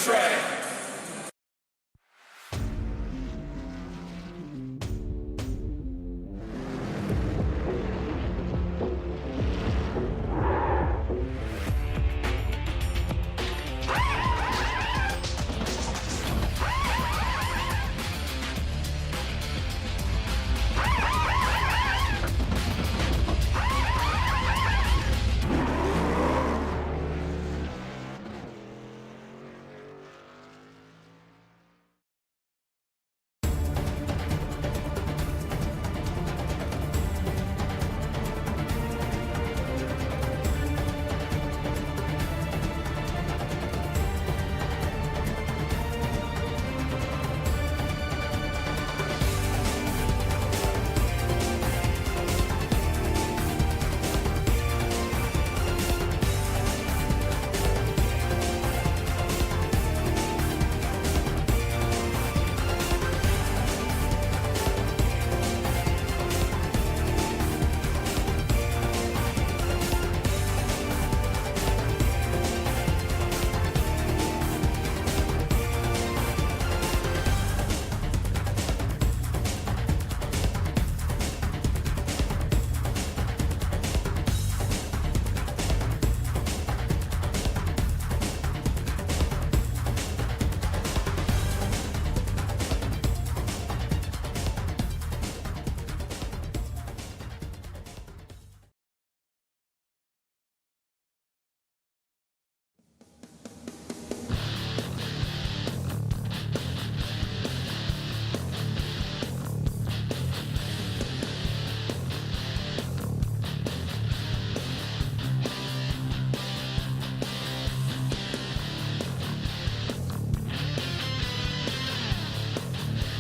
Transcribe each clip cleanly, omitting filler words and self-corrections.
track.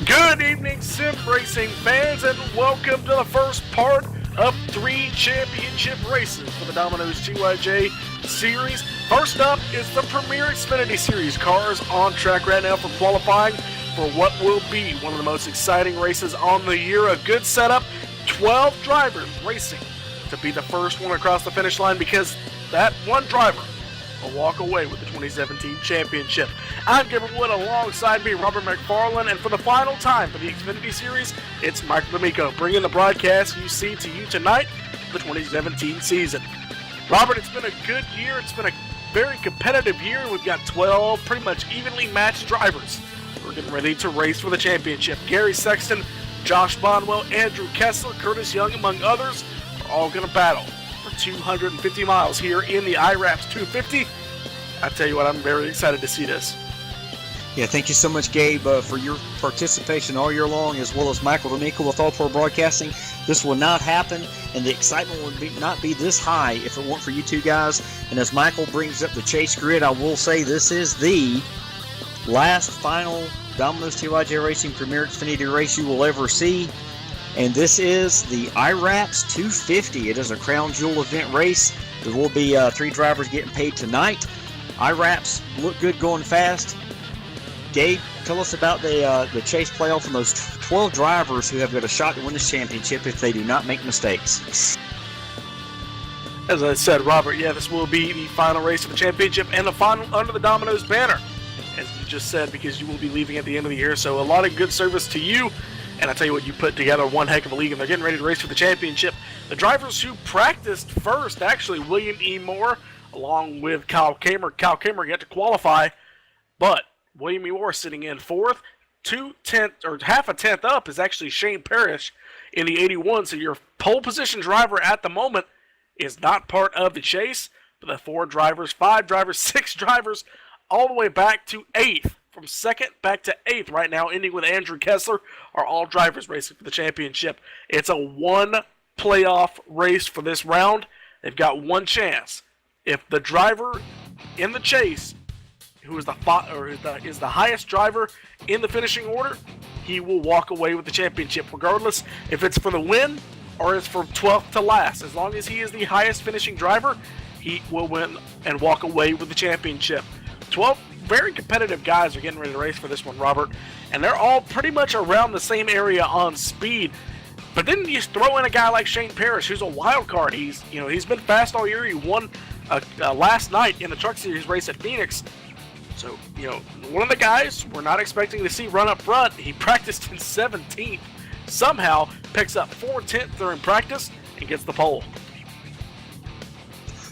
Good evening, sim racing fans, and welcome to the first part of 3 championship races for the Domino's TYJ Series. First up is the Premier Xfinity Series. Cars on track right now for qualifying for what will be one of the most exciting races on the year. A good setup, 12 drivers racing to be the first one across the finish line, because that one driver will walk away with the 2017 championship. I'm Gilbert Wood, alongside me, Robert McFarland, and for the final time for the Xfinity Series, it's Mike D'Amico, bringing the broadcast you see to you tonight for the 2017 season. Robert, it's been a good year. It's been a very competitive year. We've got 12 pretty much evenly matched drivers. We're getting ready to race for the championship. Gary Sexton, Josh Bonwell, Andrew Kessler, Curtis Young, among others, are all going to battle for 250 miles here in the IRAPS 250. I tell you what, I'm very excited to see this. Yeah, thank you so much, Gabe, for your participation all year long, as well as Michael D'Amico with All Pro Broadcasting. This will not happen, and the excitement would not be this high if it weren't for you two guys. And as Michael brings up the chase grid, I will say this is the last final Domino's TYJ Racing Premier Xfinity race you will ever see. And this is the IRAPS 250. It is a crown jewel event race. There will be 3 drivers getting paid tonight. IRAPS look good going fast. Gabe, tell us about the chase playoff and those 12 drivers who have got a shot to win this championship if they do not make mistakes. As I said, Robert, yeah, this will be the final race of the championship and the final under the Domino's banner, as you just said, because you will be leaving at the end of the year. So a lot of good service to you. And I tell you what, you put together one heck of a league, and they're getting ready to race for the championship. The drivers who practiced first, actually, William E. Moore, along with Kyle Kamer. Kyle Kamer got to qualify, but William E. Moore sitting in fourth. Half a tenth up is actually Shane Parrish in the 81. So your pole position driver at the moment is not part of the chase. But the 4 drivers, 5 drivers, 6 drivers, all the way back to 8th. From 2nd back to 8th right now, ending with Andrew Kessler, are all drivers racing for the championship. It's a 1 playoff race for this round. They've got 1 chance. If the driver in the chase, who is the highest driver in the finishing order, he will walk away with the championship, regardless if it's for the win or it's from 12th to last. As long as he is the highest finishing driver, he will win and walk away with the championship. 12 very competitive guys are getting ready to race for this one, Robert, and they're all pretty much around the same area on speed. But then you throw in a guy like Shane Parrish, who's a wild card. He's been fast all year. He won last night in the Truck Series race at Phoenix. So, one of the guys we're not expecting to see run up front, he practiced in 17th, somehow picks up 4/10 during practice and gets the pole.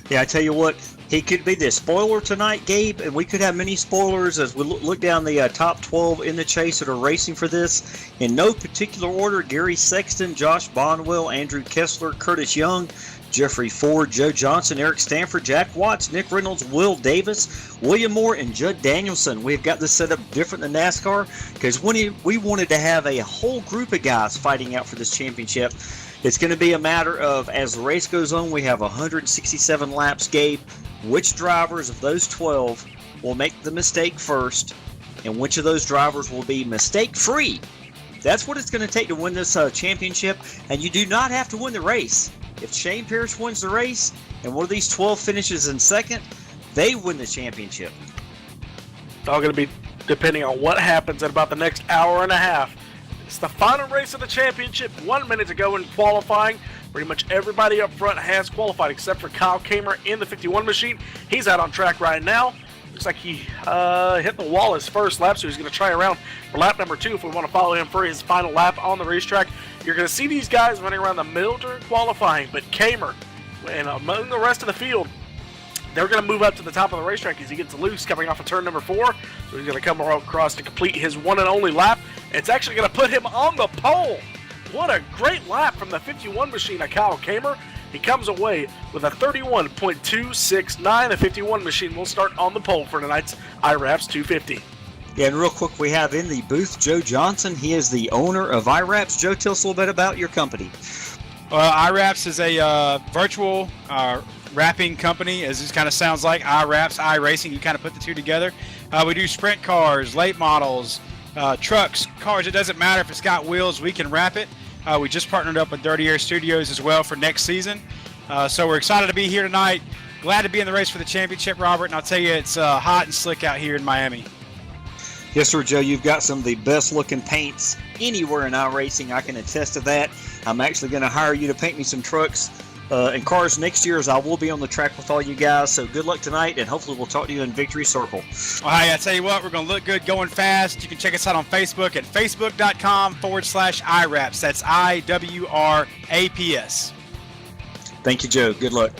Yeah, I tell you what, he could be the spoiler tonight, Gabe, and we could have many spoilers as we look down the top 12 in the chase that are racing for this. In no particular order, Gary Sexton, Josh Bonwell, Andrew Kessler, Curtis Young, Jeffrey Ford, Joe Johnson, Eric Stanford, Jack Watts, Nick Reynolds, Will Davis, William Moore, and Judd Danielson. We've got this set up different than NASCAR because we wanted to have a whole group of guys fighting out for this championship. It's going to be a matter of, as the race goes on, we have 167 laps, Gabe. Which drivers of those 12 will make the mistake first, and which of those drivers will be mistake-free? That's what it's going to take to win this championship, and you do not have to win the race. If Shane Pierce wins the race, and one of these 12 finishes in second, they win the championship. It's all going to be depending on what happens in about the next hour and a half. It's the final race of the championship. 1 minute to go in qualifying. Pretty much everybody up front has qualified except for Kyle Kamer in the 51 machine. He's out on track right now. Looks like he hit the wall his first lap, so he's going to try around for lap number 2 if we want to follow him for his final lap on the racetrack. You're going to see these guys running around the middle during qualifying, but Kamer, and among the rest of the field, they're going to move up to the top of the racetrack as he gets loose coming off of turn number 4. So he's going to come across to complete his one and only lap. It's actually going to put him on the pole. What a great lap from the 51 machine of Kyle Kamer. He comes away with a 31.269. The 51 machine will start on the pole for tonight's IRAPS 250. Yeah, and real quick, we have in the booth Joe Johnson. He is the owner of IRAPS. Joe, tell us a little bit about your company. IRAPS is a virtual wrapping company, as this kind of sounds like. IRAPS, iRacing, you kind of put the two together. We do sprint cars, late models, trucks, cars. It doesn't matter if it's got wheels, we can wrap it. We just partnered up with Dirty Air Studios as well for next season. So we're excited to be here tonight. Glad to be in the race for the championship, Robert. And I'll tell you, it's hot and slick out here in Miami. Yes, sir, Joe. You've got some of the best-looking paints anywhere in iRacing. I can attest to that. I'm actually going to hire you to paint me some trucks and cars next year, as I will be on the track with all you guys. So good luck tonight, and hopefully we'll talk to you in Victory Circle. Well, hey, I tell you what, we're going to look good going fast. You can check us out on Facebook at facebook.com/IRAPS. That's IWRAPS. Thank you, Joe. Good luck.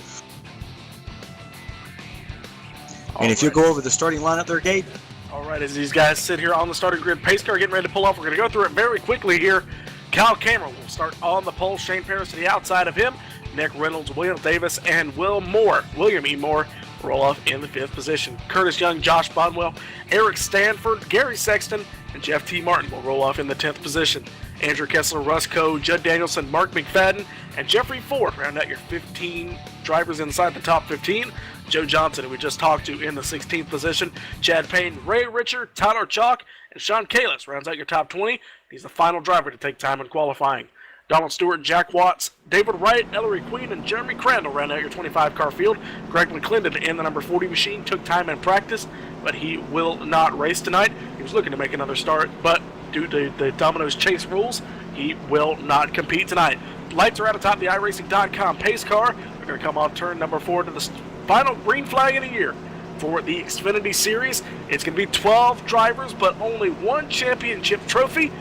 And if you'll go over the starting lineup there, Gabe. All right, as these guys sit here on the starting grid, pace car getting ready to pull off. We're going to go through it very quickly here. Kyle Kamer will start on the pole. Shane Pierce to the outside of him. Nick Reynolds, William Davis, and William E. Moore roll off in the 5th position. Curtis Young, Josh Bonwell, Eric Stanford, Gary Sexton, and Jeff T. Martin will roll off in the 10th position. Andrew Kessler, Russ Coe, Judd Danielson, Mark McFadden, and Jeffrey Ford round out your 15 drivers inside the top 15. Joe Johnson, who we just talked to, in the 16th position. Chad Payne, Ray Richard, Tyler Chalk, and Sean Kalis rounds out your top 20. He's the final driver to take time in qualifying. Donald Stewart, Jack Watts, David Wright, Ellery Queen, and Jeremy Crandall round out your 25-car field. Greg McClendon in the number 40 machine took time in practice, but he will not race tonight. He was looking to make another start, but due to the Domino's chase rules, he will not compete tonight. Lights are out atop the iRacing.com pace car. They're going to come off turn number 4 to the final green flag of the year for the Xfinity Series. It's going to be 12 drivers, but only one championship trophy.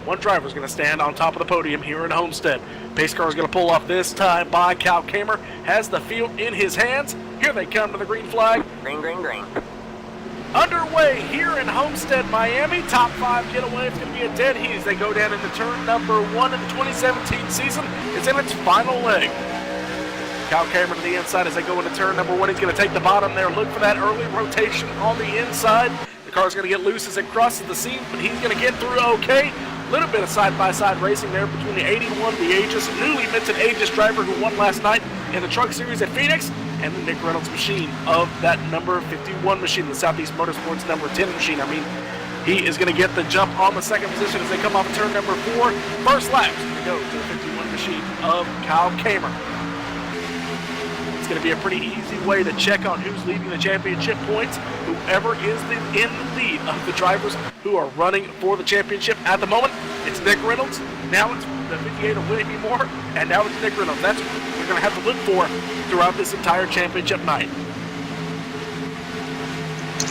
One driver is going to stand on top of the podium here in Homestead. Pace car is going to pull off this time by Kyle Kamer. Has the field in his hands. Here they come to the green flag. Green, green, green. Underway here in Homestead, Miami. Top 5 getaway. It's going to be a dead heat as they go down into turn number 1 in the 2017 season. It's in its final leg. Kyle Kamer to the inside as they go into turn number 1. He's going to take the bottom there. Look for that early rotation on the inside. The car's going to get loose as it crosses the seam, but he's going to get through okay. A little bit of side-by-side racing there between the 81, the Aegis, newly minted Aegis driver who won last night in the Truck Series at Phoenix, and the Nick Reynolds machine of that number 51 machine, the Southeast Motorsports number 10 machine. I mean, he is going to get the jump on the 2nd position as they come off of turn number 4. First lap is going to go to the 51 machine of Kyle Kamer. It's going to be a pretty easy way to check on who's leading the championship points. Whoever is in the lead of the drivers who are running for the championship at the moment, it's Nick Reynolds. Now it's the 58 of William E. Moore, and now it's Nick Reynolds. That's what you're going to have to look for throughout this entire championship night.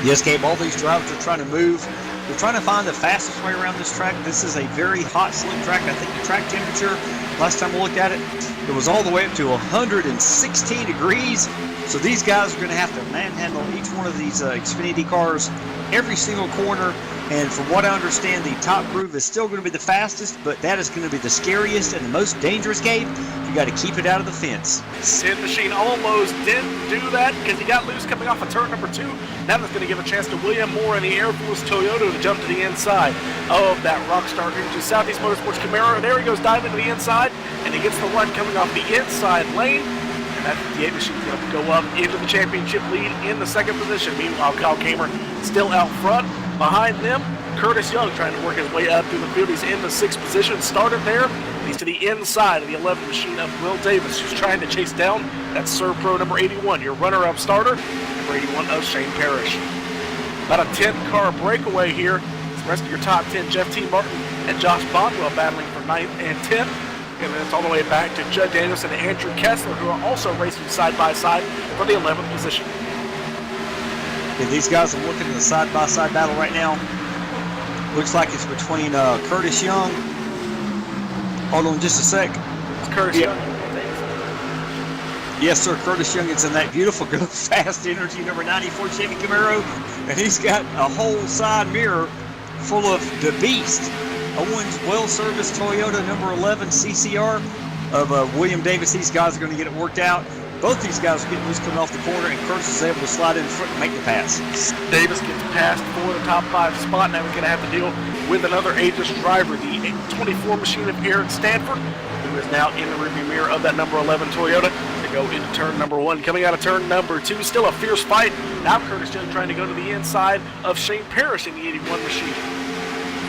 Yes, Gabe, all these drivers are trying to move. They're trying to find the fastest way around this track. This is a very hot, slick track. I think the track temperature, last time we looked at it, it was all the way up to 116 degrees. So these guys are going to have to manhandle each one of these Xfinity cars every single corner. And from what I understand, the top groove is still going to be the fastest, but that is going to be the scariest and the most dangerous, Gabe. You got to keep it out of the fence. Sin Machine almost didn't do that because he got loose coming off of turn number 2. Now that's going to give a chance to William Moore in the Air Force Toyota to jump to the inside of that Rockstar into Southeast Motorsports Camaro. There he goes diving to the inside, and he gets the run coming off the inside lane. And that 58 machine is going to go up into the championship lead in the second position. Meanwhile, Kyle Kamer still out front. Behind them, Curtis Young trying to work his way up through the field. He's in the 6th position. Started there. He's to the inside of the 11 machine of Will Davis, who's trying to chase down that Serve Pro number 81, your runner-up starter, number 81 of Shane Parrish. About a 10-car breakaway here. The rest of your top 10, Jeff T. Martin and Josh Bondwell battling for 9th and 10th. And then it's all the way back to Judd Danielson and Andrew Kessler, who are also racing side-by-side for the 11th position. Yeah, these guys are looking at the side-by-side battle right now. Looks like it's between Curtis Young. Hold on just a sec. It's Curtis Young. Yes, sir. Curtis Young is in that beautiful Go Fast Energy number 94 Chevy Camaro. And he's got a whole side mirror full of the Beast. Owens well-serviced Toyota number 11 CCR of William Davis. These guys are going to get it worked out. Both these guys are getting loose coming off the corner, and Curtis is able to slide in front and make the pass. Davis gets passed for the top 5 spot. Now we're going to have to deal with another ageless driver, the 24 machine of Eric Stanford, who is now in the rearview mirror of that number 11 Toyota to go into turn number 1. Coming out of turn number 2, still a fierce fight. Now Curtis Young trying to go to the inside of Shane Parrish in the 81 machine.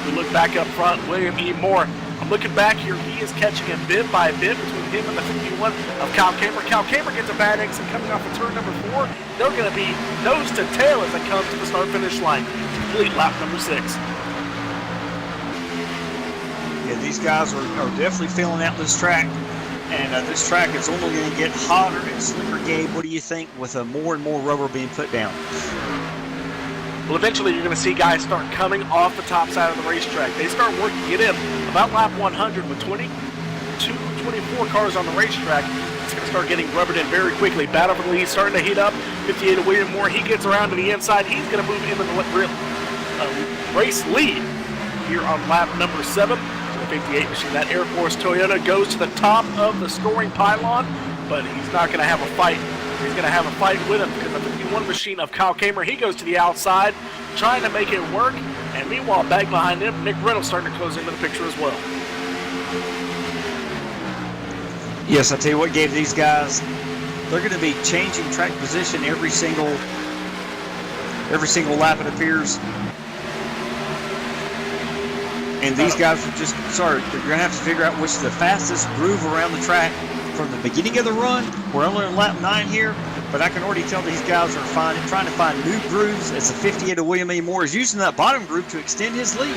We look back up front, William E. Moore. I'm looking back here, he is catching him bit by bit between him and the 51 of Kyle Kamer. Kyle Kamer gets a bad exit coming off of turn number 4. They're going to be nose to tail as it comes to the start-finish line. Complete lap number 6. Yeah, these guys are definitely filling out this track. And this track is only going to get hotter and slicker, Gabe. What do you think with more and more rubber being put down? Well, eventually you're going to see guys start coming off the top side of the racetrack. They start working it in. About lap 100 with 24 cars on the racetrack, it's going to start getting rubbered in very quickly. Battle for the lead starting to heat up. 58 of William Moore. He gets around to the inside. He's going to move into the race lead here on lap number 7. The 58 machine, that Air Force Toyota, goes to the top of the scoring pylon, but he's not going to have a fight. He's going to have a fight with him because the 51 machine of Kyle Kamer, he goes to the outside trying to make it work. And meanwhile, back behind him, Nick Reynolds starting to close into the picture as well. Yes, I tell you what, Gabe, these guys, they're going to be changing track position every single lap, it appears. And these guys are just, they're going to have to figure out which is the fastest groove around the track. From the beginning of the run, we're only on lap 9 here, but I can already tell these guys are trying to find new grooves as the 58 of William E. Moore is using that bottom groove to extend his lead.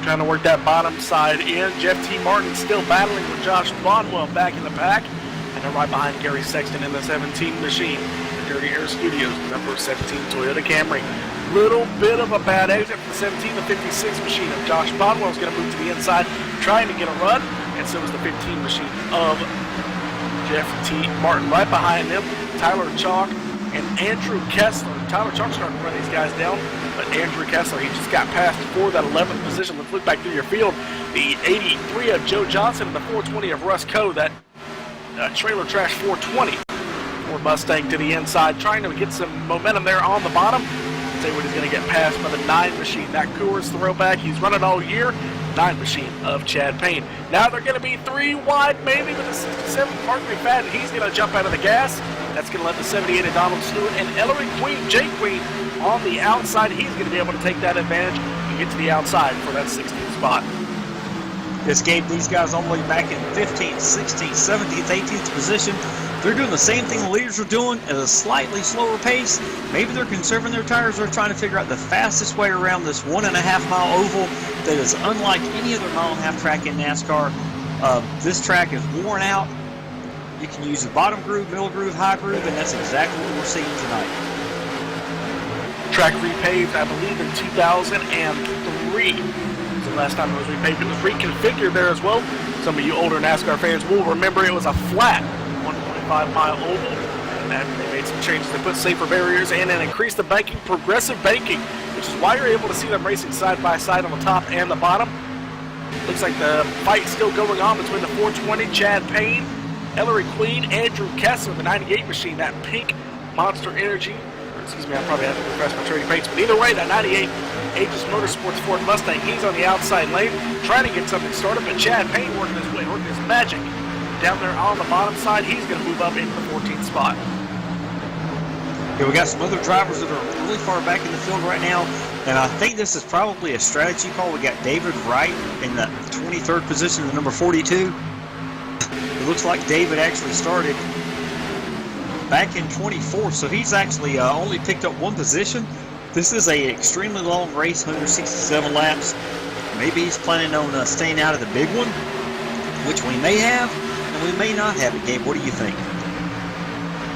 Trying to work that bottom side in. Jeff T. Martin still battling with Josh Bonwell back in the pack, and they're right behind Gary Sexton in the 17 machine. The Dirty Air Studios, number 17 Toyota Camry. Little bit of a bad exit from the 17, the 56 machine of Josh Bonwell is going to move to the inside, trying to get a run. And so is the 15 machine of Jeff T. Martin. Right behind them, Tyler Chalk and Andrew Kessler. Tyler Chalk starting to run these guys down, but Andrew Kessler, he just got passed for that 11th position. Let's look back through your field. The 83 of Joe Johnson and the 420 of Russ Coe, that trailer trash 420. Ford Mustang to the inside, trying to get some momentum there on the bottom. Saywood is going to get passed by the 9 machine. That Coors throwback, he's running all year. 9 machine of Chad Payne. Now they're going to be 3 wide, maybe with a 67 Mark McFadden. He's going to jump out of the gas. That's going to let the 78 of Donald Stewart and Ellery Queen, Jake Queen, on the outside. He's going to be able to take that advantage and get to the outside for that 16th spot. This gave these guys all the way back in 15th, 16th, 17th, 18th position. They're doing the same thing the leaders are doing at a slightly slower pace. Maybe they're conserving their tires. They're trying to figure out the fastest way around this 1.5 mile oval that is unlike any other mile-and-a-half track in NASCAR. This track is worn out. You can use the bottom groove, middle groove, high groove, and that's exactly what we're seeing tonight. track repaved, I believe, in 2003. So last time it was repaved, it was reconfigured there as well. Some of you older NASCAR fans will remember it was a flat 1.5-mile oval. And after they made some changes, they put safer barriers in and increased the banking, progressive banking, which is why you're able to see them racing side by side on the top and the bottom. Looks like the fight's still going on between the 420, Chad Payne, Ellery Queen, Andrew Kessler, the 98 machine, that pink Monster Energy. Excuse me, I probably have to refresh my trading paints, but either way, that 98 Aegis Motorsports Ford Mustang, he's on the outside lane, trying to get something started, but Chad Payne working his way, working his magic. Down there on the bottom side, he's going to move up into the 14th spot. Yeah, we got some other drivers that are really far back in the field right now, and I think this is probably a strategy call. We got David Wright in the 23rd position, the number 42. It looks like David actually started back in 24th, so he's actually only picked up one position. This is a extremely long race, 167 laps. Maybe he's planning on staying out of the big one, which we may have, and we may not have it. Gabe, what do you think?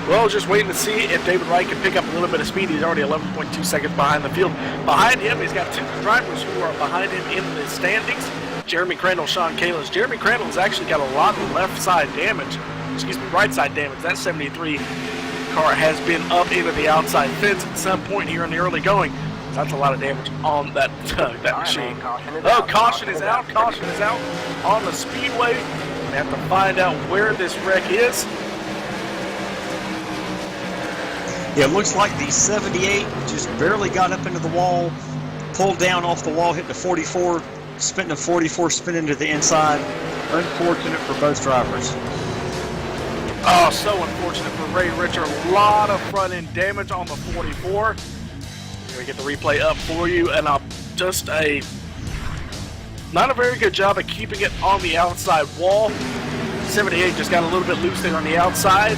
Well, just waiting to see if David Wright can pick up a little bit of speed. He's already 11.2 seconds behind the field. Behind him, he's got two drivers who are behind him in the standings. Jeremy Crandall, Sean Kalis. Jeremy Crandall has actually got a lot of left side damage. Excuse me, right side damage. That 73 car has been up into the outside fence at some point here in the early going. That's a lot of damage on that machine. Caution is out. Caution is out on the speedway. We have to find out where this wreck is. Yeah, it looks like the 78 just barely got up into the wall, pulled down off the wall, hit the 44, spinning the 44, spinning to the inside. Unfortunate for both drivers. Oh, so unfortunate for Ray Richard. A lot of front end damage on the 44. We're going to get the replay up for you, and just not a very good job of keeping it on the outside wall. 78 just got a little bit loose there on the outside.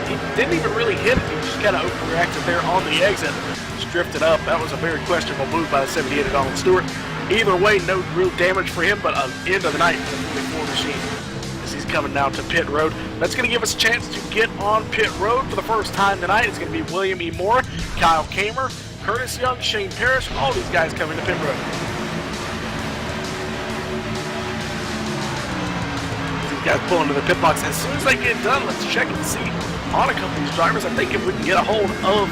He didn't even really hit it. He just kind of overreacted there on the exit. Just drifted up. That was a very questionable move by the 78 of Donald Stewart. Either way, no real damage for him, but an end of the night for the 44 machine as he's coming down to pit road. That's going to give us a chance to get on pit road for the first time tonight. It's going to be William E. Moore, Kyle Kamer, Curtis Young, Shane Parrish, all these guys coming to pit road. These guys pull into the pit box. As soon as they get done, let's check and see on a couple of these drivers. I think if we can get a hold of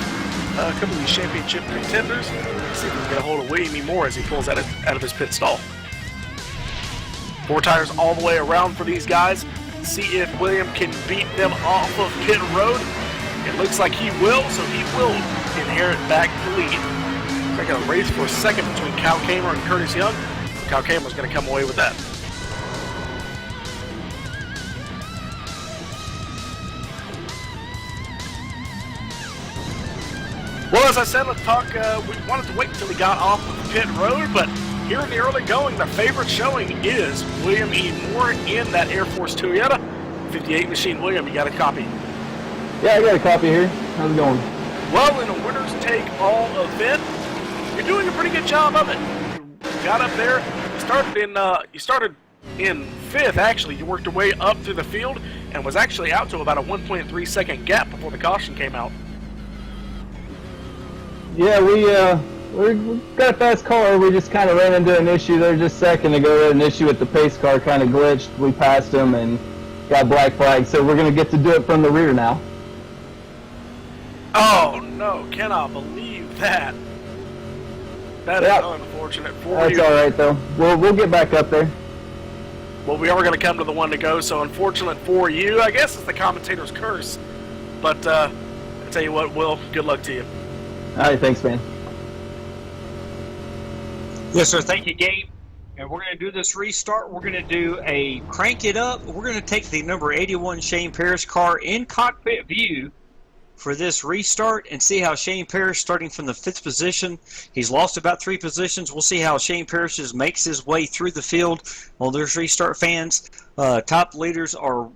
a couple of these championship contenders, see if we can get a hold of William E. Moore as he pulls out of his pit stall. 4 tires all the way around for these guys. See if William can beat them off of pit road. It looks like he will, so he will inherit back the lead. They're going to race for a second between Kyle Kamer and Curtis Young. Kyle Kamer's going to come away with that. Well, as I said, let's talk. We wanted to wait until he got off of pit road, but here in the early going, the favorite showing is William E. Moore in that Air Force Toyota 58 machine. William, you got a copy? Yeah, I got a copy here. How's it going? Well, in a winner's take all event, you're doing a pretty good job of it. You got up there. You started in 5th, actually. You worked your way up through the field and was actually out to about a 1.3 second gap before the caution came out. Yeah, we got a fast car. We just kind of ran into an issue there just a second ago. We had an issue with the pace car, kind of glitched. We passed them and got black flag. So we're going to get to do it from the rear now. Oh, no. Cannot believe that. That is unfortunate for you. That's all right, though. We'll get back up there. Well, we are going to come to the one to go, so unfortunate for you. I guess it's the commentator's curse. But I tell you what, Will, good luck to you. All right, thanks, man. Yes, sir. Thank you, Gabe. And we're going to do this restart. We're going to do a crank it up. We're going to take the number 81 Shane Parrish car in cockpit view for this restart and see how Shane Parrish, starting from the 5th position, he's lost about 3 positions. We'll see how Shane Parrish makes his way through the field. Well, there's restart fans. Top leaders are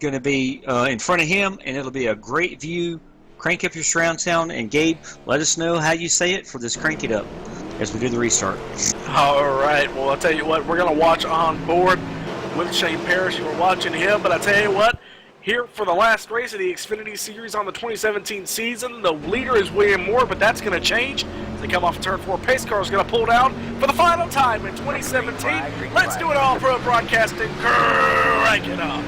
going to be in front of him, and it'll be a great view. Crank up your surround sound, and Gabe, let us know how you say it for this crank it up as we do the restart. All right. Well, I'll tell you what, we're going to watch on board with Shane Parrish. You were watching him, but I tell you what, here for the last race of the Xfinity Series on the 2017 season. The leader is William Moore, but that's going to change as they come off turn 4. Pace car is going to pull down for the final time in 2017. Let's do it all pro broadcasting. Crank it up.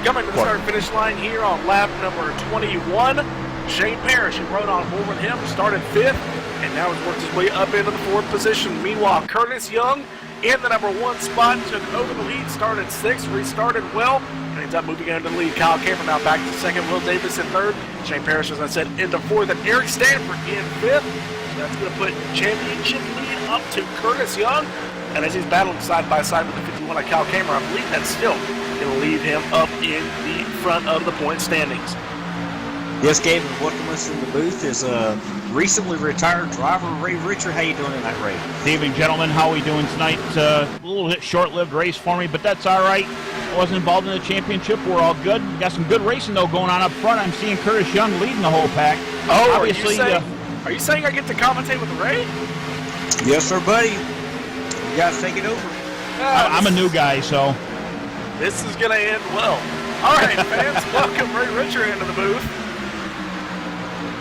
Coming to the start-finish line here on lap number 21, Shane Parrish, who rode on board with him, started 5th, and now has worked his way up into the 4th position. Meanwhile, Curtis Young in the number 1 spot, took over the lead, started 6th, restarted well, and ends up moving into the lead. Kyle Cameron now back to 2nd, Will Davis in 3rd, Shane Parrish, as I said, into 4th, and Eric Stanford in 5th. So that's going to put championship lead up to Curtis Young, and as he's battling side by side with the 51 of Kyle Cameron, I believe that's still going to leave him up in the front of the point standings. Yes, Gabe, and welcome us in the booth is recently retired driver Ray Richard. How you doing tonight, Ray? Good evening, gentlemen. How are we doing tonight? A little bit short-lived race for me, but that's all right. I wasn't involved in the championship. We're all good. We got some good racing, though, going on up front. I'm seeing Curtis Young leading the whole pack. Oh, obviously, are you saying I get to commentate with Ray? Yes, sir, buddy. You got to take it over. I'm a new guy, so... This is going to end well. All right, fans, welcome Ray Richard into the booth.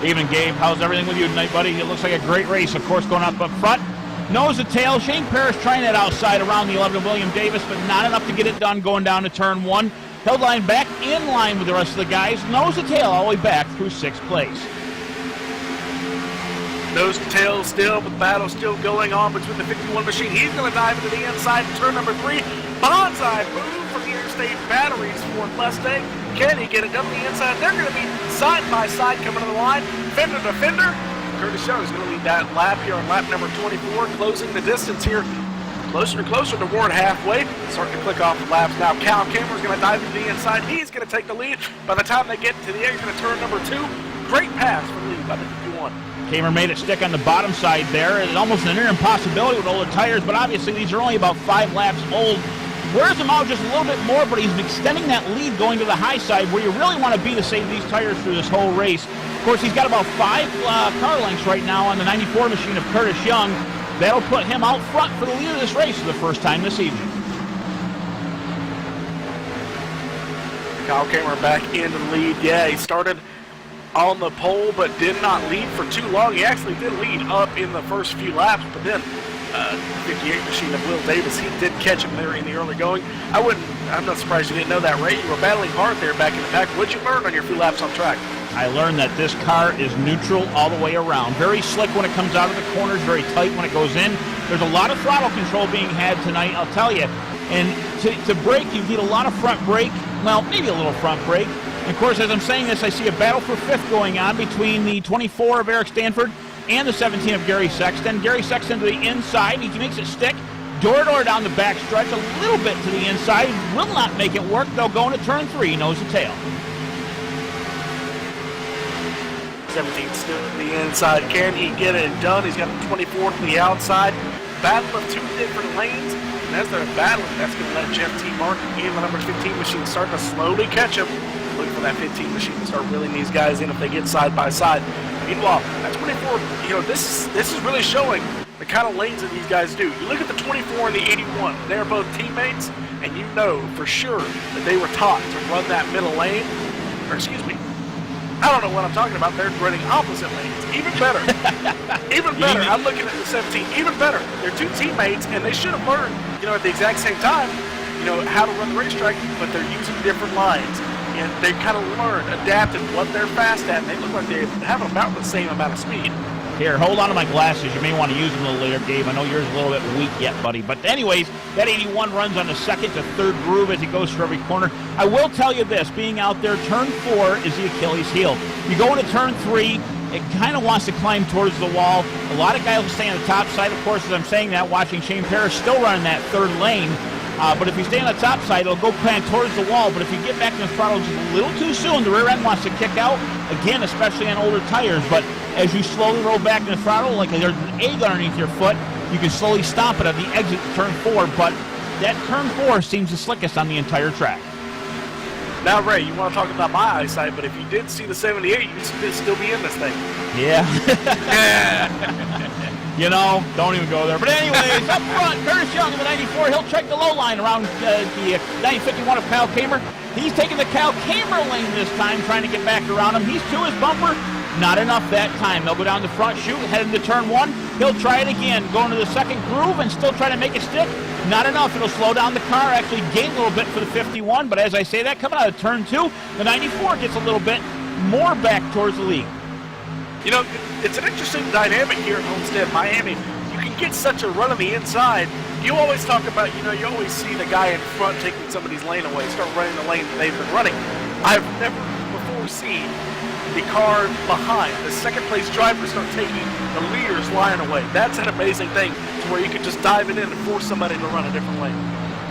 Evening, Gabe. How's everything with you tonight, buddy? It looks like a great race, of course, going up front. Nose to tail. Shane Parrish trying that outside around the 11 of William Davis, but not enough to get it done going down to turn 1. Held line back in line with the rest of the guys. Nose to tail all the way back through 6th place. Nose to tail still, but the battle still going on between the 51 machine. He's going to dive into the inside in turn number 3. Bonsai move from the Interstate Batteries for Mustang. Can he get it done on the inside? They're going to be side by side coming to the line. Fender to fender. Curtis Young is going to lead that lap here on lap number 24, closing the distance here. Closer and closer to more than halfway. Starting to click off the laps now. Cal Cameron's going to dive into the inside. He's going to take the lead. By the time they get to the end, he's going to turn number 2. Great pass for the lead by the 51. Kamer made it stick on the bottom side there. It's almost an near impossibility with older tires, but obviously these are only about 5 laps old. Wears them out just a little bit more, but he's extending that lead going to the high side where you really want to be to save these tires through this whole race. Of course, he's got about 5 car lengths right now on the 94 machine of Curtis Young. That'll put him out front for the lead of this race for the first time this evening. Kyle Cameron back into the lead. Yeah, he started on the pole but did not lead for too long. He actually did lead up in the first few laps, but then 58 machine of Will Davis, he did catch him there in the early going. I'm not surprised you didn't know that, Ray. You were battling hard there back in the pack. What'd you learn on your few laps on track? I learned that this car is neutral all the way around. Very slick when it comes out of the corners, very tight when it goes in. There's a lot of throttle control being had tonight, I'll tell you. And to brake, you need a lot of front brake. Well, maybe a little front brake. And of course, as I'm saying this, I see a battle for 5th going on between the 24 of Eric Stanford and the 17 of Gary Sexton. Gary Sexton to the inside. He makes it stick. Door-to-door down the back stretch, a little bit to the inside. Will not make it work. They'll go into turn 3, nose to tail. 17 still to the inside. Can he get it done? He's got the 24 to the outside. Battle of two different lanes. And as they're battling, that's going to let Jeff T. Martin and the number 15 machine start to slowly catch him. Looking for that 15 machine to start reeling these guys in if they get side by side. Meanwhile, that 24, this is really showing the kind of lanes that these guys do. You look at the 24 and the 81. They're both teammates, and you know for sure that they were taught to run that middle lane. Or excuse me, I don't know what I'm talking about. They're running opposite lanes. Even better. Even better. I'm looking at the 17. Even better. They're two teammates, and they should have learned, at the exact same time, how to run the racetrack, but they're using different lines. And they kind of learned, adapted what they're fast at, and they look like they have about the same amount of speed. Here, hold on to my glasses. You may want to use them a little later, Gabe. I know yours is a little bit weak yet, buddy. But anyways, that 81 runs on the second to third groove as he goes for every corner. I will tell you this, being out there, turn 4 is the Achilles heel. You go into turn 3, it kind of wants to climb towards the wall. A lot of guys will stay on the top side. Of course, as I'm saying that, watching Shane Parrish still running that third lane. But if you stay on the top side, it'll go plan towards the wall. But if you get back in the throttle just a little too soon, the rear end wants to kick out, again, especially on older tires. But as you slowly roll back in the throttle, like there's an egg underneath your foot, you can slowly stomp it at the exit to turn 4. But that turn 4 seems the slickest on the entire track. Now, Ray, you want to talk about my eyesight, but if you did see the 78, you'd still be in this thing. Yeah. Don't even go there. But anyways, up front, Curtis Young in the 94. He'll check the low line around the 951 of Kyle Kamer. He's taking the Kyle Kamer lane this time, trying to get back around him. He's to his bumper. Not enough that time. They'll go down the front chute, head into turn 1. He'll try it again, go into the second groove and still try to make it stick. Not enough. It'll slow down the car, actually gain a little bit for the 51. But as I say that, coming out of turn 2, the 94 gets a little bit more back towards the lead. It's an interesting dynamic here at Homestead, Miami. You can get such a run on the inside. You always talk about, you always see the guy in front taking somebody's lane away, start running the lane that they've been running. I've never before seen the car behind, the second place driver, start taking the leader's line away. That's an amazing thing, to where you can just dive it in and force somebody to run a different lane.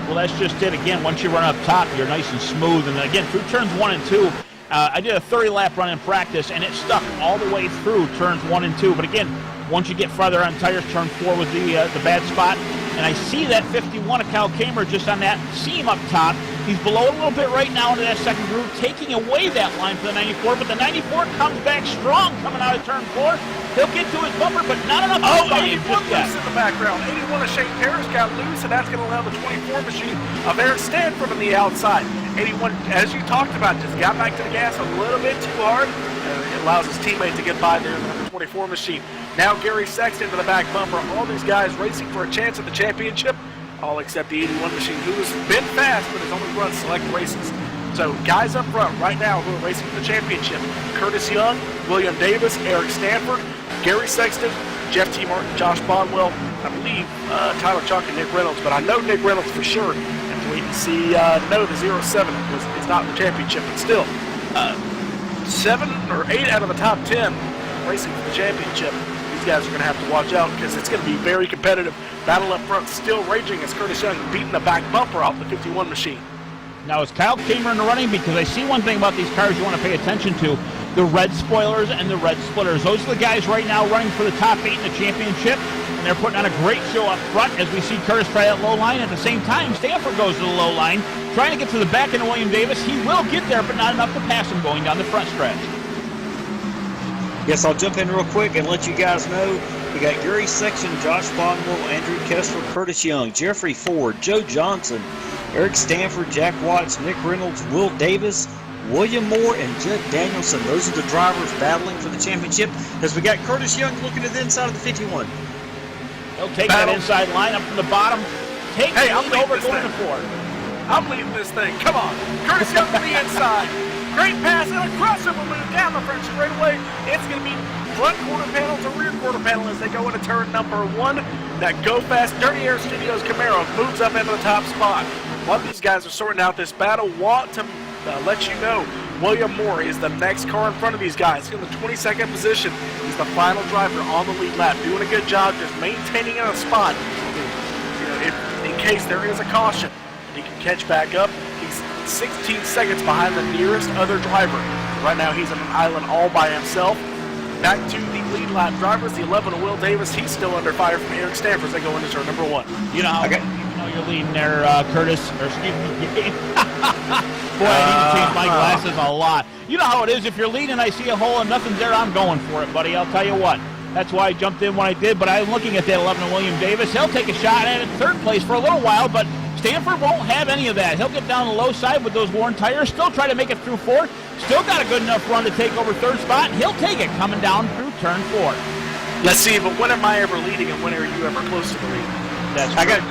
Well, that's just it. Again, once you run up top, you're nice and smooth. And again, through turns 1 and 2, I did a 30-lap run in practice, and it stuck all the way through turns 1 and 2. But again, once you get farther on tires, turn 4 was the bad spot. And I see that 51 of Kyle Kamer just on that seam up top. He's below a little bit right now into that second groove, taking away that line for the 94. But the 94 comes back strong coming out of turn 4. He'll get to his bumper, but not enough. 81 loose in the background. 81 of Shane Parrish got loose, and that's going to allow the 24 machine of Eric Stanford on the outside. 81, as you talked about, just got back to the gas a little bit too hard. It allows his teammate to get by there in the 24 machine. Now Gary Sexton to the back bumper. All these guys racing for a chance at the championship, all except the 81 machine, who has been fast but has only run select races. So guys up front right now who are racing for the championship: Curtis Young, William Davis, Eric Stanford, Gary Sexton, Jeff T. Martin, Josh Bonwell, I believe Tyler Chalk and Nick Reynolds, but I know Nick Reynolds for sure. And we can see, no, the 07 is not the championship, but still, 7 or 8 out of the top 10 racing for the championship. These guys are going to have to watch out because it's going to be very competitive. Battle up front still raging as Curtis Young beating the back bumper off the 51 machine. Now, is Kyle Kamer in the running? Because I see one thing about these cars you want to pay attention to: the red spoilers and the red splitters. Those are the guys right now running for the top 8 in the championship, and they're putting on a great show up front as we see Curtis try that low line. At the same time, Stanford goes to the low line, trying to get to the back end of William Davis. He will get there, but not enough to pass him going down the front stretch. Yes, I'll jump in real quick and let you guys know. We got Gary Sexton, Josh Bonwell, Andrew Kessler, Curtis Young, Jeffrey Ford, Joe Johnson, Eric Stanford, Jack Watts, Nick Reynolds, Will Davis, William Moore, and Judd Danielson. Those are the drivers battling for the championship, as we got Curtis Young looking at the inside of the 51. He'll take that inside line up from the bottom. Take the lead over going to 4. I'm leading this thing. Come on. Curtis Young to the inside. Great pass and a crossover move down the front straightaway. It's going to be front quarter panel to rear quarter panel as they go into turn number 1. That Go Fast Dirty Air Studios Camaro moves up into the top spot. While these guys are sorting out this battle, want to let you know William Moore is the next car in front of these guys. He's in the 22nd position. He's the final driver on the lead lap, doing a good job just maintaining a spot. If in case there is a caution, he can catch back up. He's 16 seconds behind the nearest other driver. Right now he's on an island all by himself. back to the lead lap drivers. The 11 of Will Davis, he's still under fire from Eric Stanford as they go into turn number 1. You know how you're leading there, Curtis, or excuse me, boy, I need to change my glasses a lot. You know how it is. If you're leading, I see a hole and nothing's there, I'm going for it, buddy. I'll tell you what. That's why I jumped in when I did, but I'm looking at that 11 of William Davis. He'll take a shot at it in third place for a little while, but Stanford won't have any of that. He'll get down the low side with those worn tires, still try to make it through 4. Still got a good enough run to take over third spot. He'll take it coming down through turn 4. Let's see, but when am I ever leading and when are you ever close to the lead? I got to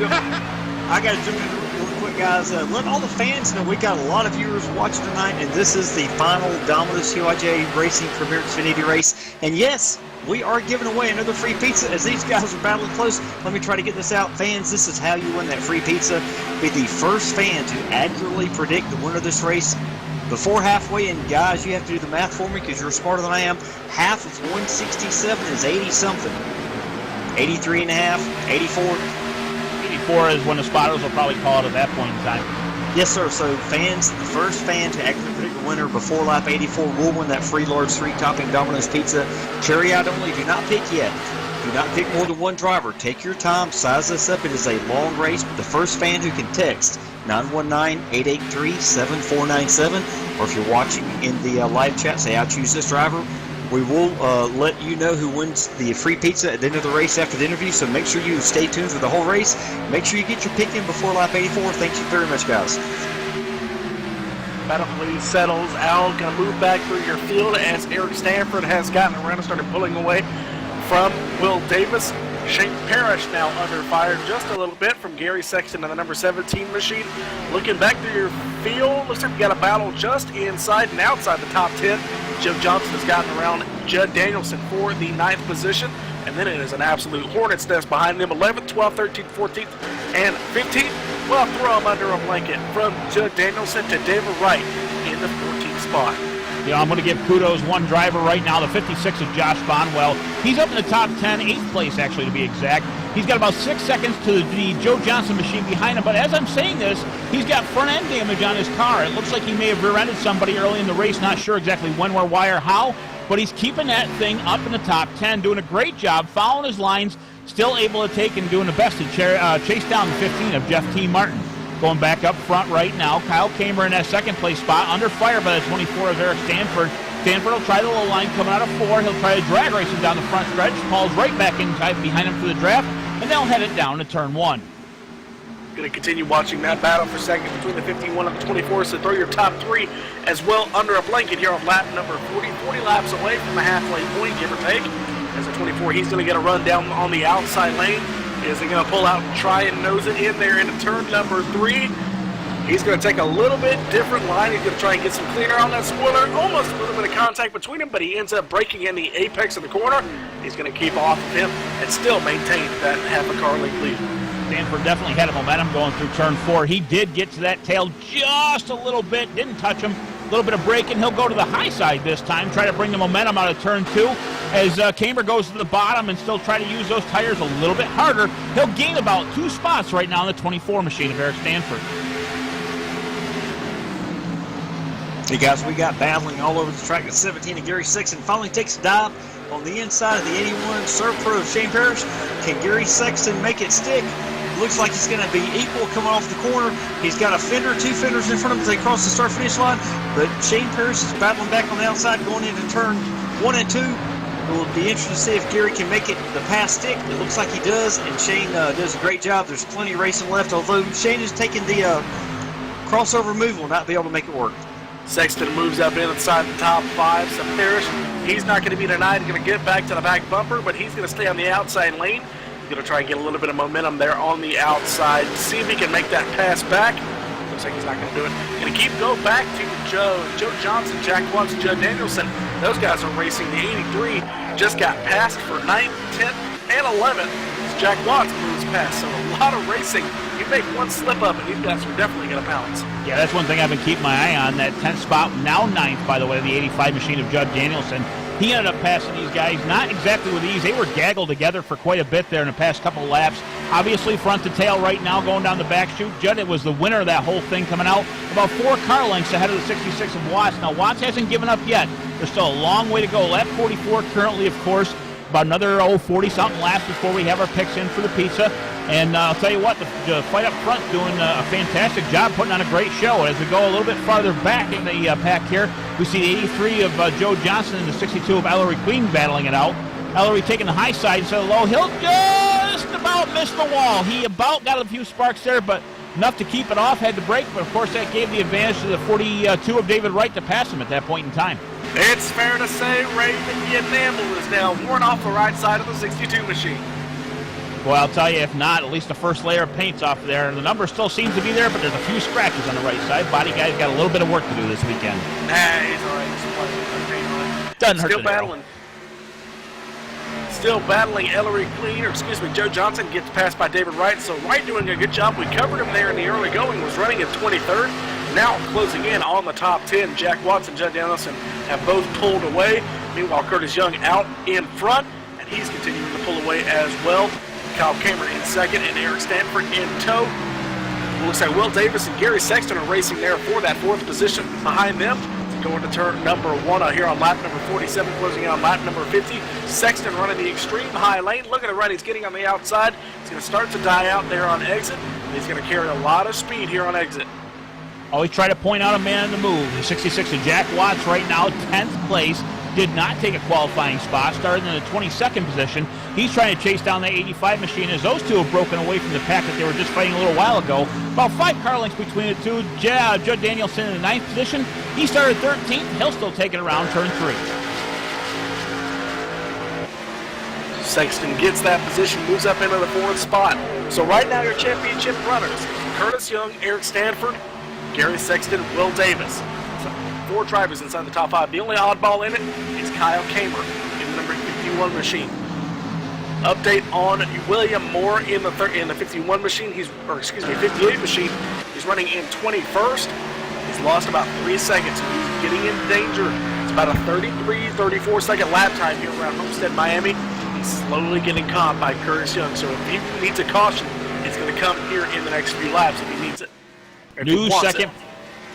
jump in real quick, guys. Let all the fans know we got a lot of viewers watching tonight, and this is the final Domino's CYJ Racing Premier Xfinity race. And yes, we are giving away another free pizza as these guys are battling close. Let me try to get this out. Fans, this is how you win that free pizza. Be the first fan to accurately predict the winner of this race before halfway. And guys, you have to do the math for me because you're smarter than I am. Half of 167 is 80-something. 83 and a half, 84. 84 is when the spotters will probably call it at that point in time. Yes, sir. So fans, the first fan to accurately predict the winner before lap 84 will win that free large 3-topping Domino's pizza. Carry out only. Do not pick yet. Do not pick more than one driver. Take your time. Size this up. It is a long race, but the first fan who can text 919-883-7497, or if you're watching in the live chat, say, I choose this driver. We will let you know who wins the free pizza at the end of the race after the interview, so make sure you stay tuned for the whole race. Make sure you get your pick in before lap 84. Thank you very much, guys. Battle lead settles. Al going to move back through your field as Eric Stanford has gotten around and started pulling away from Will Davis. Shane Parrish now under fire just a little bit from Gary Sexton and the number 17 machine. Looking back through your field, looks like we got a battle just inside and outside the top 10. Joe Johnson has gotten around Judd Danielson for the 9th position, and then it is an absolute hornet's nest behind them. 11th, 12th, 13th, 14th, and 15th. Well, throw them under a blanket from Judd Danielson to David Wright in the 14th spot. Yeah, I'm going to give kudos one driver right now, the 56 of Josh Bonwell. He's up in the top 10, 8th place actually to be exact. He's got about 6 seconds to the Joe Johnson machine behind him, but as I'm saying this, he's got front end damage on his car. It looks like he may have rear-ended somebody early in the race, not sure exactly when, where, why, or how, but he's keeping that thing up in the top 10, doing a great job, following his lines, still able to take and doing the best to chase down the 15 of Jeff T. Martin. Going back up front right now, Kyle Kamer in that second place spot, under fire by the 24 of Eric Stanford. Stanford will try the low line coming out of 4. He'll try to drag race him down the front stretch. Paul's right back in tight behind him for the draft, and they'll head it down to turn 1. Going to continue watching that battle for second between the 51 and the 24, so throw your top 3 as well under a blanket here on lap number 40. 40 laps away from the halfway point, give or take. As the 24, he's going to get a run down on the outside lane. Is he going to pull out and try and nose it in there into turn number 3? He's going to take a little bit different line. He's going to try and get some cleaner on that spoiler. Almost a little bit of contact between them, but he ends up breaking in the apex of the corner. He's going to keep off of him and still maintain that half a car length lead. Stanford definitely had a momentum going through turn 4. He did get to that tail just a little bit, didn't touch him. A little bit of braking. He'll go to the high side this time, try to bring the momentum out of turn 2. As Kamer goes to the bottom and still try to use those tires a little bit harder, he'll gain about 2 spots right now in the 24 machine of Eric Stanford. Hey guys, we got battling all over the track. The 17 of Gary Sexton finally takes a dive on the inside of the 81 Serve Pro of Shane Parrish. Can Gary Sexton make it stick? Looks like he's going to be equal coming off the corner. He's got a fender, 2 fenders in front of him as they cross the start-finish line. But Shane Parrish is battling back on the outside going into turn 1 and 2. It will be interesting to see if Gary can make it the pass stick. It looks like he does, and Shane does a great job. There's plenty of racing left, although Shane is taking the crossover move, will not be able to make it work. Sexton moves up inside the top 5. So Parrish, he's not going to be denied. He's going to get back to the back bumper, but he's going to stay on the outside lane. He's going to try and get a little bit of momentum there on the outside. See if he can make that pass back. Looks like he's not going to do it. Going to go back to Joe Johnson, Jack Watts, Judd Danielson. Those guys are racing. The 83 just got passed for 9th, 10th, and 11th. Jack Watts moves past, so a lot of racing. You make one slip up, and these guys are definitely going to pounce. Yeah, that's one thing I've been keeping my eye on. That 10th spot, now 9th, by the way, the 85 machine of Judd Danielson. He ended up passing these guys, not exactly with ease. They were gaggled together for quite a bit there in the past couple of laps. Obviously, front to tail right now going down the back chute. Judd was the winner of that whole thing coming out. About 4 car lengths ahead of the 66 of Watts. Now, Watts hasn't given up yet. There's still a long way to go. Lap 44 currently, of course. About another 40-something laps before we have our picks in for the pizza. And I'll tell you what, the fight up front doing a fantastic job, putting on a great show. As we go a little bit farther back in the pack here, we see the 83 of Joe Johnson and the 62 of Ellery Queen battling it out. Ellery taking the high side instead of low. He'll just about miss the wall. He about got a few sparks there, but enough to keep it off. Had to brake, but of course that gave the advantage to the 42 of David Wright to pass him at that point in time. It's fair to say Raven Yanamble is now worn off the right side of the 62 machine. Well, I'll tell you, if not, at least the first layer of paint's off there. And the number still seems to be there, but there's a few scratches on the right side. Body guy's got a little bit of work to do this weekend. Nah, he's all right. He's playing. Doesn't hurt Still battling. Still battling Ellery Clean, or excuse me, Joe Johnson gets passed by David Wright. So Wright doing a good job. We covered him there in the early going, was running at 23rd. Now closing in on the top 10. Jack Watts and Judd Danielson have both pulled away. Meanwhile, Curtis Young out in front, and he's continuing to pull away as well. Kyle Cameron in second and Eric Stanford in tow. It looks like Will Davis and Gary Sexton are racing there for that 4th position behind them. Going to turn number 1 here on lap number 47, closing out on lap number 50. Sexton running the extreme high lane. Look at the run he's getting on the outside. He's going to start to die out there on exit. He's going to carry a lot of speed here on exit. Always try to point out a man in the move. The 66 of Jack Watts right now, 10th place. Did not take a qualifying spot, started in the 22nd position. He's trying to chase down the 85 machine as those two have broken away from the pack that they were just fighting a little while ago. About 5 car lengths between the two. Judd Danielson in the 9th position. He started 13th. He'll still take it around turn 3. Sexton gets that position, moves up into the 4th spot. So right now your championship runners, Curtis Young, Eric Stanford, Gary Sexton, Will Davis. 4 drivers inside the top 5. The only oddball in it is Kyle Kamer in the number 51 machine. Update on William Moore in the 51 machine. 58 machine. He's running in 21st. He's lost about 3 seconds. He's getting in danger. It's about a 34 second lap time here around Homestead, Miami. He's slowly getting caught by Curtis Young. So if he needs a caution, it's going to come here in the next few laps if he needs it.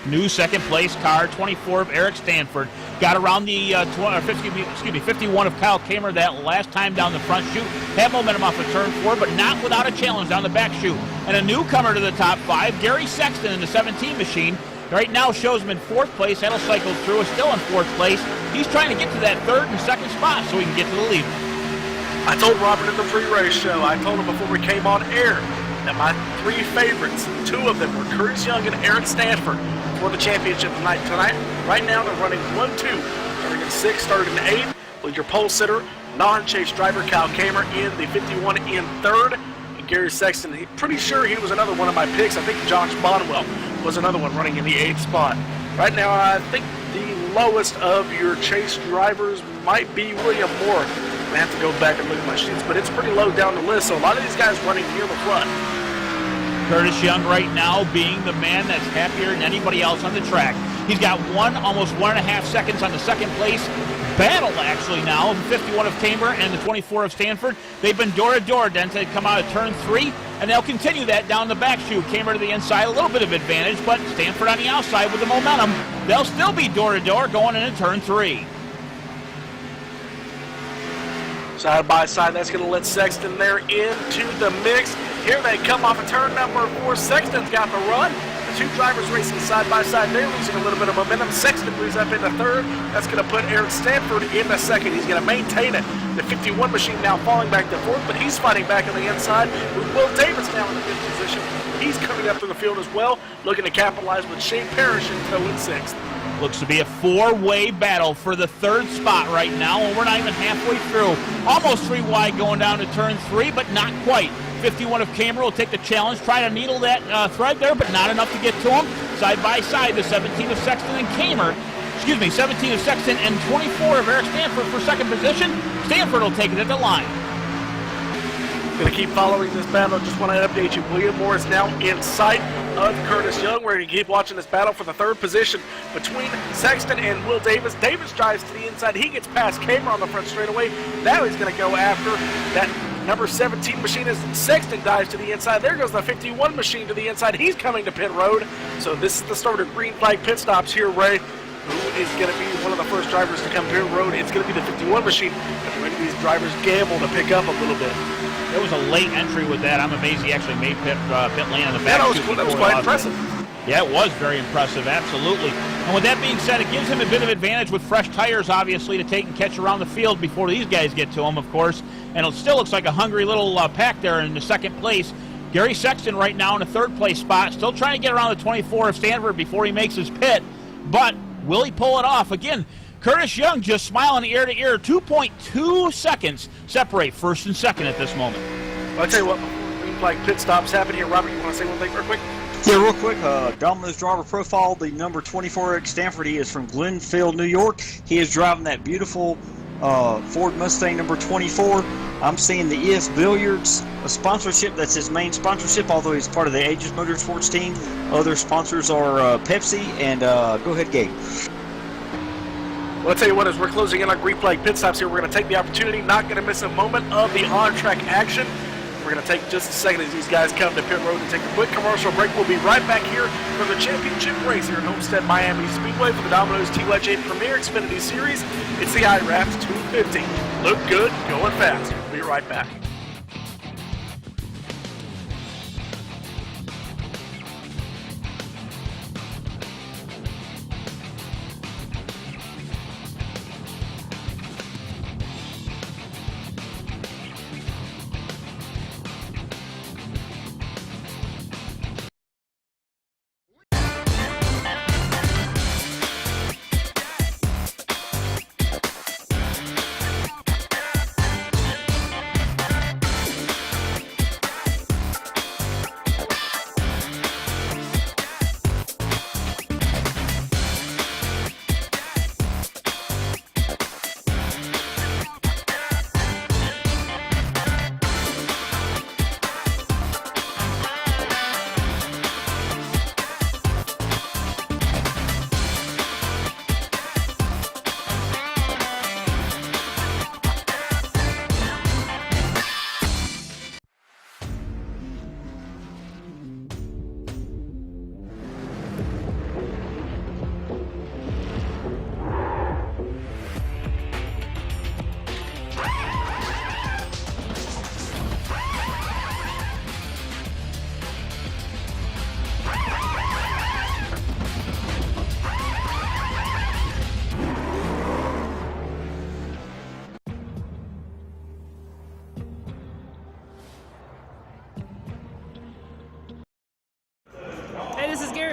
New second place car, 24 of Eric Stanford. Got around the 51 of Kyle Kamer that last time down the front chute. Had momentum off of turn 4, but not without a challenge down the back chute. And a newcomer to the top 5, Gary Sexton in the 17 machine. Right now shows him in 4th place. That'll cycle through. Is still in 4th place. He's trying to get to that 3rd and 2nd spot so he can get to the lead. I told Robert in the pre-race show, I told him before we came on air, that my 3 favorites, 2 of them were Curtis Young and Eric Stanford for the championship tonight. Right now they're running 1-2, starting in 6th, starting in 8th, with your pole sitter, non-chase driver Kyle Kamer in the 51 in 3rd, and Gary Sexton, pretty sure he was another one of my picks. I think Josh Bonwell was another one running in the 8th spot. Right now I think the lowest of your chase drivers might be William Moore. I have to go back and look at my sheets, but it's pretty low down the list, so a lot of these guys running near the front. Curtis Young right now being the man that's happier than anybody else on the track. He's got almost 1.5 seconds on the 2nd place battle actually now. The 51 of Kamer and the 24 of Stanford. They've been door to door then to come out of turn 3, and they'll continue that down the back chute. Kamer to the inside, a little bit of advantage, but Stanford on the outside with the momentum. They'll still be door to door going into turn 3. Side by side, that's going to let Sexton there into the mix. Here they come off of turn number 4. Sexton's got the run. The 2 drivers racing side by side. They're losing a little bit of momentum. Sexton moves up into 3rd. That's going to put Eric Stanford in the 2nd. He's going to maintain it. The 51 machine now falling back to 4th, but he's fighting back on the inside with Will Davis now in the 5th position. He's coming up through the field as well, looking to capitalize with Shane Parrish in tow in 6th. Looks to be a 4-way battle for the 3rd spot right now, and we're not even halfway through. Almost 3 wide going down to turn 3, but not quite. 51 of Kamer will take the challenge, try to needle that thread there, but not enough to get to him. Side by side, the 17 of Sexton and 17 of Sexton and 24 of Eric Stanford for 2nd position. Stanford will take it at the line. Going to keep following this battle. Just want to update you. William Moore is now in sight of Curtis Young. We're going to keep watching this battle for the third position between Sexton and Will Davis. Davis drives to the inside. He gets past Kamer on the front straightaway. Now he's going to go after that number 17 machine as Sexton dives to the inside. There goes the 51 machine to the inside. He's coming to pit road. So this is the start of green flag pit stops here, Ray. Who is going to be one of the first drivers to come pit road? It's going to be the 51 machine. And many of these drivers gamble to pick up a little bit. There was a late entry with that. I'm amazed he actually made pit lane on the back. That was quite impressive. Yeah, it was very impressive, absolutely. And with that being said, it gives him a bit of advantage with fresh tires, obviously, to take and catch around the field before these guys get to him, of course. And it still looks like a hungry little pack there in the second place. Gary Sexton right now in a third place spot, still trying to get around the 24 of Stanford before he makes his pit. But will he pull it off? Again, Curtis Young just smiling ear to ear. 2.2 seconds separate first and second at this moment. Well, I'll tell you what, green flag pit stops happen here. Robert, you want to say one thing real quick? Yeah, real quick, Domino's driver profile, the number 24 at Stanford. He is from Glenfield, New York. He is driving that beautiful Ford Mustang number 24. I'm seeing the ES Billiards sponsorship. That's his main sponsorship, although he's part of the Aegis Motorsports team. Other sponsors are Pepsi and go ahead, Gabe. Well, I'll tell you what, as we're closing in on green flag pit stops here, we're going to take the opportunity, not going to miss a moment of the on-track action. We're going to take just a second as these guys come to pit road and take a quick commercial break. We'll be right back here for the championship race here at Homestead Miami Speedway for the Domino's TYJ Premier Xfinity Series. It's the IRAPS 250. Look good, going fast. We'll be right back.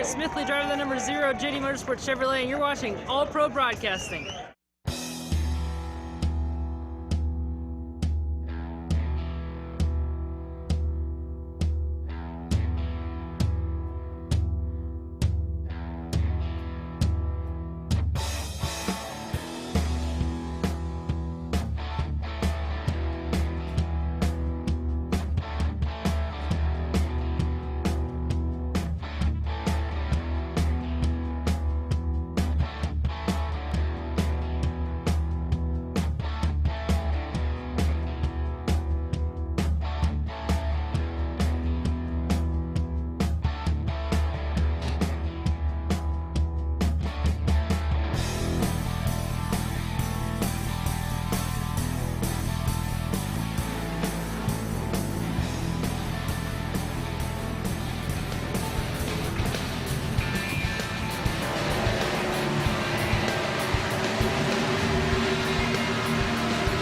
Smithley, driver the number 0, JD Motorsports Chevrolet, and you're watching All Pro Broadcasting.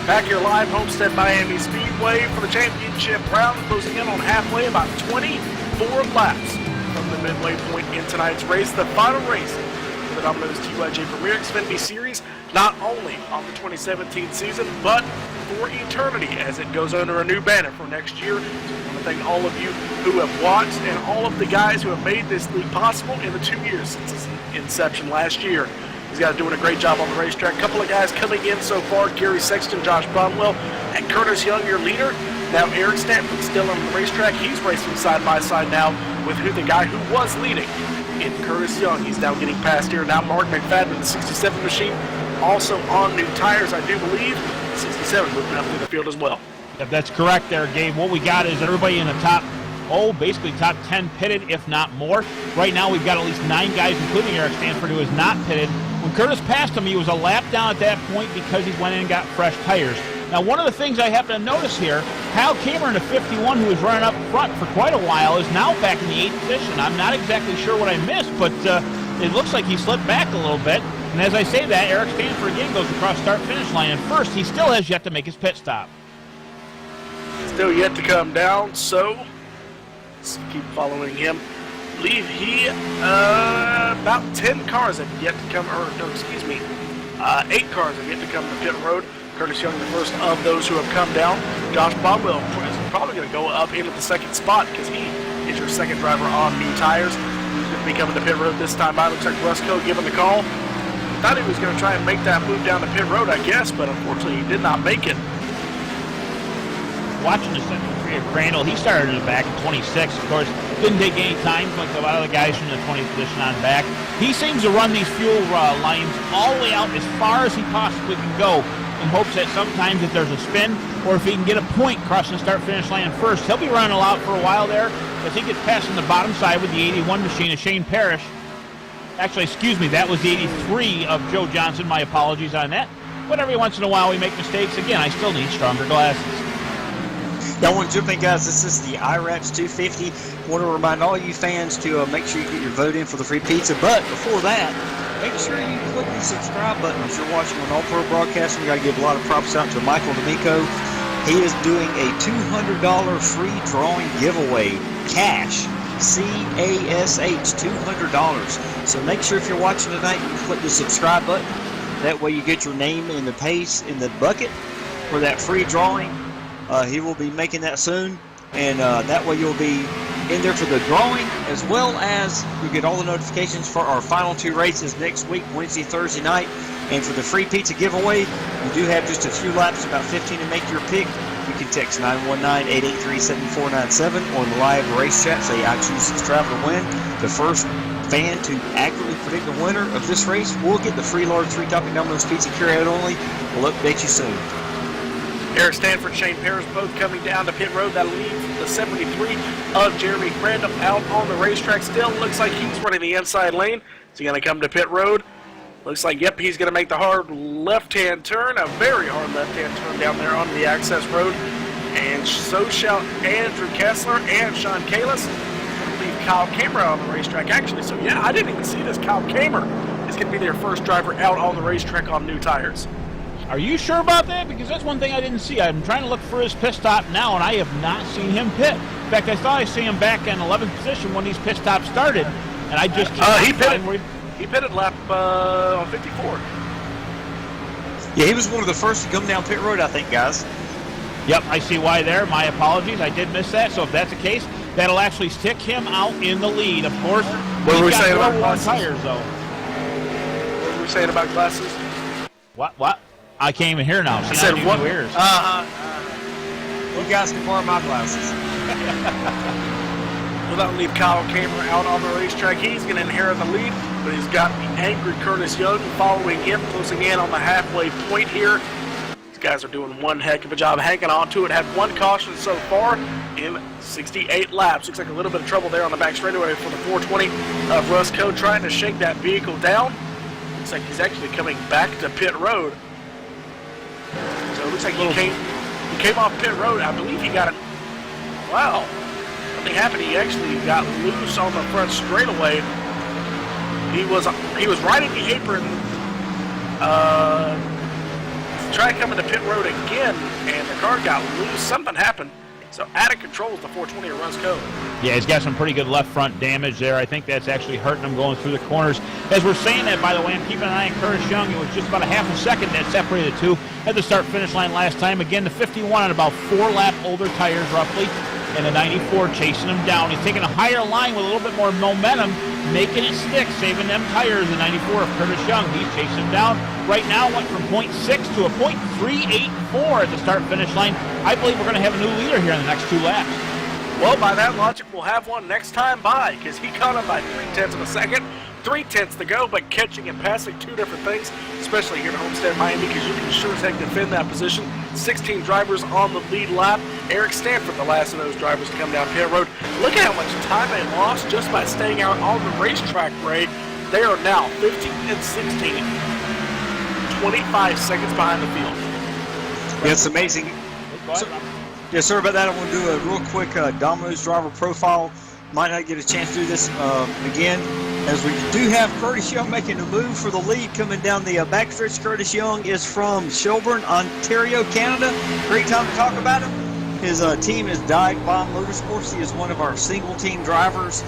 Back here live, Homestead Miami Speedway for the championship round, closing in on halfway, about 24 laps from the midway point in tonight's race. The final race for the Domino's TYJ Premier Xfinity Series, not only on the 2017 season, but for eternity as it goes under a new banner for next year. So I want to thank all of you who have watched and all of the guys who have made this league possible in the 2 years since its inception last year. These guys are doing a great job on the racetrack. A couple of guys coming in so far, Gary Sexton, Josh Bromwell, and Curtis Young, your leader. Now Eric Stanford still on the racetrack. He's racing side by side now with the guy who was leading in Curtis Young. He's now getting past here. Now Mark McFadden, the 67 machine, also on new tires, I do believe. 67 moving up through the field as well. If that's correct there, Gabe, what we got is everybody in the basically top 10 pitted, if not more. Right now we've got at least 9 guys, including Eric Stanford, who is not pitted. When Curtis passed him, he was a lap down at that point because he went in and got fresh tires. Now, one of the things I happen to notice here, Kyle Kamer in the 51, who was running up front for quite a while, is now back in the 8th position. I'm not exactly sure what I missed, but it looks like he slipped back a little bit. And as I say that, Eric Stanford again goes across start-finish line. And first, he still has yet to make his pit stop. Still yet to come down, so let's keep following him. I believe he, about 10 cars have yet to come, 8 cars have yet to come to pit road. Curtis Young, the first of those who have come down. Josh Bodwell is probably going to go up into the second spot because he is your second driver on new tires. He's going to be coming to pit road this time by. Looks like Rusco giving the call. Thought he was going to try and make that move down to pit road, I guess, but unfortunately he did not make it. Watching the 73 of Crandall, he started in the back at 26. Of course, didn't take any time like a lot of the guys from the 20th position on back. He seems to run these fuel lines all the way out as far as he possibly can go in hopes that sometimes if there's a spin or if he can get a point crossing the start-finish line first, he'll be running a lot for a while there as he gets past on the bottom side with the 81 machine of Shane Parrish. Actually, excuse me, that was the 83 of Joe Johnson. My apologies on that. But every once in a while we make mistakes. Again, I still need stronger glasses. I want to jump in, guys. This is the IRAPS 250. I want to remind all you fans to make sure you get your vote in for the free pizza. But before that, make sure you click the subscribe button if you're watching on All Pro Broadcasting. We got to give a lot of props out to Michael D'Amico. He is doing a $200 free drawing giveaway, cash, CASH, $200. So make sure if you're watching tonight, you click the subscribe button. That way you get your name in the bucket for that free drawing. He will be making that soon, and that way you'll be in there for the drawing, as well as you'll get all the notifications for our final 2 races next week, Wednesday, Thursday night. And for the free pizza giveaway, you do have just a few laps, about 15 to make your pick. You can text 919-883-7497 on the live race chat. Say, I choose this driver to win. The first fan to accurately predict the winner of this race will get the free large 3-topping Domino's Pizza carryout only. We'll update you soon. Eric Stanford, Shane Parrish both coming down to pit road. That'll leave the 73 of Jeremy Crandall out on the racetrack still. Looks like he's running the inside lane. Is he going to come to pit road? Looks like, yep, he's going to make the hard left-hand turn, a very hard left-hand turn down there on the access road. And so shall Andrew Kessler and Sean Kalis. Going to leave Kyle Kamer out on the racetrack, actually. So, yeah, I didn't even see this. Kyle Kamer is going to be their first driver out on the racetrack on new tires. Are you sure about that? Because that's one thing I didn't see. I'm trying to look for his pit stop now, and I have not seen him pit. In fact, I thought I see him back in 11th position when these pit stops started, and I just he pitted lap on 54. Yeah, he was one of the first to come down pit road, I think, guys. Yep, I see why there. My apologies. I did miss that. So if that's the case, that'll actually stick him out in the lead. Of course, what were we saying about glasses? Tires, though. What were we saying about glasses? What? I can't even hear now. I said what? New ears. You guys can borrow my glasses. Well, that'll leave Kyle Kamer out on the racetrack. He's going to inherit the lead, but he's got the angry Curtis Young following him, closing in on the halfway point here. These guys are doing one heck of a job hanging on to it. Had one caution so far in 68 laps. Looks like a little bit of trouble there on the back straightaway for the 420 of Rusco, trying to shake that vehicle down. Looks like he's actually coming back to pit road. So it looks like he came off pit road. I believe he got it. Wow. Something happened. He actually got loose on the front straightaway. He was riding the apron, trying to come into pit road again, and the car got loose. Something happened. So out of control is the 420 of Rusco. Yeah, he's got some pretty good left front damage there. I think that's actually hurting him going through the corners. As we're saying that, by the way, I'm keeping an eye on Curtis Young. It was just about a half a second that separated the two at the start-finish line last time. Again, the 51 on about 4-lap older tires, roughly. and the 94 chasing him down. He's taking a higher line with a little bit more momentum, making it stick, saving them tires. The 94 of Curtis Young, he's chasing him down. Right now went from 0.6 to a 0.384 at the start-finish line. I believe we're going to have a new leader here in the next 2 laps. Well, by that logic, we'll have one next time by, because he caught him by 0.3 of a second. 0.3 to go, but catching and passing, 2 different things, especially here at Homestead, Miami, because you can sure as heck defend that position. 16 drivers on the lead lap. Eric Stanford, the last of those drivers to come down pit road. Look at how much time they lost just by staying out on the racetrack, Ray. They are now 15 and 16, 25 seconds behind the field. Yeah, it's amazing. Yeah, sorry about that. I'm going to do a real quick Domino's driver profile. Might not get a chance to do this again, as we do have Curtis Young making a move for the lead coming down the backstretch. Curtis Young is from Shelburne, Ontario, Canada. Great time to talk about him. His team is Dive Bomb Motorsports. He is one of our single team drivers.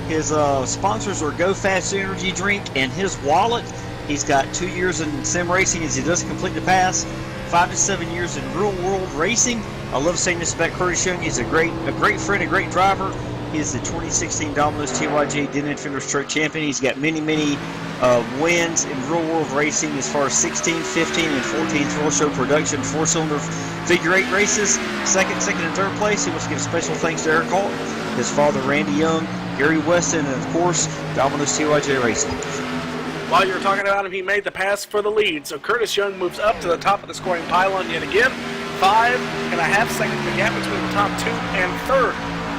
His sponsors are Go Fast Energy Drink and his wallet. He's got 2 years in sim racing as he does complete the pass. 5 to 7 years in real world racing. I love saying this about Curtis Young. He's a great friend, a great driver. He is the 2016 Domino's TYJ Den Fenders Truck Champion. He's got many wins in real world racing as far as 16, 15, and 14 thrill show production 4-cylinder figure 8 races. Second, and third place. He wants to give special thanks to Eric Hall, his father Randy Young, Gary Weston, and of course Domino's TYJ Racing. While you were talking about him, he made the pass for the lead. So Curtis Young moves up to the top of the scoring pylon yet again. 5.5 seconds the gap between the top 2 and third,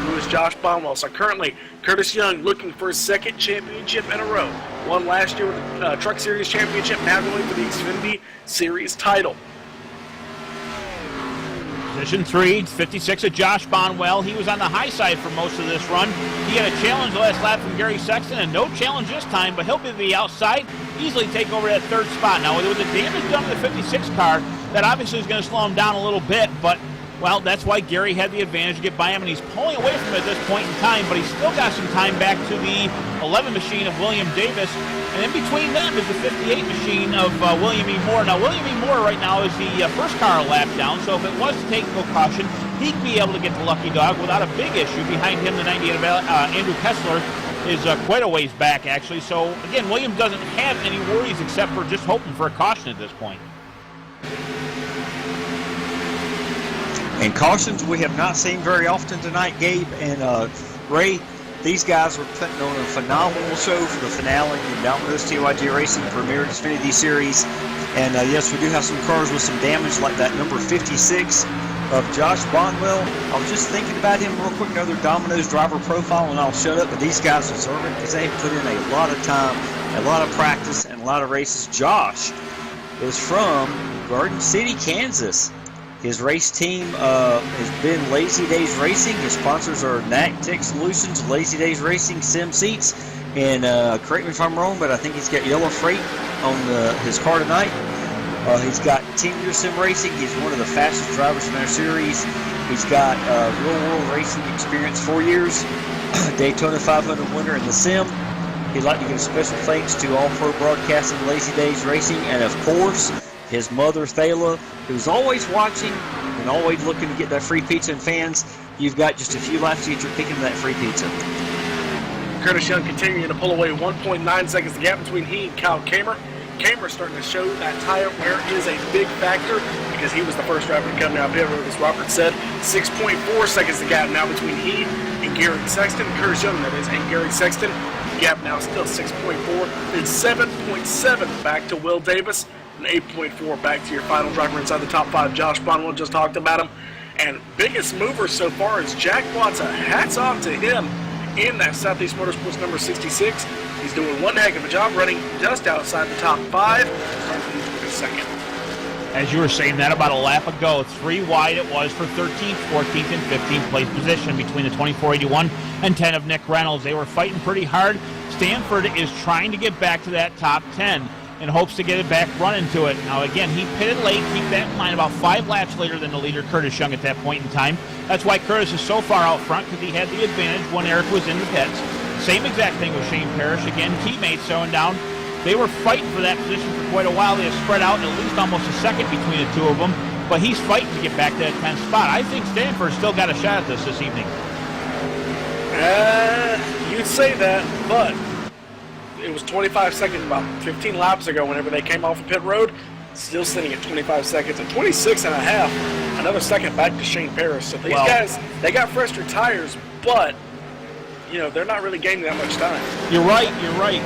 who is Josh Bonwell. So currently, Curtis Young looking for his second championship in a row. Won last year with the Truck Series Championship, now going for the Xfinity Series title. Position 3, 56 of Josh Bonwell. He was on the high side for most of this run. He had a challenge last lap from Gary Sexton, and no challenge this time, but he'll be the outside, easily take over that third spot. Now, with the damage done to the 56 car, that obviously is going to slow him down a little bit, but, well, that's why Gary had the advantage to get by him, and he's pulling away from him at this point in time, but he's still got some time back to the 11 machine of William Davis, and in between them is the 58 machine of William E. Moore. Now, William E. Moore right now is the first car a lap down, so if it was to take no caution, he'd be able to get the lucky dog without a big issue. Behind him, the 98 of Andrew Kessler is quite a ways back, actually. So, again, William doesn't have any worries except for just hoping for a caution at this point. And cautions we have not seen very often tonight, Gabe and Ray. These guys were putting on a phenomenal show for the finale in Domino's TYJ Racing Premier Xfinity Series. And yes, we do have some cars with some damage, like that number 56 of Josh Bonwell. I was just thinking about him real quick, another Domino's driver profile, and I'll shut up. But these guys deserve it because they have put in a lot of time, a lot of practice, and a lot of races. Josh is from Garden City, Kansas. His race team has been Lazy Days Racing. His sponsors are NAC Tech Solutions, Lazy Days Racing, Sim Seats, and correct me if I'm wrong, but I think he's got Yellow Freight on his car tonight. He's got 10 years sim racing. He's one of the fastest drivers in our series. He's got real world racing experience, 4 years, Daytona 500 winner in the sim. He'd like to give special thanks to All Pro Broadcasting, Lazy Days Racing, and of course, his mother, Thala, who's always watching and always looking to get that free pizza. And fans, you've got just a few laps to get your pick of that free pizza. Curtis Young continuing to pull away 1.9 seconds the gap between he and Kyle Kamer. Kamer starting to show that tire wear is a big factor because he was the first driver to come down pit road, as Robert said. 6.4 seconds the gap now between he and Gary Sexton. Curtis Young, that is, and Gary Sexton. The gap now still 6.4. It's 7.7 back to Will Davis. And 8.4 back to your final driver inside the top 5. Josh Bonwell, just talked about him. And biggest mover so far is Jack Watson. Hats off to him in that Southeast Motorsports number 66. He's doing one heck of a job running just outside the top 5. Starting with second. As you were saying that about a lap ago, 3 wide it was for 13th, 14th, and 15th place position between the 2481 and 10 of Nick Reynolds. They were fighting pretty hard. Stanford is trying to get back to that top 10. And hopes to get it back running to it. Now, again, he pitted late. Keep that in mind. About 5 laps later than the leader, Curtis Young, at that point in time. That's why Curtis is so far out front, because he had the advantage when Eric was in the pits. Same exact thing with Shane Parrish. Again, teammates going down. They were fighting for that position for quite a while. They have spread out at least almost a second between the two of them. but he's fighting to get back to that 10th spot. I think Stanford's still got a shot at this evening. You'd say that, but it was 25 seconds about 15 laps ago whenever they came off of pit road. Still sitting at 25 seconds and 26 and a half. Another second back to Shane Paris. So these guys, they got fresher tires, but they're not really gaining that much time. You're right.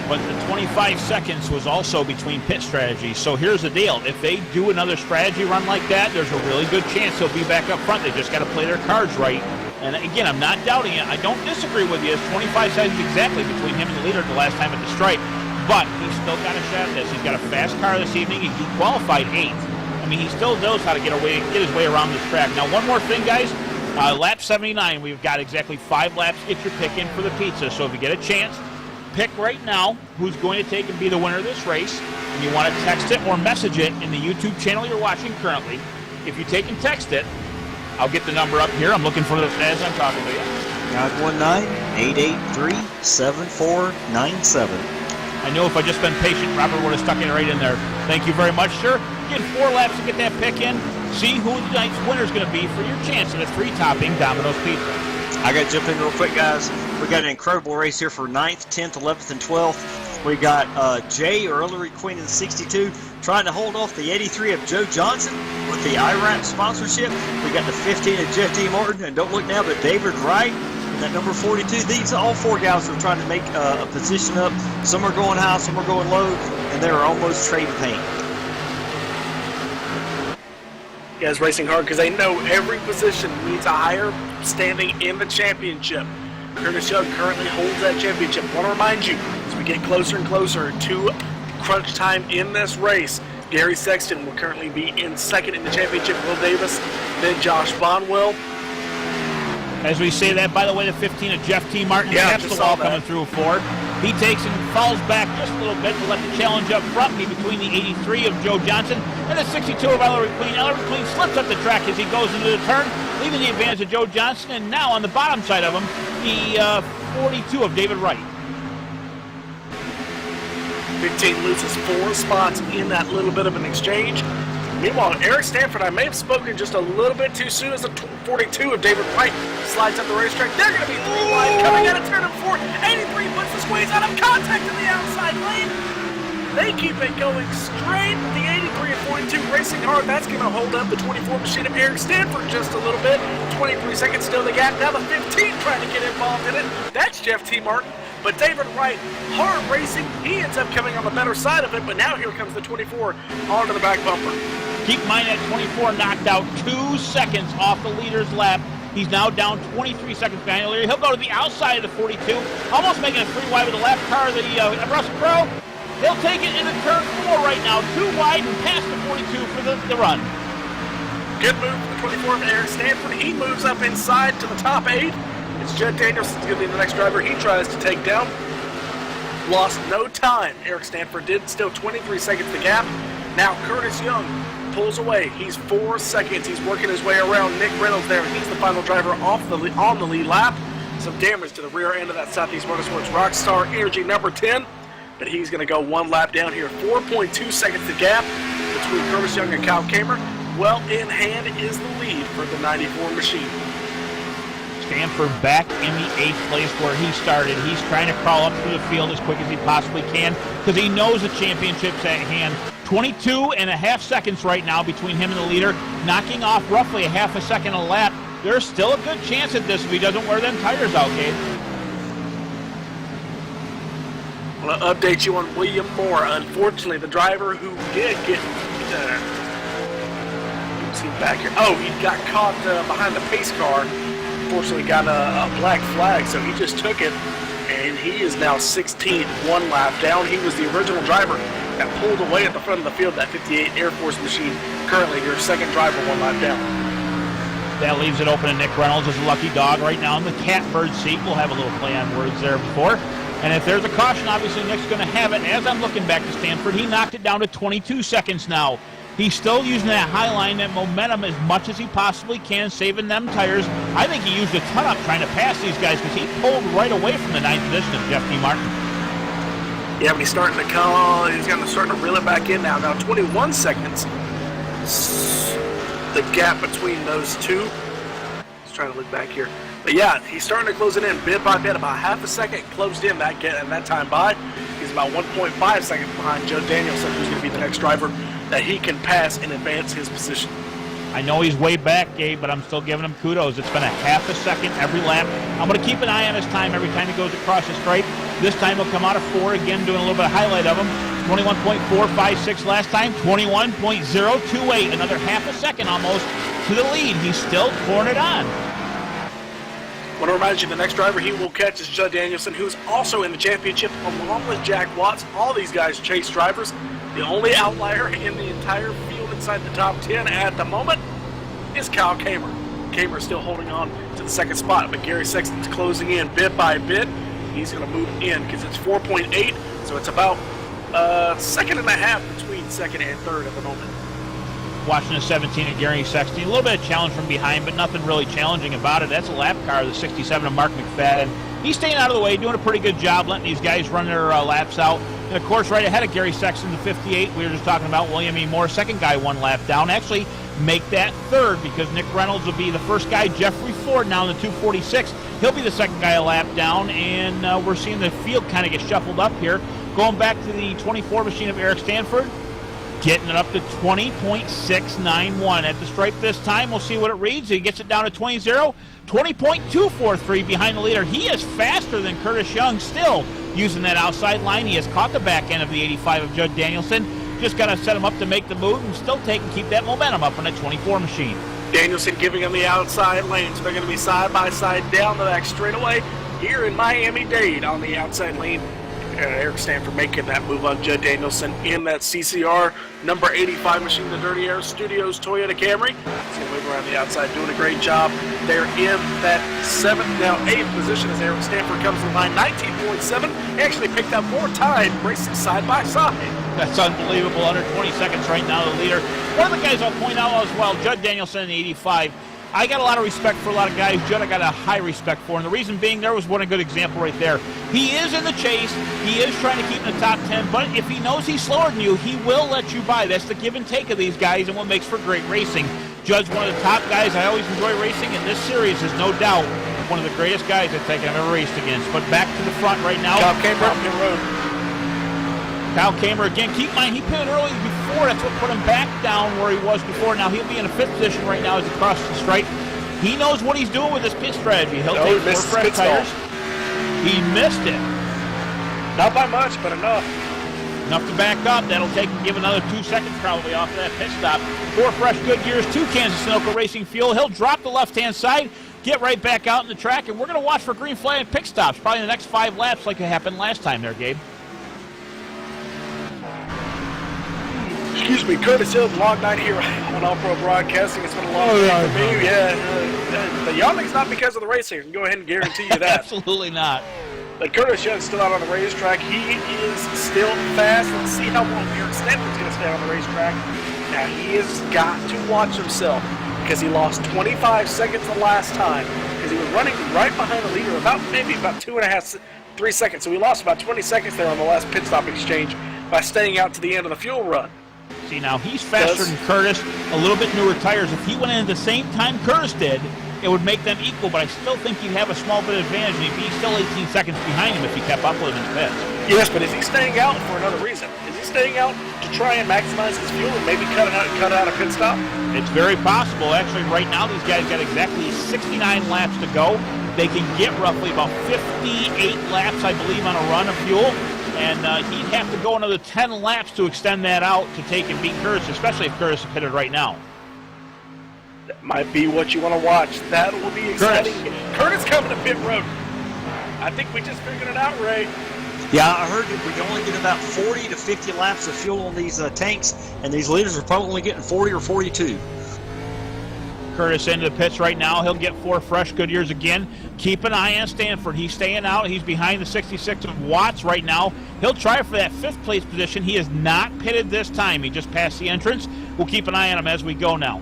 But the 25 seconds was also between pit strategies. So here's the deal. If they do another strategy run like that, there's a really good chance they'll be back up front. They just got to play their cards right. And again, I'm not doubting it. I don't disagree with you. It's 25 seconds exactly between him and the leader the last time at the stripe. But he's still got a shot at this. He's got a fast car this evening. He qualified 8th. I mean, he still knows how to get his way around this track. Now, one more thing, guys. Lap 79, we've got exactly 5 laps to get your pick in for the pizza. So if you get a chance, pick right now who's going to take and be the winner of this race. And you want to text it or message it in the YouTube channel you're watching currently. If you take and text it, I'll get the number up here. I'm looking for this as I'm talking to you. 919-883-7497. I know if I just been patient, Robert would have stuck it right in there. Thank you very much, sir. Get 4 laps to get that pick in. See who tonight's winner is going to be for your chance at a 3-topping Domino's Pizza. I got to jump in real quick, guys. We got an incredible race here for 9th, 10th, 11th, and 12th. We got Jay or Hillary Queen in the 62 trying to hold off the 83 of Joe Johnson with the IRAP sponsorship. We got the 15 of Jeff D. Martin, and don't look now, but David Wright. That number 42, these all 4 guys are trying to make a position up. Some are going high, some are going low, and they're almost trading paint. Guys racing hard because they know every position needs a higher standing in the championship. Curtis Young currently holds that championship. I want to remind you, as we get closer and closer to crunch time in this race, Gary Sexton will currently be in second in the championship. Will Davis, then Josh Bonwell. As we say that, by the way, the 15 of Jeff T. Martin, that's the wall coming through for. He takes and falls back just a little bit to let the challenge up front be between the 83 of Joe Johnson and the 62 of Ellery Queen. Ellery Queen slips up the track as he goes into the turn, leaving the advantage of Joe Johnson. And now on the bottom side of him, the 42 of David Wright. 15 loses 4 spots in that little bit of an exchange. Meanwhile, Eric Stanford, I may have spoken just a little bit too soon as the 42 of David Wright slides up the racetrack. They're going to be 3 wide coming out of turn number 4. 83 puts the squeeze out of contact in the outside lane. They keep it going straight. The 83 and 42 racing hard. That's going to hold up the 24 machine of Eric Stanford just a little bit. 23 seconds still the gap. Now the 15 trying to get involved in it. That's Jeff T. Martin. But David Wright, hard racing. He ends up coming on the better side of it. But now here comes the 24 onto the back bumper. Keep in mind that 24 knocked out 2 seconds off the leader's lap. He's now down 23 seconds behind the leader. He'll go to the outside of the 42, almost making a 3 wide with the left car of the Russell Crowe. He'll take it into turn 4 right now, 2 wide and past the 42 for the run. Good move from the 24 of Eric Stanford. He moves up inside to the top 8. It's Jed Danielson's going to be the next driver he tries to take down. Lost no time. Eric Stanford did, still 23 seconds the gap. Now Curtis Young pulls away. He's 4 seconds. He's working his way around Nick Reynolds there. He's the final driver on the lead lap. Some damage to the rear end of that Southeast Motorsports Rockstar Energy number 10. But he's going to go 1 lap down here. 4.2 seconds the gap between Curtis Young and Kyle Kamer. Well in hand is the lead for the 94 machine. Stanford back in the 8th place where he started. He's trying to crawl up through the field as quick as he possibly can because he knows the championship's at hand. 22.5 seconds right now between him and the leader, knocking off roughly a half a second a lap. There's still a good chance at this if he doesn't wear them tires out, Gabe. I want to update you on William Moore. Unfortunately, the driver who did get... let's see back here. Oh, he got caught behind the pace car. Unfortunately, got a black flag, so he just took it, and he is now 16th, 1 lap down. He was the original driver that pulled away at the front of the field, that 58 Air Force machine. Currently, your second driver, 1 lap down. That leaves it open to Nick Reynolds as a lucky dog right now in the catbird seat. We'll have a little play on words there before. And if there's a caution, obviously Nick's going to have it. As I'm looking back to Stanford, he knocked it down to 22 seconds now. He's still using that high line, that momentum as much as he possibly can, saving them tires. I think he used a ton up trying to pass these guys because he pulled right away from the 9th position of Jeff T. Martin. Yeah, but he's starting to come. He's starting to reel it back in now. Now 21 seconds. the gap between those two. Just trying to look back here. But yeah, he's starting to close it in bit by bit, about half a second closed in that time by. He's about 1.5 seconds behind Joe Danielson, who's going to be the next driver that he can pass and advance his position. I know he's way back, Gabe, but I'm still giving him kudos. It's been a half a second every lap. I'm going to keep an eye on his time every time he goes across the stripe. This time he'll come out of 4, again doing a little bit of highlight of him. 21.456 last time, 21.028, another half a second almost to the lead. He's still pouring it on. I want to remind you, the next driver he will catch is Judd Danielson, who's also in the championship along with Jack Watts. All these guys chase drivers. The only outlier in the entire field inside the top 10 at the moment is Kyle Kamer. Kamer still holding on to the second spot, but Gary Sexton's closing in bit by bit. He's going to move in because it's 4.8, so it's about a second and a half between second and third at the moment. Watching the 17 of Gary Sexton, a little bit of challenge from behind, but nothing really challenging about it. That's a lap car, the 67 of Mark McFadden. He's staying out of the way, doing a pretty good job letting these guys run their laps out. And of course, right ahead of Gary Sexton, the 58, we were just talking about William E. Moore, second guy 1 lap down. Actually, make that third because Nick Reynolds will be the first guy. Jeffrey Ford now in the 246. He'll be the second guy a lap down, and we're seeing the field kind of get shuffled up here. Going back to the 24 machine of Eric Stanford, getting it up to 20.691 at the stripe this time. We'll see what it reads. He gets it down to 20.243 behind the leader. He is faster than Curtis Young still using that outside line. He has caught the back end of the 85 of Judd Danielson. Just got to set him up to make the move and still keep that momentum up on that 24 machine. Danielson giving him the outside lane, so they're going to be side by side down the back straightaway here in Miami-Dade on the outside lane. Eric Stanford making that move on Judd Danielson in that CCR number 85 machine, the Dirty Air Studios Toyota Camry. He's going to move around the outside, doing a great job. They're in that 7th, now 8th position as Eric Stanford comes to the line. 19.7. He actually picked up more time racing side by side. That's unbelievable. Under 20 seconds right now, the leader. One of the guys I'll point out as well, Judd Danielson in the 85. I got a lot of respect for a lot of guys. Judd, I got a high respect for. And the reason being, there was one good example right there. He is in the chase. He is trying to keep in the top 10. But if he knows he's slower than you, he will let you by. That's the give and take of these guys and what makes for great racing. Judd's one of the top guys I always enjoy racing. And this series is no doubt one of the greatest guys I think I've ever raced against. But back to the front right now. Kyle Kamer on pit road. Kyle Kamer again. Keep in mind, he pitted early before. That's what put him back down where he was before. Now he'll be in a 5th position right now as he crosses the stripe. He knows what he's doing with his pit strategy. He'll take 4 fresh tires. He missed it. Not by much, but enough. Enough to back up. That'll give another 2 seconds probably off of that pit stop. 4 fresh Goodyears, 2 Kansas Sunoco Racing fuel. He'll drop the left-hand side, get right back out in the track, and we're going to watch for green flag and pit stops probably in the next 5 laps like it happened last time there, Gabe. Excuse me, Curtis Hill, long night here on All Pro Broadcasting. It's been a long day for me. Yeah, the yawning's not because of the racing. I can go ahead and guarantee you that. Absolutely not. But Curtis Young's still out on the racetrack. He is still fast. Let's see how long Eric Stanford's going to stay on the racetrack. Now, he has got to watch himself because he lost 25 seconds the last time because he was running right behind the leader about 2.5, 3 seconds. So he lost about 20 seconds there on the last pit stop exchange by staying out to the end of the fuel run. See, now he's faster than Curtis, a little bit newer tires. If he went in at the same time Curtis did, it would make them equal, but I still think he'd have a small bit of advantage, and he'd be still 18 seconds behind him if he kept up with him in the pits. Yes, but is he staying out for another reason? Is he staying out to try and maximize his fuel and maybe cut out a pit stop? It's very possible. Actually, right now, these guys got exactly 69 laps to go. They can get roughly about 58 laps, I believe, on a run of fuel. And he'd have to go another 10 laps to extend that out to take and beat Curtis, especially if Curtis is pitted right now. That might be what you want to watch. That will be exciting. Curtis coming to pit road. I think we just figured it out, Ray. Yeah, I heard that we can only get about 40 to 50 laps of fuel on these tanks, and these leaders are probably only getting 40 or 42. Curtis into the pits right now. He'll get 4 fresh Goodyears again. Keep an eye on Stanford. He's staying out. He's behind the 66 of Watts right now. He'll try for that 5th place position. He is not pitted this time. He just passed the entrance. We'll keep an eye on him as we go now.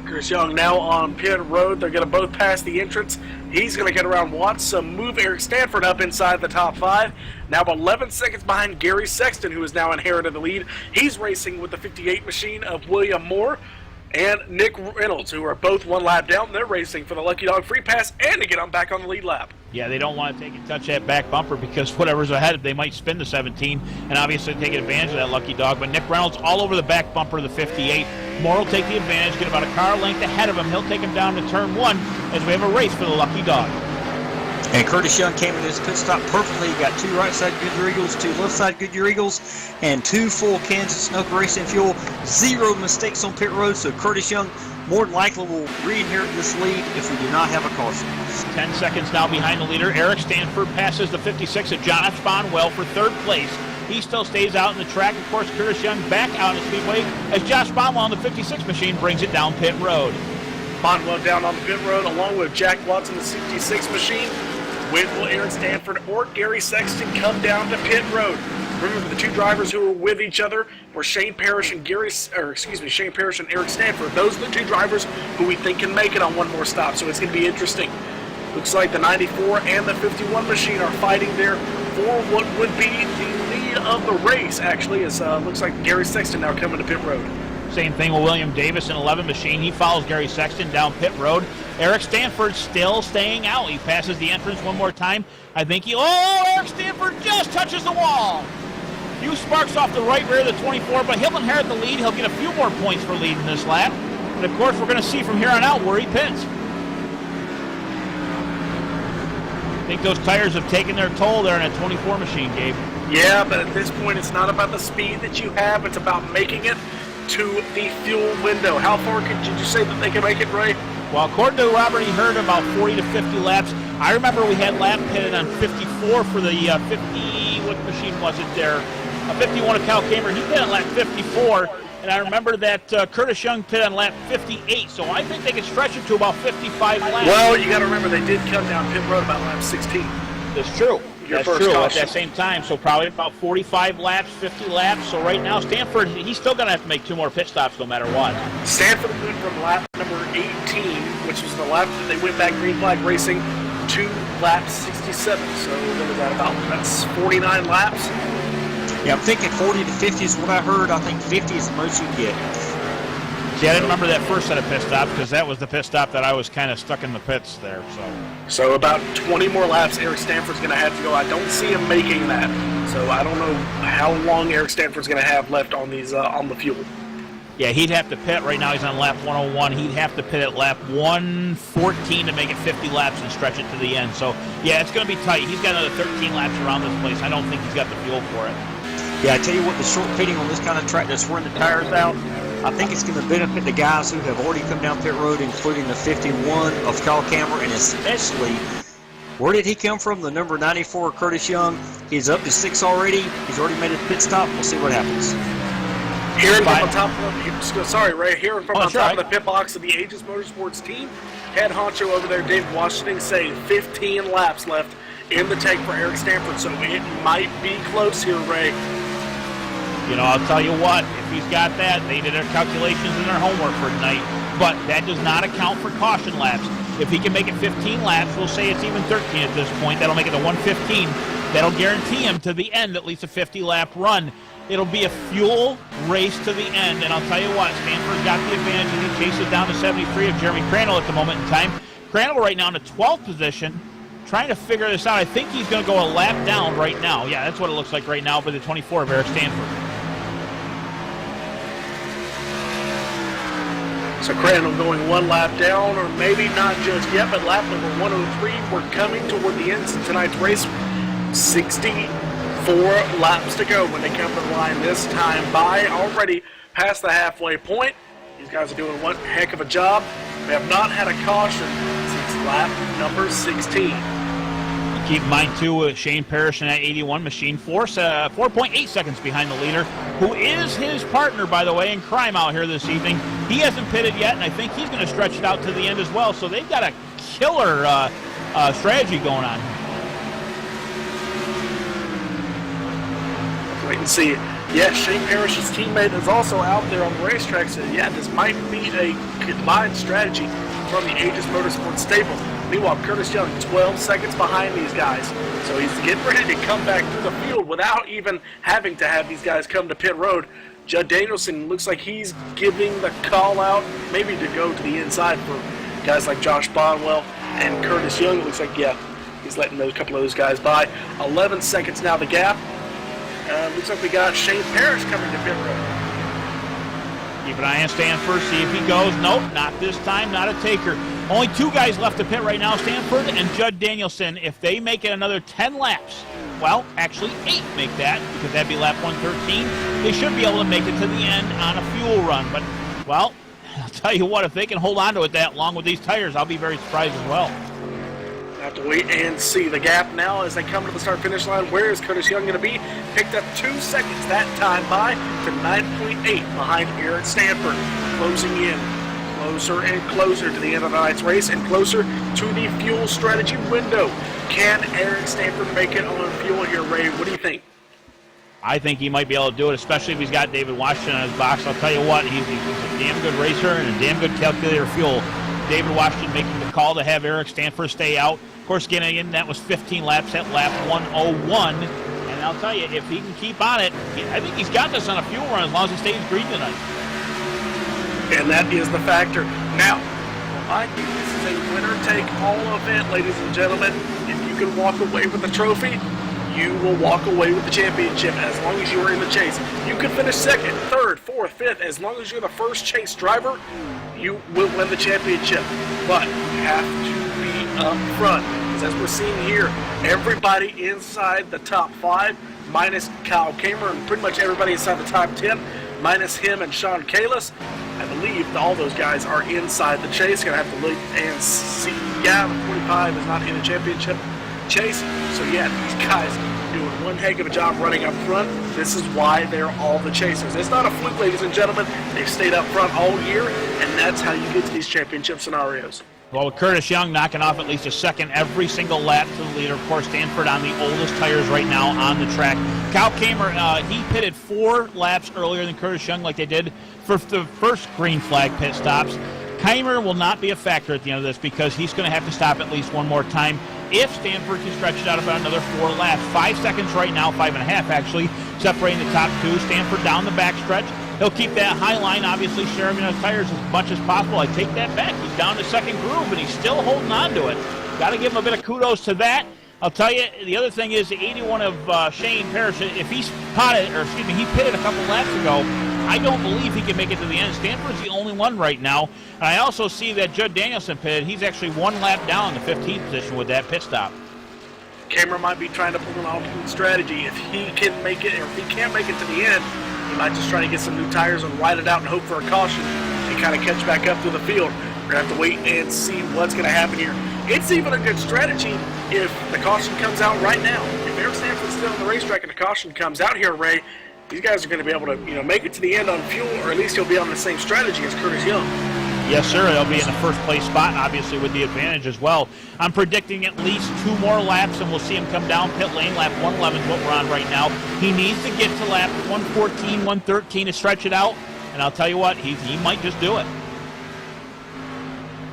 Chris Young now on pit road. They're going to both pass the entrance. He's going to get around Watts, so move Eric Stanford up inside the top 5. Now 11 seconds behind Gary Sexton, who has now inherited the lead. He's racing with the 58 machine of William Moore. and Nick Reynolds, who are both one lap down. They're racing for the Lucky Dog Free Pass and to get on back on the lead lap. Yeah, they don't want to take and touch that back bumper because whatever's ahead, they might spin the 17 and obviously take advantage of that Lucky Dog. But Nick Reynolds all over the back bumper of the 58. Moore will take the advantage, get about a car length ahead of him. He'll take him down to turn 1 as we have a race for the Lucky Dog. And Curtis Young came in his pit stop perfectly. He got 2 right side Goodyear Eagles, 2 left side Goodyear Eagles, and 2 full cans of Snook Racing fuel. 0 mistakes on pit road, so Curtis Young more than likely will re-inherit this lead if we do not have a caution. 10 seconds now behind the leader. Eric Stanford passes the 56 of Josh Bonwell for 3rd place. He still stays out in the track. Of course, Curtis Young back out in the speedway as Josh Bonwell on the 56 machine brings it down pit road. Bonwell down on the pit road along with Jack Watson, the 66 machine. When will Eric Stanford or Gary Sexton come down to pit road? Remember, the 2 drivers who were with each other were Shane Parrish and Eric Stanford. Those are the 2 drivers who we think can make it on one more stop, so it's going to be interesting. Looks like the 94 and the 51 machine are fighting there for what would be the lead of the race, actually. It looks like Gary Sexton now coming to pit road. Same thing with William Davis in 11 machine. He follows Gary Sexton down pit road. Eric Stanford still staying out. He passes the entrance one more time. I think Eric Stanford just touches the wall. Few sparks off the right rear of the 24, but he'll inherit the lead. He'll get a few more points for leading this lap. And of course, we're going to see from here on out where he pits. I think those tires have taken their toll there in a 24 machine, Gabe. Yeah, but at this point, it's not about the speed that you have. It's about making it to the fuel window. How far did you say that they can make it, Ray? Well, according to Robert, he heard about 40 to 50 laps. I remember we had lap pitted on 54 for the 50, what machine was it there? 51 of Cal Kamer. He pitted on lap 54, and I remember that Curtis Young pitted on lap 58, so I think they could stretch it to about 55 laps. Well, you got to remember, they did cut down pit road about lap 16. That's true. Your That's first true caution. at that same time, so probably about 45 laps, 50 laps. So right now, Stanford, he's still going to have to make 2 more pit stops no matter what. Stanford went from lap number 18, which was the lap that they went back green flag racing, to lap 67. So what was that about? That's 49 laps. Yeah, I'm thinking 40 to 50 is what I heard. I think 50 is the most you can get. See, I didn't remember that first set of pit stops because that was the pit stop that I was kind of stuck in the pits there. So about 20 more laps Eric Stanford's going to have to go. I don't see him making that. So I don't know how long Eric Stanford's going to have left on these on the fuel. Yeah, he'd have to pit. Right now he's on lap 101. He'd have to pit at lap 114 to make it 50 laps and stretch it to the end. So, yeah, it's going to be tight. He's got another 13 laps around this place. I don't think he's got the fuel for it. Yeah, I tell you what, the short pitting on this kind of track that's wearing the tires out, I think it's going to benefit the guys who have already come down pit road, including the 51 of Kyle Cameron, and especially, where did he come from? The number 94, Curtis Young. He's up to 6 already. He's already made his pit stop. We'll see what happens. Hearing from on top of hearing from on top of the pit box of the Aegis Motorsports team, head honcho over there, Dave Washington, saying 15 laps left in the tank for Eric Stanford, so it might be close here, Ray. You know, I'll tell you what, if he's got that, they did their calculations and their homework for tonight, but that does not account for caution laps. If he can make it 15 laps, we'll say it's even 13 at this point. That'll make it a 115. That'll guarantee him to the end at least a 50-lap run. It'll be a fuel race to the end, and I'll tell you what, Stanford's got the advantage, and he chases down to 73 of Jeremy Crandall at the moment in time. Crandall right now in the 12th position, trying to figure this out. I think he's going to go a lap down right now. Yeah, that's what it looks like right now for the 24 of Eric Stanford. So Crandall going 1 lap down, or maybe not just yet, but lap number 103. We're coming toward the end of tonight's race. 64 laps to go when they come to the line this time by already past the halfway point. These guys are doing one heck of a job. We have not had a caution since lap number 16. Keep in mind, too, Shane Parrish in that 81 machine, 4.8 seconds behind the leader, who is his partner, by the way, in crime out here this evening. He hasn't pitted yet, and I think he's going to stretch it out to the end as well. So they've got a killer strategy going on. Wait and see. Yes, Shane Parrish's teammate is also out there on the racetrack, so yeah, this might be a combined strategy from the Aegis Motorsports stable. Meanwhile, Curtis Young, 12 seconds behind these guys. So he's getting ready to come back through the field without even having to have these guys come to pit road. Judd Danielson looks like he's giving the call out, maybe to go to the inside for guys like Josh Bonwell and Curtis Young. It looks like, yeah, he's letting a couple of those guys by. 11 seconds now the gap. Looks like we got Shane Parrish coming to pit road. Keep an eye on Stanford, see if he goes. Nope, not this time, not a taker. Only 2 guys left to pit right now, Stanford and Judd Danielson. If they make it another 10 laps, well, actually 8 make that, because that'd be lap 113, they should be able to make it to the end on a fuel run. But, well, I'll tell you what, if they can hold on to it that long with these tires, I'll be very surprised as well. Have to wait and see the gap now as they come to the start-finish line. Where is Curtis Young going to be? Picked up 2 seconds that time by to 9.8 behind Eric Stanford. Closing in closer and closer to the end of the night's race and closer to the fuel strategy window. Can Eric Stanford make it on fuel here, Ray? What do you think? I think he might be able to do it, especially if he's got David Washington on his box. I'll tell you what, he's a damn good racer and a damn good calculator of fuel. David Washington making the call to have Eric Stanford stay out. Of course, getting in, that was 15 laps at lap 101. And I'll tell you, if he can keep on it, I think he's got this on a fuel run as long as he stays green tonight. And that is the factor. Now, I think this is a winner-take-all event, ladies and gentlemen. If you can walk away with the trophy, you will walk away with the championship as long as you are in the chase. You can finish second, third, fourth, fifth. As long as you're the first chase driver, you will win the championship. But you have to be up front. Because as we're seeing here, everybody inside the top 5, minus Kyle Kamer, and pretty much everybody inside the top 10, minus him and Sean Kalis. I believe all those guys are inside the chase. Gonna have to look and see. Yeah, the 45 is not in a championship chase. So yeah, these guys doing one heck of a job running up front. This is why they're all the chasers. It's not a fluke, ladies and gentlemen. They've stayed up front all year, and that's how you get to these championship scenarios. Well, with Curtis Young knocking off at least a second every single lap to the leader. Of course, Stanford on the oldest tires right now on the track. Kyle Kamer, he pitted 4 laps earlier than Curtis Young like they did for the first green flag pit stops. Kamer will not be a factor at the end of this because he's going to have to stop at least one more time if Stanford can stretch it out about another 4 laps. 5 seconds right now, 5.5 actually, separating the top 2. Stanford down the backstretch. He'll keep that high line, obviously sharing his tires as much as possible. I take that back. He's down to second groove, and he's still holding on to it. Got to give him a bit of kudos to that. I'll tell you, the other thing is the 81 of Shane Parrish, if he pitted a couple laps ago, I don't believe he can make it to the end. Stanford's the only one right now. And I also see that Judd Danielson pitted. He's actually 1 lap down in the 15th position with that pit stop. Cameron might be trying to pull an alternate strategy. If he can make it, or if he can't make it to the end, he might just try to get some new tires and ride it out and hope for a caution and kind of catch back up to the field. We're going to have to wait and see what's going to happen here. It's even a good strategy if the caution comes out right now. If Eric Stanford's still on the racetrack and the caution comes out here, Ray, these guys are going to be able to, make it to the end on fuel, or at least he'll be on the same strategy as Curtis Young. Yes, sir. They'll be in the first place spot, and obviously with the advantage as well. I'm predicting at least 2 more laps, and we'll see him come down pit lane. Lap 111 is what we're on right now. He needs to get to lap 114, 113 to stretch it out, and I'll tell you what, he might just do it.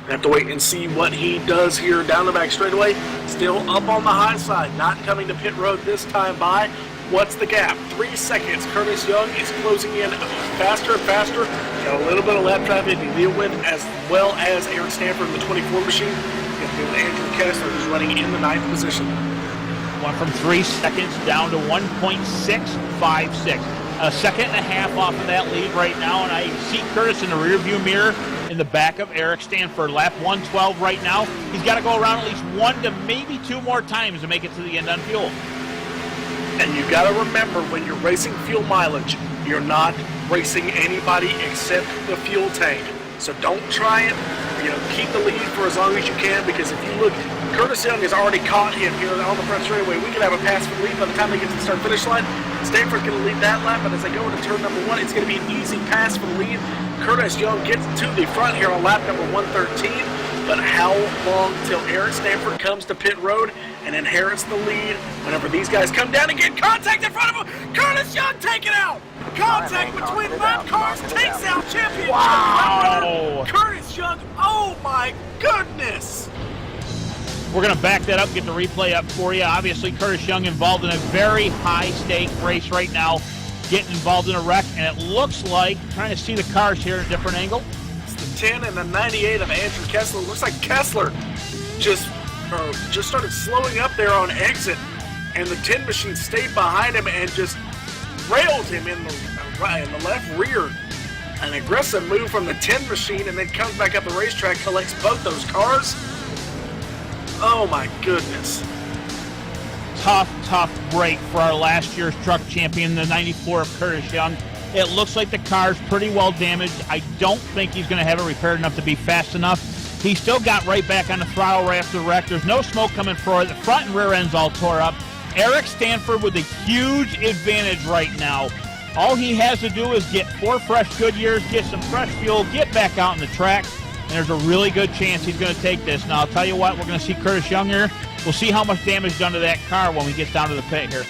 Have to wait and see what he does here down the back straightaway. Still up on the high side, not coming to pit road this time by. What's the gap? 3 seconds. Curtis Young is closing in faster and faster. Got a little bit of lap traffic to deal with, as well as Eric Stanford in the 24 machine. You have to deal with Andrew Kessler, who's running in the 9th position. Went from 3 seconds down to 1.656. A second and a half off of that lead right now, and I see Curtis in the rearview mirror in the back of Eric Stanford. Lap 112 right now. He's got to go around at least 1 to maybe 2 more times to make it to the end on fuel. And you got to remember, when you're racing fuel mileage, you're not racing anybody except the fuel tank. So don't try it. Keep the lead for as long as you can, because if you look, Curtis Young has already caught him here on the front straightaway. We could have a pass for the lead by the time they get to the start-finish line. Stanford's going to lead that lap, but as they go into turn number 1, it's going to be an easy pass for the lead. Curtis Young gets to the front here on lap number 113. But how long till Eric Stanford comes to pit road and inherits the lead whenever these guys come down and get contact in front of him? Curtis Young taken out! Contact between lap cars takes out championship. Wow! Curtis Young, oh my goodness! We're going to back that up, get the replay up for you. Obviously, Curtis Young involved in a very high-stake race right now. getting involved in a wreck, and it looks like, trying to see the cars here at a different angle. It's the 10 and the 98 of Andrew Kessler. Looks like Kessler just started slowing up there on exit, and the 10 machine stayed behind him and just railed him in the left rear. An aggressive move from the 10 machine, and then comes back up the racetrack, collects both those cars. Oh my goodness. Tough break for our last year's truck champion, the 94 of Curtis Young. It looks like the car's pretty well damaged. I don't think he's going to have it repaired enough to be fast enough. He still got right back on the throttle right after the wreck. There's no smoke coming for it. The front and rear end's all tore up. Eric Stanford with a huge advantage right now. All he has to do is get 4 fresh Goodyears, get some fresh fuel, get back out on the track, and there's a really good chance he's going to take this. Now, I'll tell you what, we're going to see Curtis Young here. We'll see how much damage done to that car when we get down to the pit here.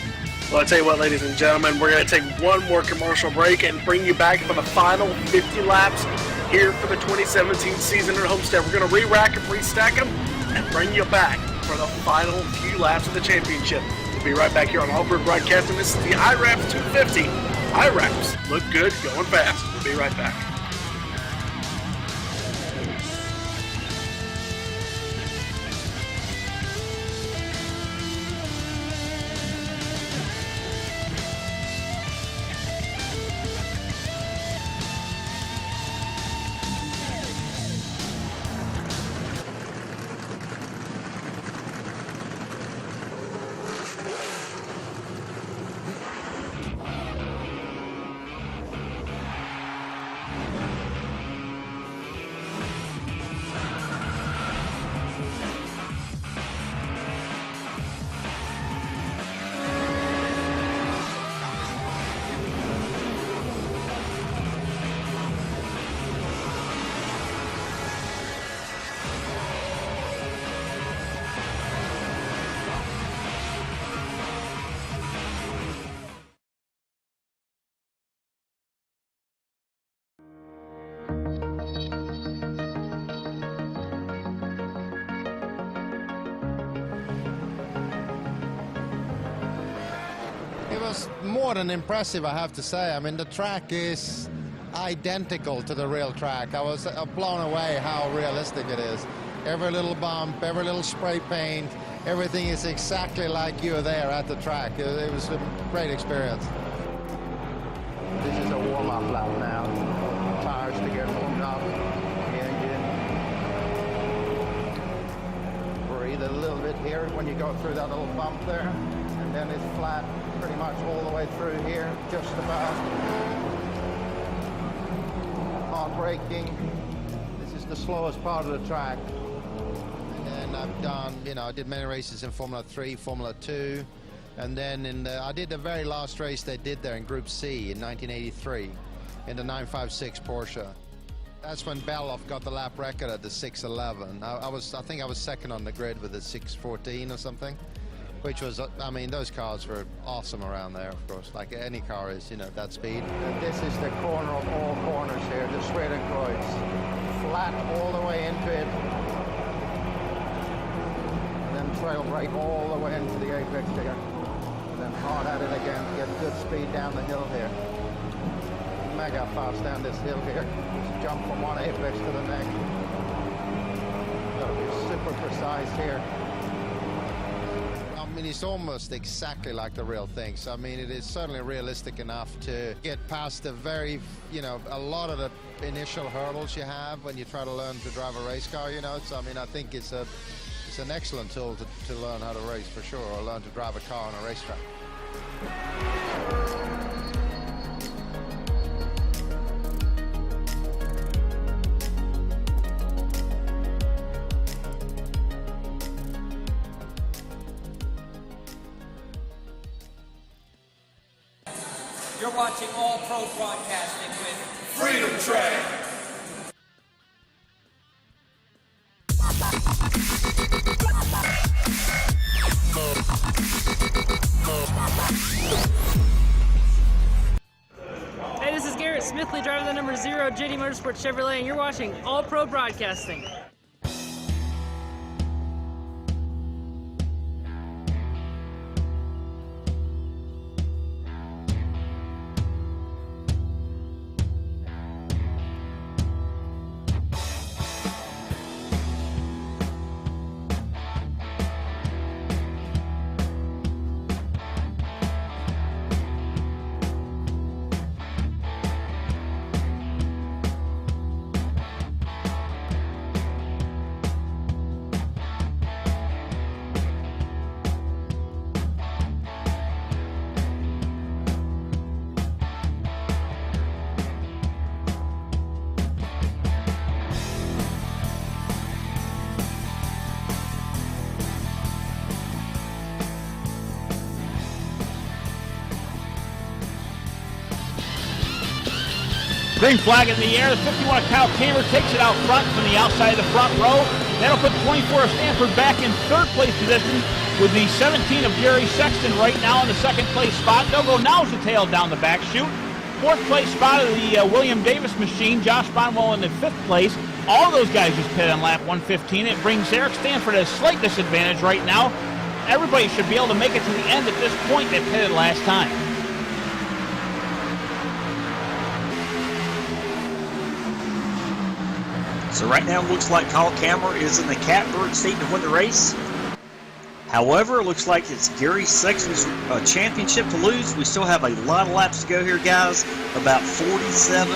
Well, I'll tell you what, ladies and gentlemen, we're going to take one more commercial break and bring you back for the final 50 laps here for the 2017 season at Homestead. We're going to re-rack and restack them and bring you back for the final few laps of the championship. We'll be right back here on All-Pro Broadcasting. This is the IRAPS 250. IRAPS look good, going fast. We'll be right back. It was more than impressive, I have to say. I mean, the track is identical to the real track. I was blown away how realistic it is. Every little bump, every little spray paint, everything is exactly like you were there at the track. It was a great experience. This is a warm-up lap now. Tires to get warmed up. The engine. Breathe a little bit here when you go through that little bump there. And then it's flat pretty much all the way through here, just about. Hard braking. This is the slowest part of the track. And then I've done, I did many races in Formula 3, Formula 2. And then I did the very last race they did there in Group C in 1983 in the 956 Porsche. That's when Beloff got the lap record at the 6:11. I think I was second on the grid with the 6:14 or something, which was, those cars were awesome around there, of course, like any car is, that speed. And this is the corner of all corners here, the Schwedenkreuz. Flat all the way into it. And then trail brake all the way into the apex here. And then hard at it again, get good speed down the hill here. Mega fast down this hill here. Just jump from one apex to the next. Gotta be super precise here. It's almost exactly like the real thing. So, it is certainly realistic enough to get past the very, a lot of the initial hurdles you have when you try to learn to drive a race car, So, I think it's an excellent tool to learn how to race for sure, or learn to drive a car on a racetrack. You're watching All Pro Broadcasting with Freedom Train. Hey, this is Garrett Smithley, driver the number 0 JD Motorsports Chevrolet, and you're watching All Pro Broadcasting. Green flag in the air. The 51 of Kyle Kamer takes it out front from the outside of the front row. That'll put the 24 of Stanford back in third place position with the 17 of Gary Sexton right now in the second place spot. They'll go nose to tail down the back chute. Fourth place spot of the William Davis machine. Josh Bonwell in the fifth place. All of those guys just pitted on lap 115. It brings Eric Stanford at a slight disadvantage right now. Everybody should be able to make it to the end at this point. They pitted last time. So right now it looks like Kyle Kammer is in the catbird seat to win the race. However, it looks like it's Gary Sexton's championship to lose. We still have a lot of laps to go here, guys. About 47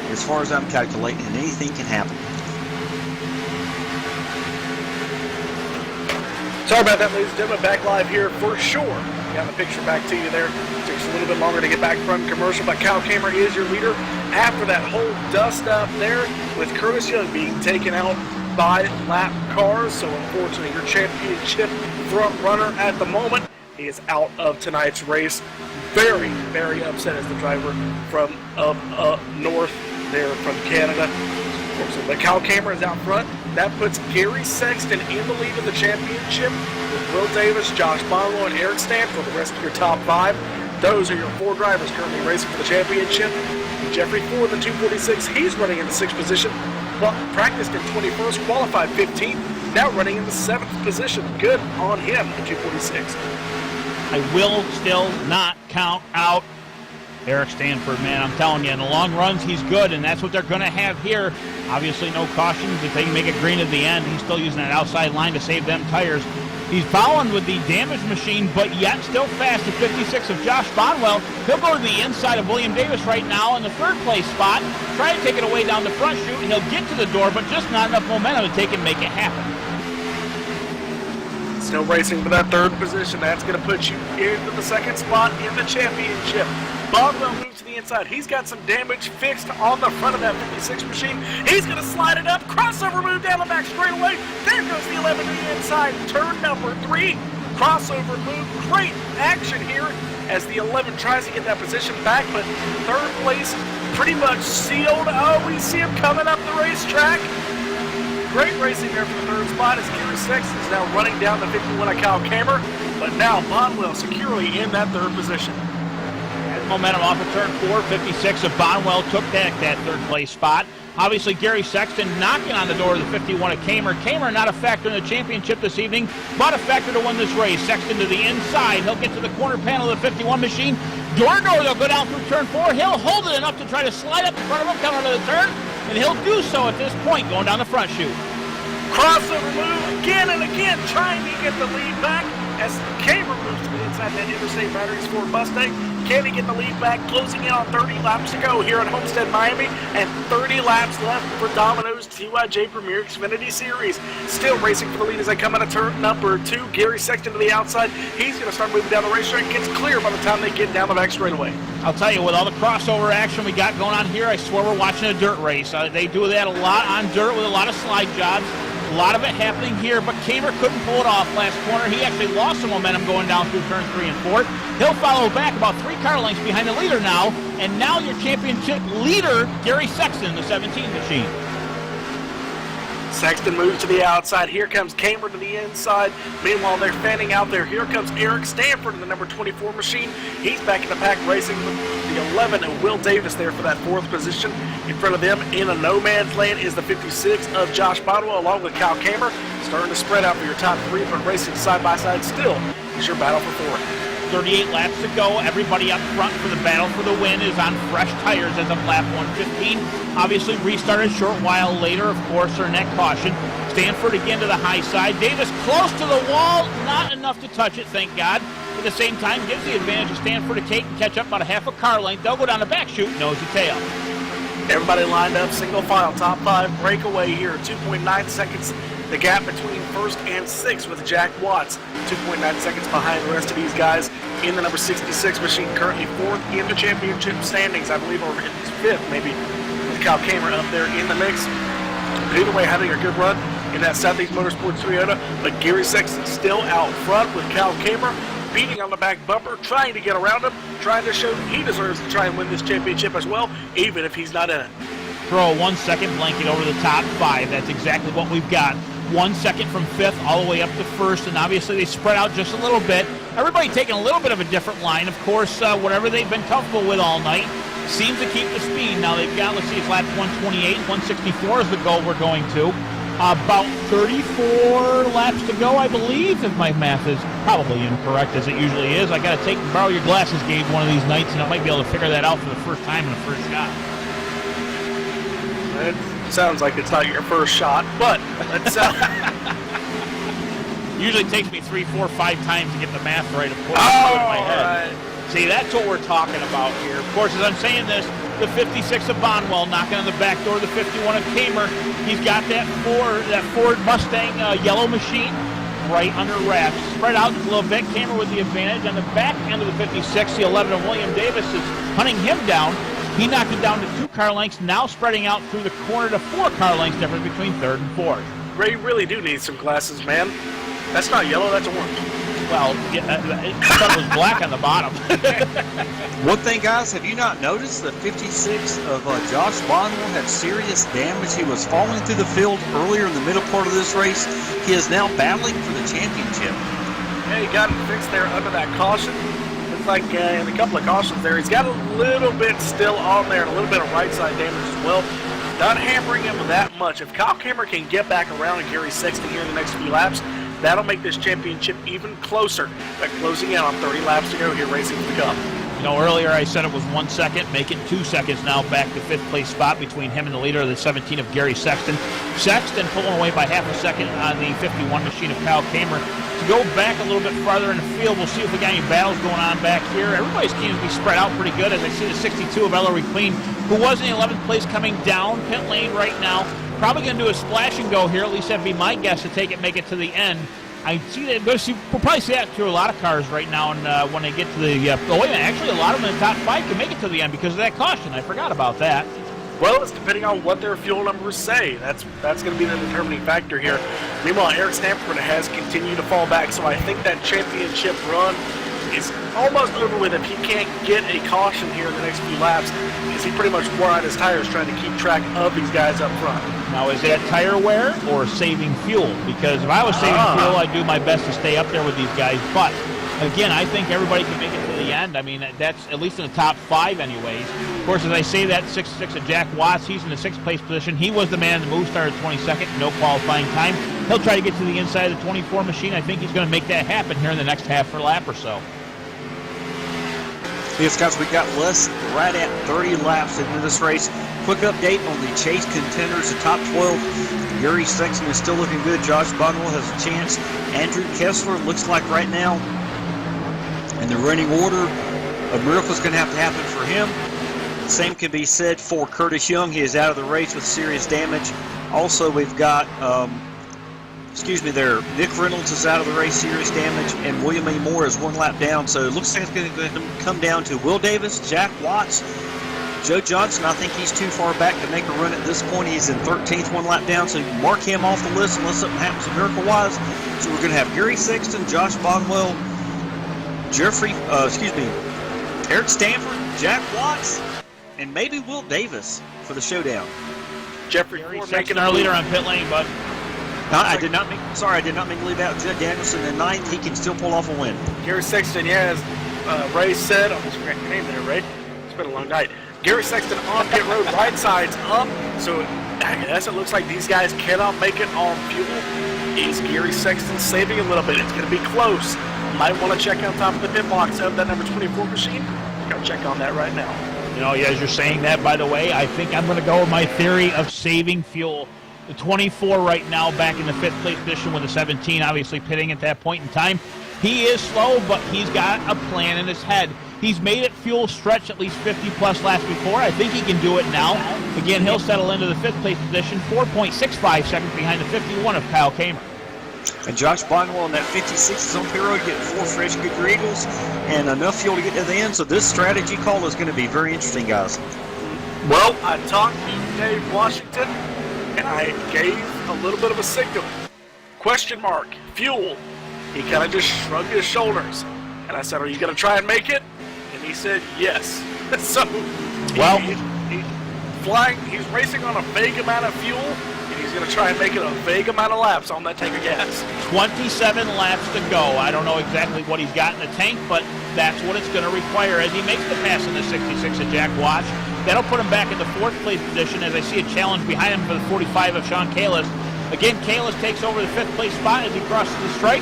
as far as I'm calculating, and anything can happen. Sorry about that, ladies and gentlemen. Back live here for sure. Got the picture back to you there. Takes a little bit longer to get back from commercial, but Kyle Kamer is your leader after that whole dust up there with Curtis Young being taken out by lap cars. So unfortunately, your championship front runner at the moment, he is out of tonight's race. Very, very upset as the driver from up north there from Canada. But Kyle Kamer is out front. That puts Gary Sexton in the lead of the championship with Will Davis, Josh Bonwell, and Eric Stanford, the rest of your top five. Those are your four drivers currently racing for the championship. Jeffrey Ford, the 246, he's running in the 6th position. Practiced in 21st, qualified 15th, now running in the 7th position. Good on him, the 246. I will still not count out Eric Stanford, man. I'm telling you, in the long runs, he's good, and that's what they're going to have here. Obviously, no cautions. If they can make it green at the end, he's still using that outside line to save them tires. He's following with the damaged machine, but yet still fast at 56 of Josh Bonwell. He'll go to the inside of William Davis right now in the third place spot. Try to take it away down the front chute, and he'll get to the door, but just not enough momentum to take and make it happen. Still racing for that third position. That's going to put you into the second spot in the championship. Bonwell moves to the inside. He's got some damage fixed on the front of that 56 machine. He's going to slide it up. Crossover move down the back straightaway. There goes the 11 to the inside. Turn number 3. Crossover move. Great action here as the 11 tries to get that position back, but third place pretty much sealed. Oh, we see him coming up the racetrack. Great racing there for the third spot as Gary Sexton is now running down the 51 of Kyle Kamer, but now Bonwell securely in that third position. Momentum off of turn 4, 56 of Bonwell took that third place spot. Obviously, Gary Sexton knocking on the door of the 51 of Kamer. Kamer not a factor in the championship this evening, but a factor to win this race. Sexton to the inside. He'll get to the corner panel of the 51 machine. Door to door, they'll go down through turn 4. He'll hold it enough to try to slide up in front of him, coming to the turn, and he'll do so at this point, going down the front chute. Crossover move again and again, trying to get the lead back as Kamer moves to the inside that Interstate Batteries Ford Mustang. Can he get the lead back? Closing in on 30 laps to go here at Homestead, Miami, and 30 laps left for Domino's TYJ Premier Xfinity Series. Still racing for the lead as they come out of turn number 2. Gary Sexton to the outside. He's going to start moving down the racetrack. Gets clear by the time they get down the back straightaway. I'll tell you, with all the crossover action we got going on here, I swear we're watching a dirt race. They do that a lot on dirt with a lot of slide jobs. A lot of it happening here, but Kamer couldn't pull it off last corner. He actually lost some momentum going down through turn 3 and 4. He'll follow back about 3 car lengths behind the leader now, and now your championship leader, Gary Sexton, the 17 machine. Sexton moves to the outside. Here comes Kamer to the inside. Meanwhile, they're fanning out there. Here comes Eric Stanford in the number 24 machine. He's back in the pack racing with the 11 and Will Davis there for that 4th position. In front of them in a no man's land is the 56 of Josh Bonwell along with Kyle Kamer. Starting to spread out for your top 3, but racing side by side still is your battle for 4th. 38 laps to go. Everybody up front for the battle for the win is on fresh tires as of lap 115. Obviously restarted a short while later, of course, their net caution. Stanford again to the high side. Davis close to the wall, not enough to touch it, thank God. At the same time, gives the advantage to Stanford to catch up about a half a car length. They'll go down the back chute, nose to tail. Everybody lined up, single file, top 5 breakaway here. 2.9 seconds. The gap between 1st and 6th with Jack Watts. 2.9 seconds behind the rest of these guys in the number 66 machine. Currently 4th in the championship standings, I believe, or at least 5th maybe, with Kyle Kamer up there in the mix. But either way, having a good run in that Southeast Motorsports Toyota. But Gary Sexton still out front with Kyle Kamer. beating on the back bumper, trying to get around him, trying to show he deserves to try and win this championship as well, even if he's not in it. Throw a 1 second blanket over the top 5. That's exactly what we've got. 1 second from 5th all the way up to 1st, and obviously they spread out just a little bit. Everybody taking a little bit of a different line. Of course, whatever they've been comfortable with all night seems to keep the speed. Now they've got, let's see, it's lap 128, 164 is the goal we're going to. About 34 laps to go, I believe, if my math is probably incorrect, as it usually is. I got to take and borrow your glasses, Gabe, one of these nights, and I might be able to figure that out for the first time in the first shot. It sounds like it's not your first shot, but it's usually takes me 3, 4, 5 times to get the math right, of course. Oh, in my head. right. See, that's what we're talking about here. Of course, as I'm saying this, the 56 of Bonwell knocking on the back door, the 51 of Kamer. He's got that Ford Mustang yellow machine right under wraps. Spread out just a little bit. Kamer with the advantage. On the back end of the 56, the 11 of William Davis is hunting him down. He knocked it down to 2 car lengths, now spreading out through the corner to 4 car lengths difference between 3rd and 4th. Ray, you really do need some glasses, man. That's not yellow, that's orange. Well, I thought it was black on the bottom. One thing, guys, have you not noticed the 56 of Josh Bonwell had serious damage? He was falling through the field earlier in the middle part of this race. He is now battling for the championship. Yeah, he got it fixed there under that caution. Looks like in a couple of cautions there, he's got a little bit still on there and a little bit of right side damage as well. Not hammering him that much. If Kyle Kamer can get back around and carry Sexton here in the next few laps, that'll make this championship even closer. But closing in on 30 laps to go here, racing for the Cup. You know, earlier I said it was 1 second, make it 2 seconds now, back to 5th place spot between him and the leader of the 17 of Gary Sexton. Sexton pulling away by half a second on the 51 machine of Kyle Kamer. To go back a little bit farther in the field, we'll see if we got any battles going on back here. Everybody seems to be spread out pretty good, as I see the 62 of Ellery Queen, who was in the 11th place, coming down pit lane right now. Probably going to do a splash and go here, at least that'd be my guess, to make it to the end. I see that. We'll probably see that through a lot of cars right now, and when they get to the oh wait a minute, actually a lot of them in the top 5 can make it to the end because of that caution. I forgot about that. Well, it's depending on what their fuel numbers say. That's going to be the determining factor here. Meanwhile, Eric Stanford has continued to fall back, so I think that championship run is almost over with if he can't get a caution here in the next few laps, because he pretty much wore out his tires trying to keep track of these guys up front. Now, is that tire wear or saving fuel? Because if I was saving fuel, I'd do my best to stay up there with these guys. But, again, I think everybody can make it to the end. I mean, that's at least in the top 5 anyways. Of course, as I say that, 6'6" of Jack Watts, he's in the 6th place position. He was the man in the move, started 22nd, no qualifying time. He'll try to get to the inside of the 24 machine. I think he's going to make that happen here in the next half or lap or so. Yes, guys, we got right at 30 laps into this race. Quick update on the Chase contenders, the top 12. Gary Sexton is still looking good. Josh Bonwell has a chance. Andrew Kessler looks like right now, in the running order, a miracle's going to happen for him. Same can be said for Curtis Young. He is out of the race with serious damage. Also, we've got, Nick Reynolds is out of the race, serious damage, and William A. Moore is 1 lap down. So it looks like it's going to come down to Will Davis, Jack Watts, Joe Johnson. I think he's too far back to make a run at this point. He's in 13th, 1 lap down, so mark him off the list unless something happens miracle-wise. So we're going to have Gary Sexton, Josh Bonwell, Eric Stanford, Jack Watts, and maybe Will Davis for the showdown. Jeffrey Gary Ford Sexton, making our a leader move. on pit lane, bud. I did not mean to leave out Judd Danielson in 9th. He can still pull off a win. Gary Sexton, yeah, as Ray said, I almost forgot your name there, Ray. It's been a long night. Gary Sexton on pit road, right side's up. So I guess it looks like these guys cannot make it on fuel. Is Gary Sexton saving a little bit? It's going to be close. Might want to check on top of the pit box of that number 24 machine. Go check on that right now. You know, as you're saying that, by the way, I think I'm going to go with my theory of saving fuel. The 24 right now back in the 5th place position with the 17, obviously pitting at that point in time. He is slow, but he's got a plan in his head. He's made it fuel stretch at least 50-plus laps before. I think he can do it now. Again, he'll settle into the 5th place position, 4.65 seconds behind the 51 of Kyle Kamer. And Josh Bonwell in that 56 is on pit road, getting 4 fresh good Eagles and enough fuel to get to the end. So this strategy call is going to be very interesting, guys. Well, I talked to Dave Washington, and I gave a little bit of a signal. Question mark, fuel. He kind of just shrugged his shoulders. And I said, are you going to try and make it? And he said, yes. So, well, he's racing on a vague amount of fuel, and he's going to try and make it a vague amount of laps on that tank of gas. 27 laps to go. I don't know exactly what he's got in the tank, but that's what it's going to require as he makes the pass in the 66 of Jack Watch. That'll put him back in the 4th place position as I see a challenge behind him for the 45 of Sean Kalis. Again, Kalis takes over the 5th place spot as he crosses the stripe.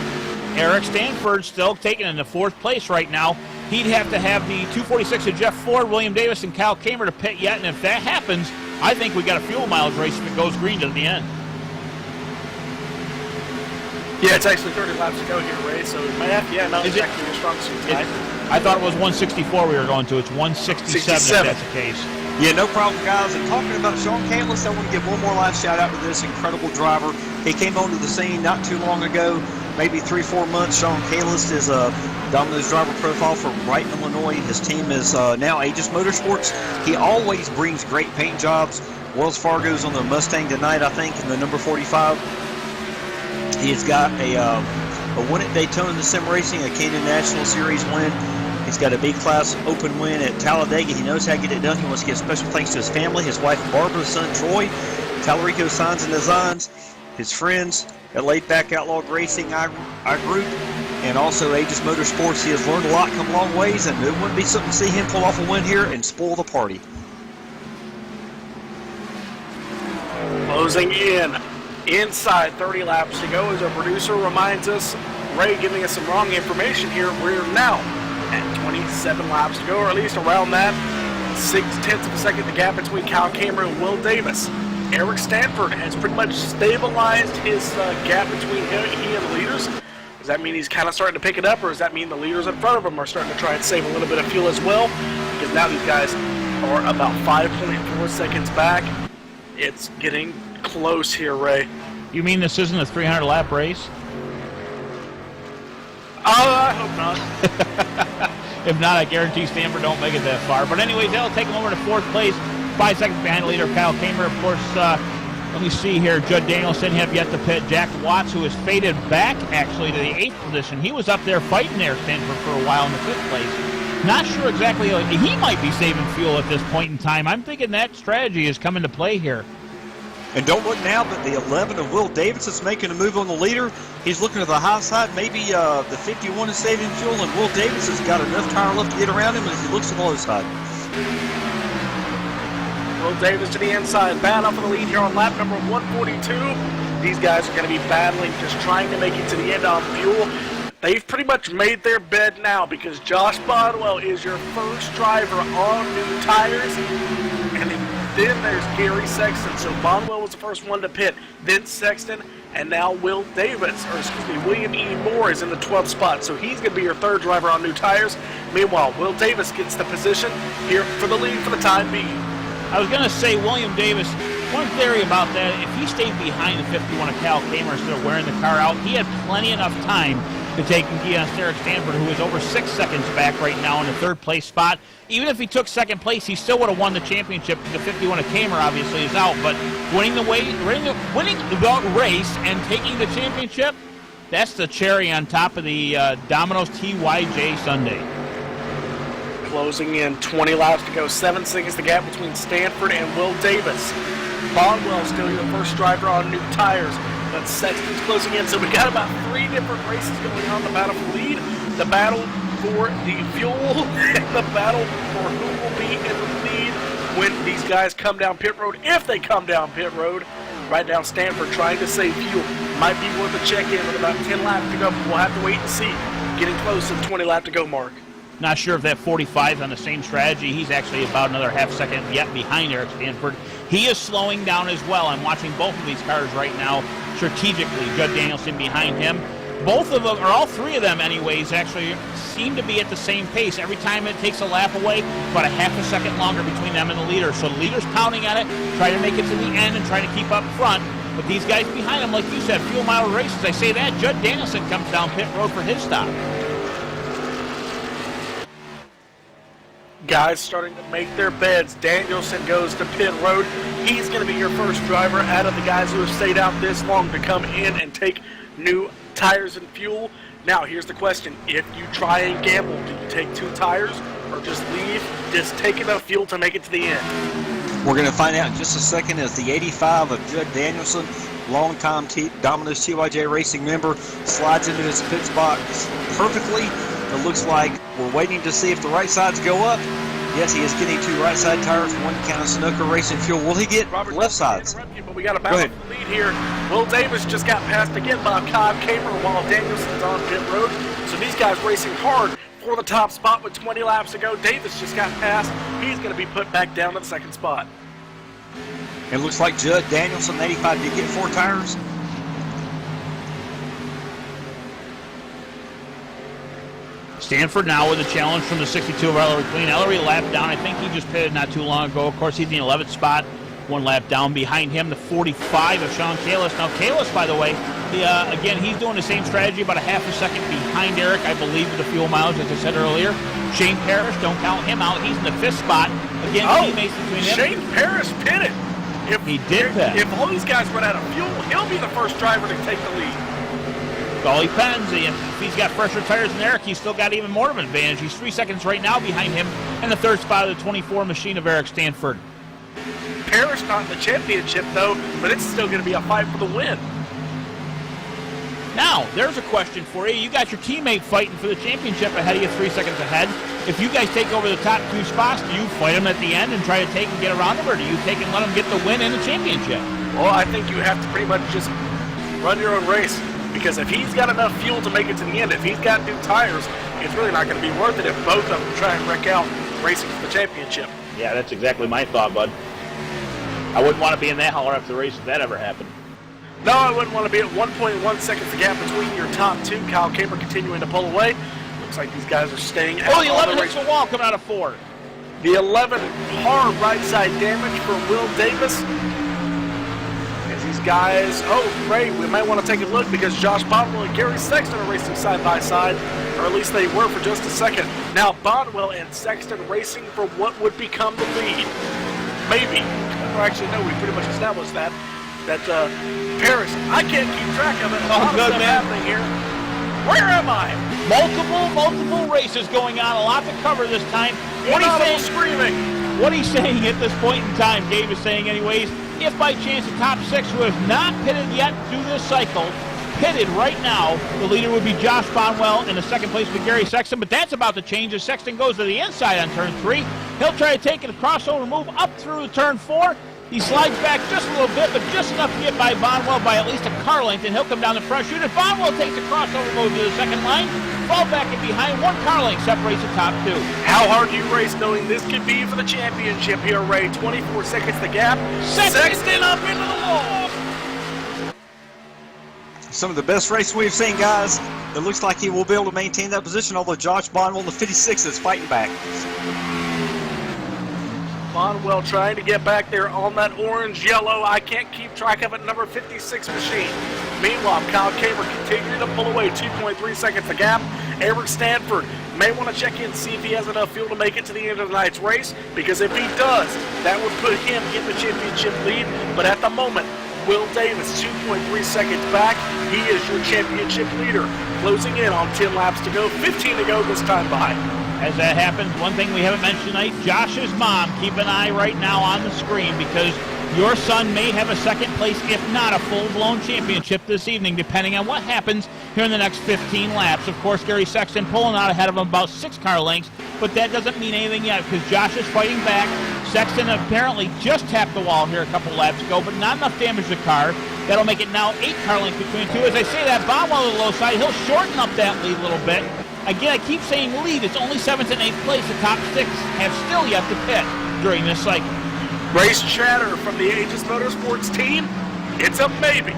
Eric Stanford still taking in the 4th place right now. He'd have to have the 246 of Jeff Ford, William Davis, and Kyle Kamer to pit yet, and if that happens, I think we got a fuel mileage race if it goes green to the end. Yeah, it's actually 30 laps to go here, Ray, so math, not exactly your strong suit tonight. I thought it was 164 we were going to. It's 167 if that's the case. Yeah, no problem, guys. And talking about Sean Kalis, I want to give one more last shout-out to this incredible driver. He came onto the scene not too long ago, maybe 3-4 months. Sean Kalis is a Domino's driver profile from Brighton, Illinois. His team is now Aegis Motorsports. He always brings great paint jobs. Wells Fargo's on the Mustang tonight, I think, in the number 45. He's got a win at Daytona in the sim racing, a Canyon National Series win. He's got a B-Class Open win at Talladega. He knows how to get it done. He wants to give special thanks to his family, his wife Barbara, son Troy, Talarico Signs and Designs, his friends at Laid Back Outlawed Racing, our group, and also Aegis Motorsports. He has learned a lot, come a long ways, and it wouldn't be something to see him pull off a win here and spoil the party. Closing in. Inside 30 laps to go, as our producer reminds us, Ray giving us some wrong information here. We're now at 27 laps to go, or at least around that. 0.6 of a second the gap between Kyle Kamer and Will Davis. Eric Stanford has pretty much stabilized his gap between he and the leaders. Does that mean he's kind of starting to pick it up, or does that mean the leaders in front of him are starting to try and save a little bit of fuel as well? Because now these guys are about 5.4 seconds back. It's getting close here, Ray. You mean this isn't a 300-lap race? I hope not. If not, I guarantee Stanford don't make it that far. But anyways, that'll take him over to 4th place, 5 seconds behind the leader, Kyle Kamer. Of course, let me see here. Judd Danielson have yet to pit. Jack Watts, who has faded back, actually, to the 8th position. He was up there fighting there, Stanford, for a while in the 5th place. Not sure exactly. He might be saving fuel at this point in time. I'm thinking that strategy is coming to play here. And don't look now, but the 11 of Will Davis is making a move on the leader. He's looking to the high side. Maybe the 51 is saving fuel, and Will Davis has got enough tire left to get around him as he looks to the low side. Will Davis to the inside, bad off of the lead here on lap number 142. These guys are going to be battling, just trying to make it to the end on fuel. They've pretty much made their bed now because Josh Bodwell is your first driver on new tires. And then there's Gary Sexton. So Bodwell was the first one to pit, then Sexton, and now William E. Moore is in the 12th spot. So he's going to be your third driver on new tires. Meanwhile, Will Davis gets the position here for the lead for the time being. I was going to say William Davis, one theory about that, if he stayed behind the 51 of Cal Kamer instead of wearing the car out, he had plenty enough time to take against Eric Stanford, who is over 6 seconds back right now in the 3rd place spot. Even if he took 2nd place, he still would have won the championship. The 51 of Kamer obviously is out, but winning the race and taking the championship, that's the cherry on top of the Domino's TYJ Sunday. Closing in, 20 laps to go, 7 seconds the gap between Stanford and Will Davis. Bondwell still your first driver on new tires, but Sexton's closing in. So we got about 3 different races going on. The battle for lead, the battle for the fuel, and the battle for who will be in the lead when these guys come down pit road. If they come down pit road, right down Stanford trying to save fuel. Might be worth a check-in with about 10 laps to go. We'll have to wait and see. Getting close to the 20 lap to go mark. Not sure if that 45 is on the same strategy. He's actually about another half second yet behind Eric Stanford. He is slowing down as well. I'm watching both of these cars right now strategically. Judd Danielson behind him. Both of them, or all 3 of them anyways, actually seem to be at the same pace. Every time it takes a lap away, about a half a second longer between them and the leader. So the leader's pounding at it, trying to make it to the end and trying to keep up front. But these guys behind him, like you said, fuel mile races. I say that, Judd Danielson comes down pit road for his stop. Guys starting to make their beds. Danielson goes to pit road. He's going to be your first driver out of the guys who have stayed out this long to come in and take new tires and fuel. Now, here's the question. If you try and gamble, do you take 2 tires or just leave? Just take enough fuel to make it to the end? We're going to find out in just a second as the 85 of Judd Danielson, longtime Domino's TYJ Racing member, slides into his pit spot perfectly. It looks like we're waiting to see if the right sides go up. Yes, he is getting 2 right side tires, 1 can of Sunoco Racing fuel. Will he get Robert, left sides? But we got a battle for the lead here. Will Davis just got passed again by Kyle Kamer while Danielson's on pit road. So these guys racing hard for the top spot with 20 laps to go. Davis just got passed. He's going to be put back down to the 2nd spot. It looks like Judd Danielson, 85, did get 4 tires. Stanford now with a challenge from the 62 of Ellery Queen. Ellery lap down. I think he just pitted not too long ago. Of course, he's in the 11th spot. 1 lap down behind him, the 45 of Sean Kalis. Now, Kalis, by the way, again, he's doing the same strategy, about a half a second behind Eric, I believe, with the fuel mileage, as I said earlier. Shane Parrish, don't count him out. He's in the 5th spot. Again, teammates between him. Shane Parrish pitted. He did that. If all these guys run out of fuel, he'll be the first driver to take the lead. It all depends. If he's got fresher tires than Eric, he's still got even more of an advantage. He's 3 seconds right now behind him in the 3rd spot of the 24 machine of Eric Stanford. Parrish not in the championship, though, but it's still going to be a fight for the win. Now, there's a question for you. You got your teammate fighting for the championship ahead of you, 3 seconds ahead. If you guys take over the top 2 spots, do you fight them at the end and try to take and get around them, or do you take and let them get the win in the championship? Well, I think you have to pretty much just run your own race, because if he's got enough fuel to make it to the end, if he's got new tires, it's really not going to be worth it if both of them try and wreck out racing for the championship. Yeah, that's exactly my thought, bud. I wouldn't want to be in that holler after the race if that ever happened. No, I wouldn't want to be at 1.1 seconds the gap between your top 2. Kyle Kamer continuing to pull away. Looks like these guys are staying out. Oh, the 11 hits the wall coming out of 4. The 11 hard right side damage for Will Davis. As these guys, Ray, we might want to take a look because Josh Bodwell and Gary Sexton are racing side by side, or at least they were for just a second. Now Bodwell and Sexton racing for what would become the lead. Maybe. Or actually, no, we pretty much established that Parrish, I can't keep track of it. Good, man. Happening here. Where am I? Multiple races going on. A lot to cover this time. Screaming. What he's saying at this point in time, Dave is saying anyways, if by chance the top 6 who have not pitted yet through this cycle, pitted right now, the leader would be Josh Bonwell, in the 2nd place with Gary Sexton, but that's about to change as Sexton goes to the inside on turn 3. He'll try to take a crossover move up through turn 4. He slides back just a little bit, but just enough to get by Bonwell by at least a car length, and he'll come down the front chute. If Bonwell takes a crossover move to the 2nd line, fall back and behind, 1 car length separates the top 2. How hard do you race knowing this could be for the championship here, Ray? 24 seconds the gap. Sexton up into the wall. Some of the best race we've seen, guys. It looks like he will be able to maintain that position, although Josh Bonwell, the 56, is fighting back. Bonwell trying to get back there on that orange-yellow, I can't keep track of it, number 56 machine. Meanwhile, Kyle Kamer continuing to pull away, 2.3 seconds the gap. Eric Stanford may want to check in, see if he has enough fuel to make it to the end of tonight's race, because if he does, that would put him in the championship lead. But at the moment, Will Davis, 2.3 seconds back. He is your championship leader, closing in on 10 laps to go, 15 to go this time by. As that happens, one thing we haven't mentioned tonight, Josh's mom, keep an eye right now on the screen because your son may have a 2nd place, if not a full-blown championship this evening, depending on what happens here in the next 15 laps. Of course, Gary Sexton pulling out ahead of him about 6 car lengths, but that doesn't mean anything yet because Josh is fighting back. Sexton apparently just tapped the wall here a couple laps ago, but not enough damage to the car. That'll make it now 8 car lengths between 2. As I say that, Bonwell on the low side, he'll shorten up that lead a little bit. Again, I keep saying lead. It's only 7th and 8th place. The top 6 have still yet to pit during this cycle. Race chatter from the Aegis Motorsports team. It's a maybe.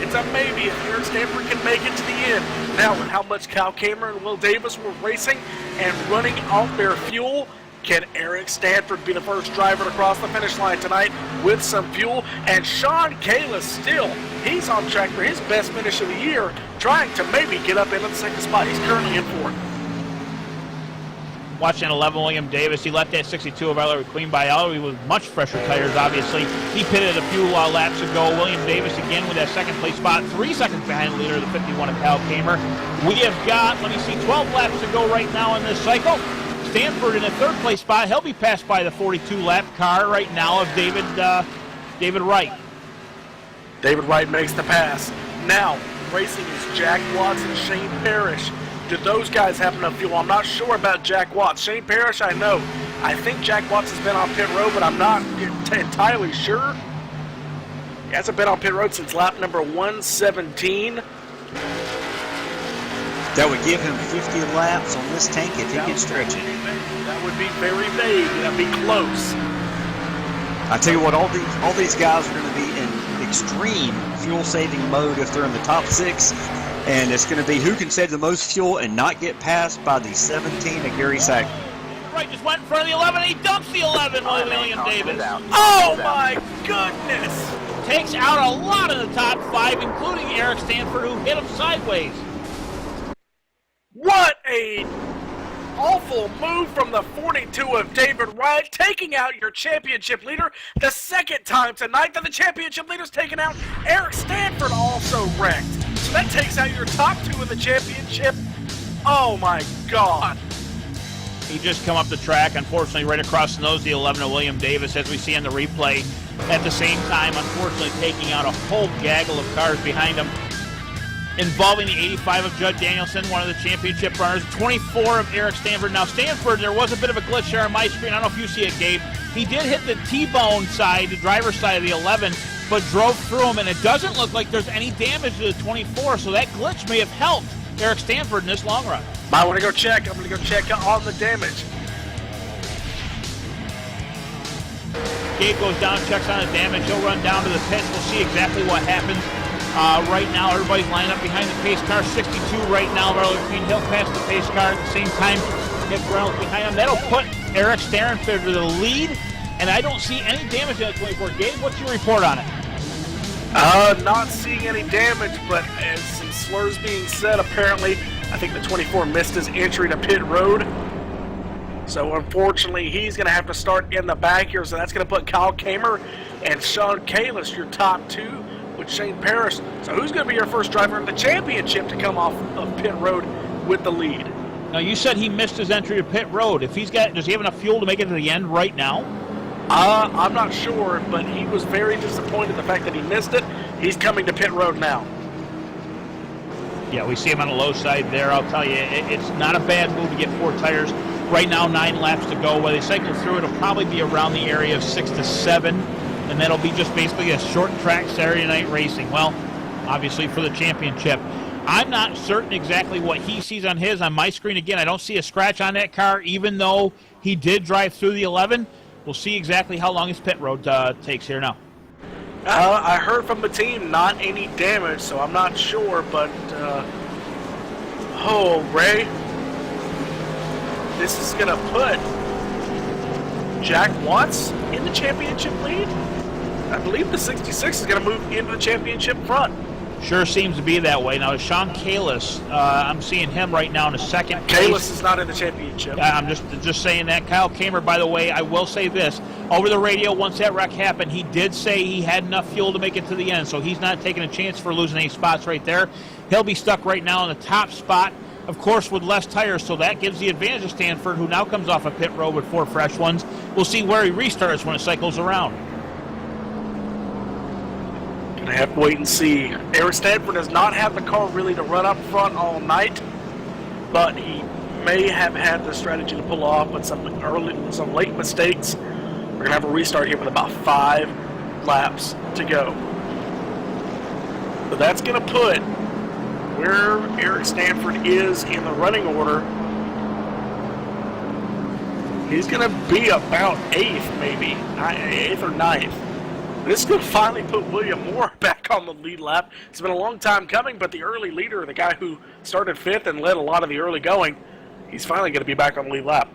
It's a maybe if Eric Stanford can make it to the end. Now, with how much Kyle Kamer and Will Davis were racing and running off their fuel, can Eric Stanford be the first driver to cross the finish line tonight with some fuel? And Sean Kalis still, he's on track for his best finish of the year, trying to maybe get up into the 2nd spot. He's currently in 4th. Watching 11 William Davis, he left that 62 of Ellery Queen by Ellery with much fresher tires, obviously. He pitted a few laps ago. William Davis again with that second place spot, 3 seconds behind the leader of the 51 of Kyle Kamer. We have got, 12 laps to go right now in this cycle. Stanford in the third place spot. He'll be passed by the 42-lap car right now of David Wright. David Wright makes the pass. Now, racing is Jack Watts and Shane Parrish. Do those guys have enough fuel? I'm not sure about Jack Watts. Shane Parrish, I know. I think Jack Watts has been on pit road, but I'm not entirely sure. He hasn't been on pit road since lap number 117. That would give him 50 laps on this tank if he can stretch it. That would be very vague. That would be close. I tell you what, all these guys are going to be in extreme fuel-saving mode if they're in the top 6. And it's going to be who can save the most fuel and not get passed by the 17 of Gary Sackler. Right, just went in front of the 11. He dumps the 11, William Davis. Oh, my goodness. Takes out a lot of the top 5, including Eric Stanford, who hit him sideways. What a awful move from the 42 of David Wright, taking out your championship leader the second time tonight that the championship leader's taken out. Eric Stanford also wrecked. So that takes out your top 2 in the championship. Oh my God. He just come up the track, unfortunately, right across the nose of the 11 of William Davis, as we see on the replay. At the same time, unfortunately, taking out a whole gaggle of cars behind him, involving the 85 of Judd Danielson, one of the championship runners, 24 of Eric Stanford. Now, Stanford, there was a bit of a glitch there on my screen. I don't know if you see it, Gabe. He did hit the T-bone side, the driver's side of the 11, but drove through him, and it doesn't look like there's any damage to the 24, so that glitch may have helped Eric Stanford in this long run. I want to go check. I'm going to go check on the damage. Gabe goes down, checks on the damage. He'll run down to the pits. We'll see exactly what happens. Right now, everybody's lined up behind the pace car. 62 right now. He'll pass the pace car at the same time. Get Reynolds behind him. That'll put Eric Stanford to the lead, and I don't see any damage on the 24. Gabe, what's your report on it? Not seeing any damage, but as some slurs being said, apparently, I think the 24 missed his entry to pit road. So unfortunately, he's going to have to start in the back here. So that's going to put Kyle Kamer and Sean Kalis, your top 2, with Shane Parrish. So who's going to be your first driver in the championship to come off of pit road with the lead? Now, you said he missed his entry to pit road. Does he have enough fuel to make it to the end right now? I'm not sure, but he was very disappointed the fact that he missed it. He's coming to pit road now. Yeah, we see him on the low side there. I'll tell you, it's not a bad move to get 4 tires. Right now, 9 laps to go. When they cycle through, it'll probably be around the area of 6 to 7, and that'll be just basically a short track Saturday night racing. Well, obviously for the championship. I'm not certain exactly what he sees on his. On my screen, again, I don't see a scratch on that car, even though he did drive through the 11. We'll see exactly how long his pit road takes here now. I heard from the team not any damage, so I'm not sure, but Ray, this is going to put Jack Watts in the championship lead. I believe the 66 is going to move into the championship front. Sure seems to be that way. Now, Sean Kalis, I'm seeing him right now in a second place. Kalis is not in the championship. I'm just saying that. Kyle Kamer, by the way, I will say this. Over the radio, once that wreck happened, he did say he had enough fuel to make it to the end, so he's not taking a chance for losing any spots right there. He'll be stuck right now in the top spot, of course, with less tires, so that gives the advantage to Stanford, who now comes off a pit road with 4 fresh ones. We'll see where he restarts when it cycles around. Gonna have to wait and see. Eric Stanford does not have the car really to run up front all night, but he may have had the strategy to pull off with some late mistakes. We're gonna have a restart here with about 5 laps to go. So that's gonna put where Eric Stanford is in the running order. He's gonna be about 8th, maybe 8th or 9th. This is going to finally put William Moore back on the lead lap. It's been a long time coming, but the early leader, the guy who started 5th and led a lot of the early going, he's finally going to be back on the lead lap.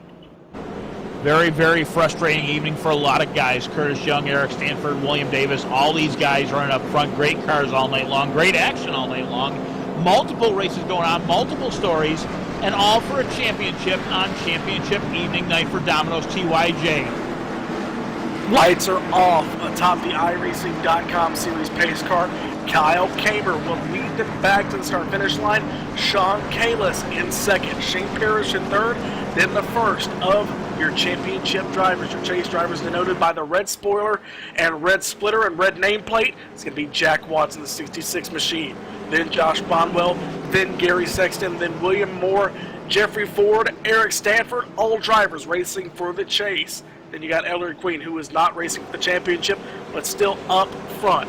Very, very frustrating evening for a lot of guys. Curtis Young, Eric Stanford, William Davis, all these guys running up front. Great cars all night long. Great action all night long. Multiple races going on, multiple stories. and all for a championship on championship evening night for Domino's TYJ. Lights are off atop the iRacing.com Series pace car. Kyle Kamer will lead them back to the start-finish line. Sean Kalis in second. Shane Parrish in third. Then the first of your championship drivers, your chase drivers denoted by the red spoiler and red splitter and red nameplate. It's going to be Jack Watson, the 66 machine. Then Josh Bonwell. Then Gary Sexton. Then William Moore, Jeffrey Ford, Eric Stanford. All drivers racing for the chase. Then you got Ellery Queen, who is not racing for the championship, but still up front.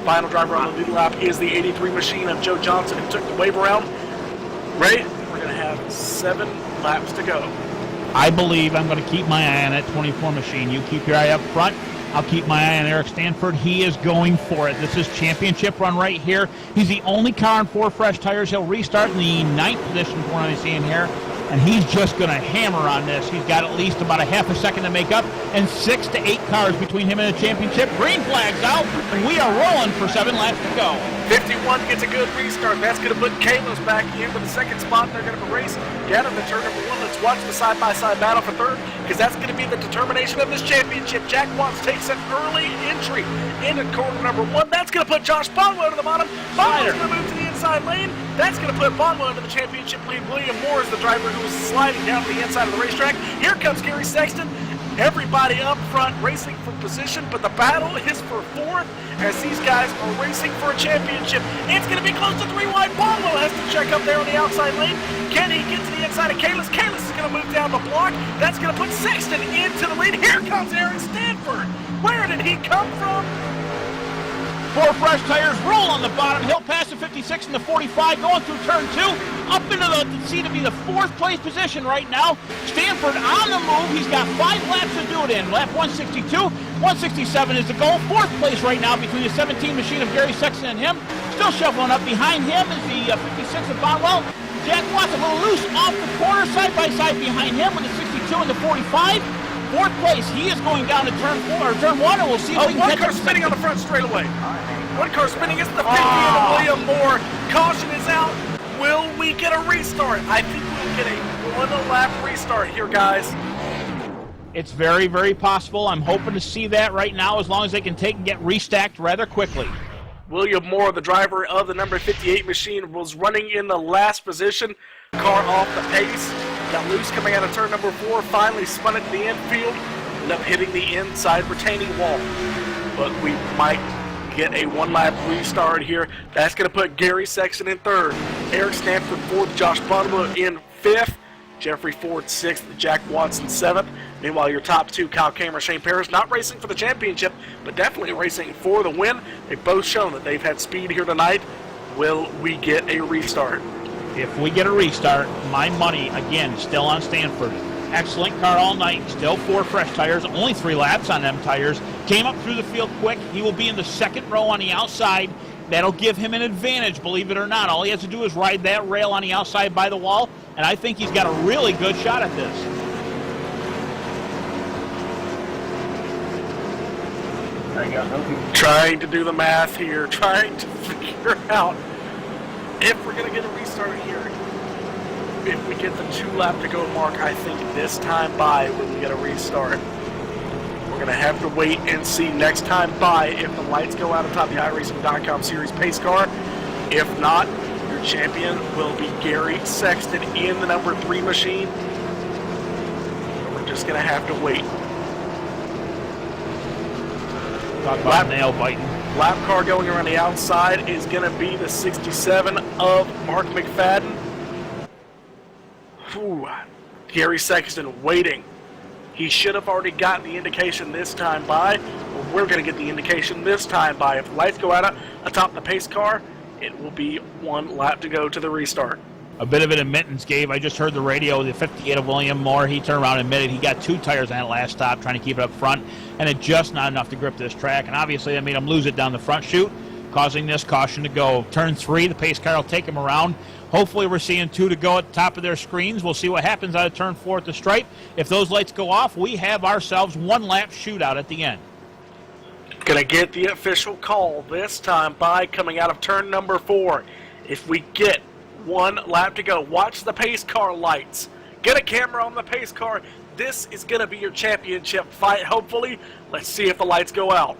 Final driver on the lead lap is the 83 machine of Joe Johnson, who took the wave around. Ray, we're going to have 7 laps to go. I believe I'm going to keep my eye on that 24 machine. You keep your eye up front. I'll keep my eye on Eric Stanford. He is going for it. This is championship run right here. He's the only car on 4 fresh tires. He'll restart in the 9th position from what I'm seeing here. And he's just going to hammer on this. He's got at least about a half a second to make up, and 6 to 8 cars between him and the championship. Green flag's out, and we are rolling for 7 laps to go. 51 gets a good restart. That's going to put Kalos back in for the second spot. They're going to race down in the turn number 1. Let's watch the side-by-side battle for third, because that's going to be the determination of this championship. Jack Watts takes an early entry into corner number 1. That's going to put Josh Bonwell to the bottom. Bonwell's going to move to the inside lane. That's going to put Bonwell into the championship lead. William Moore is the driver who is sliding down to the inside of the racetrack. Here comes Gary Sexton. Everybody up front racing for position, but the battle is for 4th as these guys are racing for a championship. It's going to be close to 3 wide. Bonwell has to check up there on the outside lane. Can he get to the inside of Kalis? Kalis is going to move down the block. That's going to put Sexton into the lead. Here comes Aaron Stanford. Where did he come from? 4 fresh tires roll on the bottom. He'll pass the 56 and the 45, going through turn 2, up into the seat to be the 4th place position right now. Stanford on the move. He's got 5 laps to do it in. Lap 162, 167 is the goal. 4th place right now between the 17 machine of Gary Sexton and him. Still shuffling up. Behind him is the 56 of Bonwell. Jack Watts a little loose off the corner, side by side behind him with the 62 and the 45. 4th place, he is going down to turn 4 or turn 1, and we'll see if we can one catch car him. spinning on the front straightaway. One car spinning is the 50 of William Moore. Caution is out. Will we get a restart? I think we'll get a 1-lap restart here, guys. It's very, very possible. I'm hoping to see that right now, as long as they can take and get restacked rather quickly. William Moore, the driver of the number 58 machine, was running in the last position. Car off the pace. Got loose coming out of turn number 4. Finally spun it to the infield. Ended up hitting the inside retaining wall. But we might get a 1-lap restart here. That's going to put Gary Sexton in 3rd. Eric Stanford 4th. Josh Bonwell in 5th. Jeffrey Ford 6th. Jack Watson 7th. Meanwhile, your top 2, Kyle Kamer, Shane Parrish, not racing for the championship, but definitely racing for the win. They've both shown that they've had speed here tonight. Will we get a restart? If we get a restart, my money, again, still on Stanford. Excellent car all night. Still 4 fresh tires. Only 3 laps on them tires. Came up through the field quick. He will be in the 2nd row on the outside. That'll give him an advantage, believe it or not. All he has to do is ride that rail on the outside by the wall, and I think he's got a really good shot at this. Trying to do the math here. Trying to figure out if we're going to get a restart here. If we get the 2-lap to go mark, I think this time by when we get a restart. We're going to have to wait and see next time by if the lights go out atop the iRacing.com Series pace car. If not, your champion will be Gary Sexton in the number 3 machine. We're just going to have to wait. Talk about nail biting. Lap car going around the outside is going to be the 67 of Mark McFadden. Ooh, Gary Sexton waiting. He should have already gotten the indication this time by. Well, we're going to get the indication this time by. If the lights go out atop the pace car, it will be 1 lap to go to the restart. A bit of an admittance, Gabe. I just heard the radio, the 58 of William Moore. He turned around and admitted he got 2 tires on that last stop, trying to keep it up front, and it just not enough to grip this track. And obviously that made him lose it down the front chute, causing this caution to go. Turn 3, the pace car will take him around. Hopefully we're seeing 2 to go at the top of their screens. We'll see what happens out of turn 4 at the stripe. If those lights go off, we have ourselves 1-lap shootout at the end. Gonna get the official call this time by coming out of turn number 4. If we get one lap to go. Watch the pace car lights. Get a camera on the pace car. This is going to be your championship fight, hopefully. Let's see if the lights go out.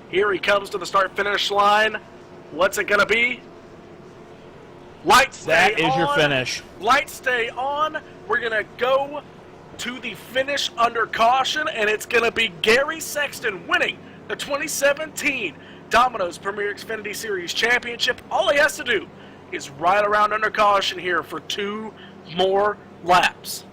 Here he comes to the start-finish line. What's it going to be? Lights stay on. That is your finish. Lights stay on. We're going to go to the finish under caution, and it's going to be Gary Sexton winning the 2017 Domino's Premier Xfinity Series Championship. All he has to do is ride around under caution here for 2 more laps.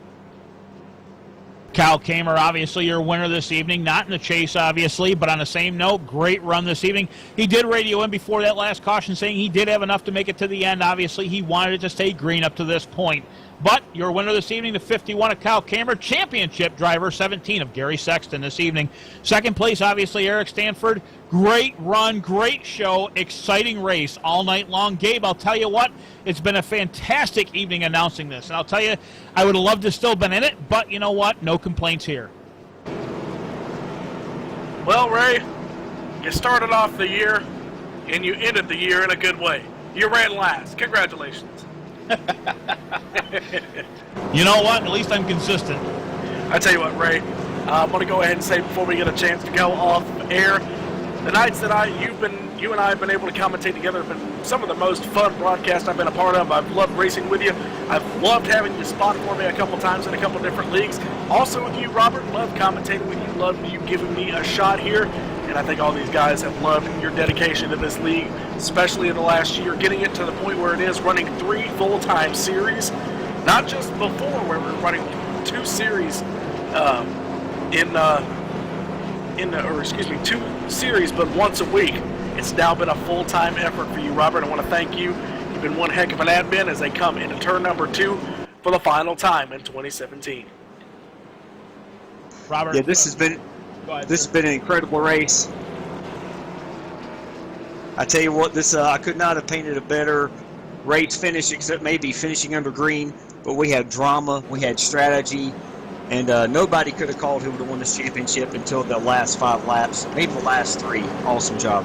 Kyle Kamer, obviously your winner this evening. Not in the chase, obviously, but on the same note, great run this evening. He did radio in before that last caution saying he did have enough to make it to the end. Obviously, he wanted it to stay green up to this point. But your winner this evening, the 51 of Kyle Kamer, championship driver, 17 of Gary Sexton this evening. Second place, obviously, Eric Stanford. Great run, great show, exciting race all night long. Gabe, I'll tell you what, it's been a fantastic evening announcing this. And I'll tell you, I would have loved to have still been in it, but you know what? No complaints here. Well, Ray, you started off the year, and you ended the year in a good way. You ran last. Congratulations. You know what? At least I'm consistent. I tell you what, Ray, I'm going to go ahead and say before we get a chance to go off air, the nights that you and I have been able to commentate together have been some of the most fun broadcasts I've been a part of. I've loved racing with you. I've loved having you spot for me a couple times in a couple different leagues. Also with you, Robert, loved commentating with you. Loved you giving me a shot here. And I think all these guys have loved your dedication to this league, especially in the last year, getting it to the point where it is running 3 full-time series. Not just before where we were running 2 series 2 series, but once a week. It's now been a full-time effort for you, Robert. I want to thank you. You've been one heck of an admin as they come into turn number 2 for the final time in 2017. Robert, Yeah, this has been an incredible race. I tell you what, I could not have painted a better race finish, except maybe finishing under green. But we had drama, we had strategy, and nobody could have called who would have won this championship until the last 5 laps, maybe the last 3. Awesome job.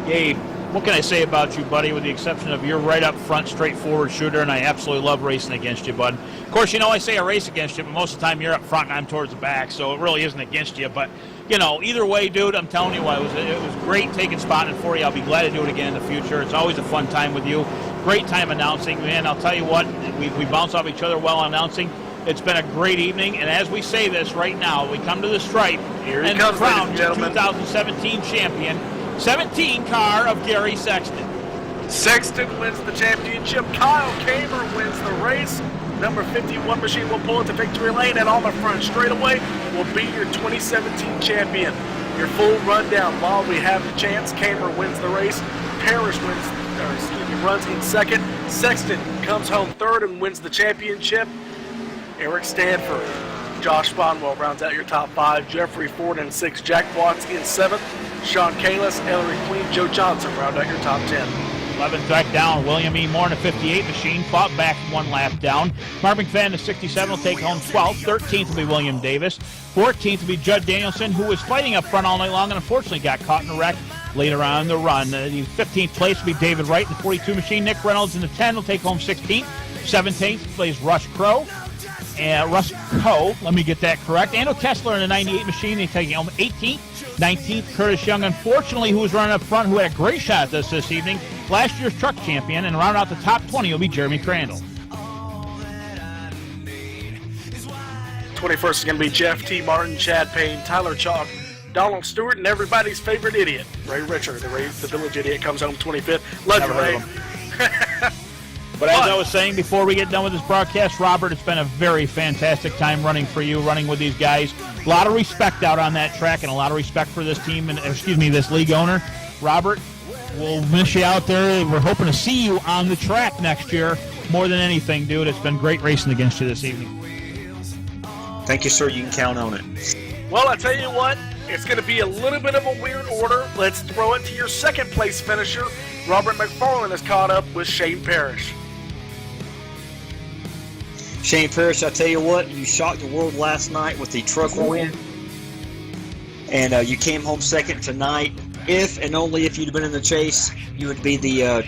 Gabe, what can I say about you, buddy, with the exception of you're right up front, straightforward shooter, and I absolutely love racing against you, bud. Of course, you know, I say I race against you, but most of the time you're up front and I'm towards the back, so it really isn't against you. But, you know, either way, dude, I'm telling you what, it was great taking spotting for you. I'll be glad to do it again in the future. It's always a fun time with you. Great time announcing, man. I'll tell you what, we bounce off each other while announcing. It's been a great evening, and as we say this right now, we come to the stripe Here he and comes, crown ladies your and gentlemen. 2017 champion, 17 car of Gary Sexton. Sexton wins the championship. Kyle Kamer wins the race. Number 51 machine will pull into victory lane, and on the front straightaway will be your 2017 champion. Your full rundown while we have the chance. Kamer wins the race. Parrish runs in second. Sexton comes home third and wins the championship. Eric Stanford, Josh Bonwell rounds out your top 5. Jeffrey Ford in 6th. Jack Watts in 7th. Sean Kalis, Ellery Queen, Joe Johnson round out your top 10. 11th back down. William E. Moore in a 58 machine. Fought back 1 lap down. Mark McFadden in 67 will take home 12th. 13th will be William Davis. 14th will be Judd Danielson, who was fighting up front all night long and unfortunately got caught in a wreck later on in the run. The 15th place will be David Wright in the 42 machine. Nick Reynolds in the 10 will take home 16th. 17th plays Russ Coe, let me get that correct. Ando Kessler in the 98 machine, he's taking home 18th. 19th, Curtis Young, unfortunately, who was running up front, who had a great shot at this evening. Last year's truck champion, and round out the top 20 will be Jeremy Crandall. 21st is going to be Jeff T. Martin, Chad Payne, Tyler Chalk, Donald Stewart, and everybody's favorite idiot, Ray Richard. The village idiot comes home 25th. Love you, Ray. But as I was saying before we get done with this broadcast, Robert, it's been a very fantastic time running for you, running with these guys. A lot of respect out on that track and a lot of respect for this team and, this league owner. Robert, we'll miss you out there. We're hoping to see you on the track next year more than anything, dude. It's been great racing against you this evening. Thank you, sir. You can count on it. Well, I tell you what, it's going to be a little bit of a weird order. Let's throw it to your second place finisher. Robert McFarland is caught up with Shane Parrish. Shane Parrish, I tell you what, you shocked the world last night with the truck win. And you came home second tonight. If and only if you'd been in the chase, you would be the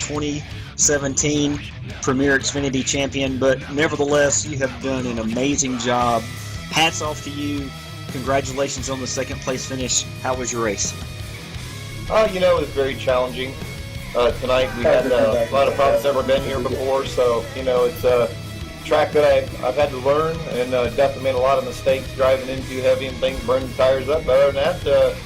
2017 Premier Xfinity champion, but nevertheless, you have done an amazing job. Hats off to you. Congratulations on the second place finish. How was your race? It was very challenging. Tonight we had a lot of problems, never been here before, so, it's a track that I've had to learn, and definitely made a lot of mistakes driving in too heavy and things, burning tires up. But other than that,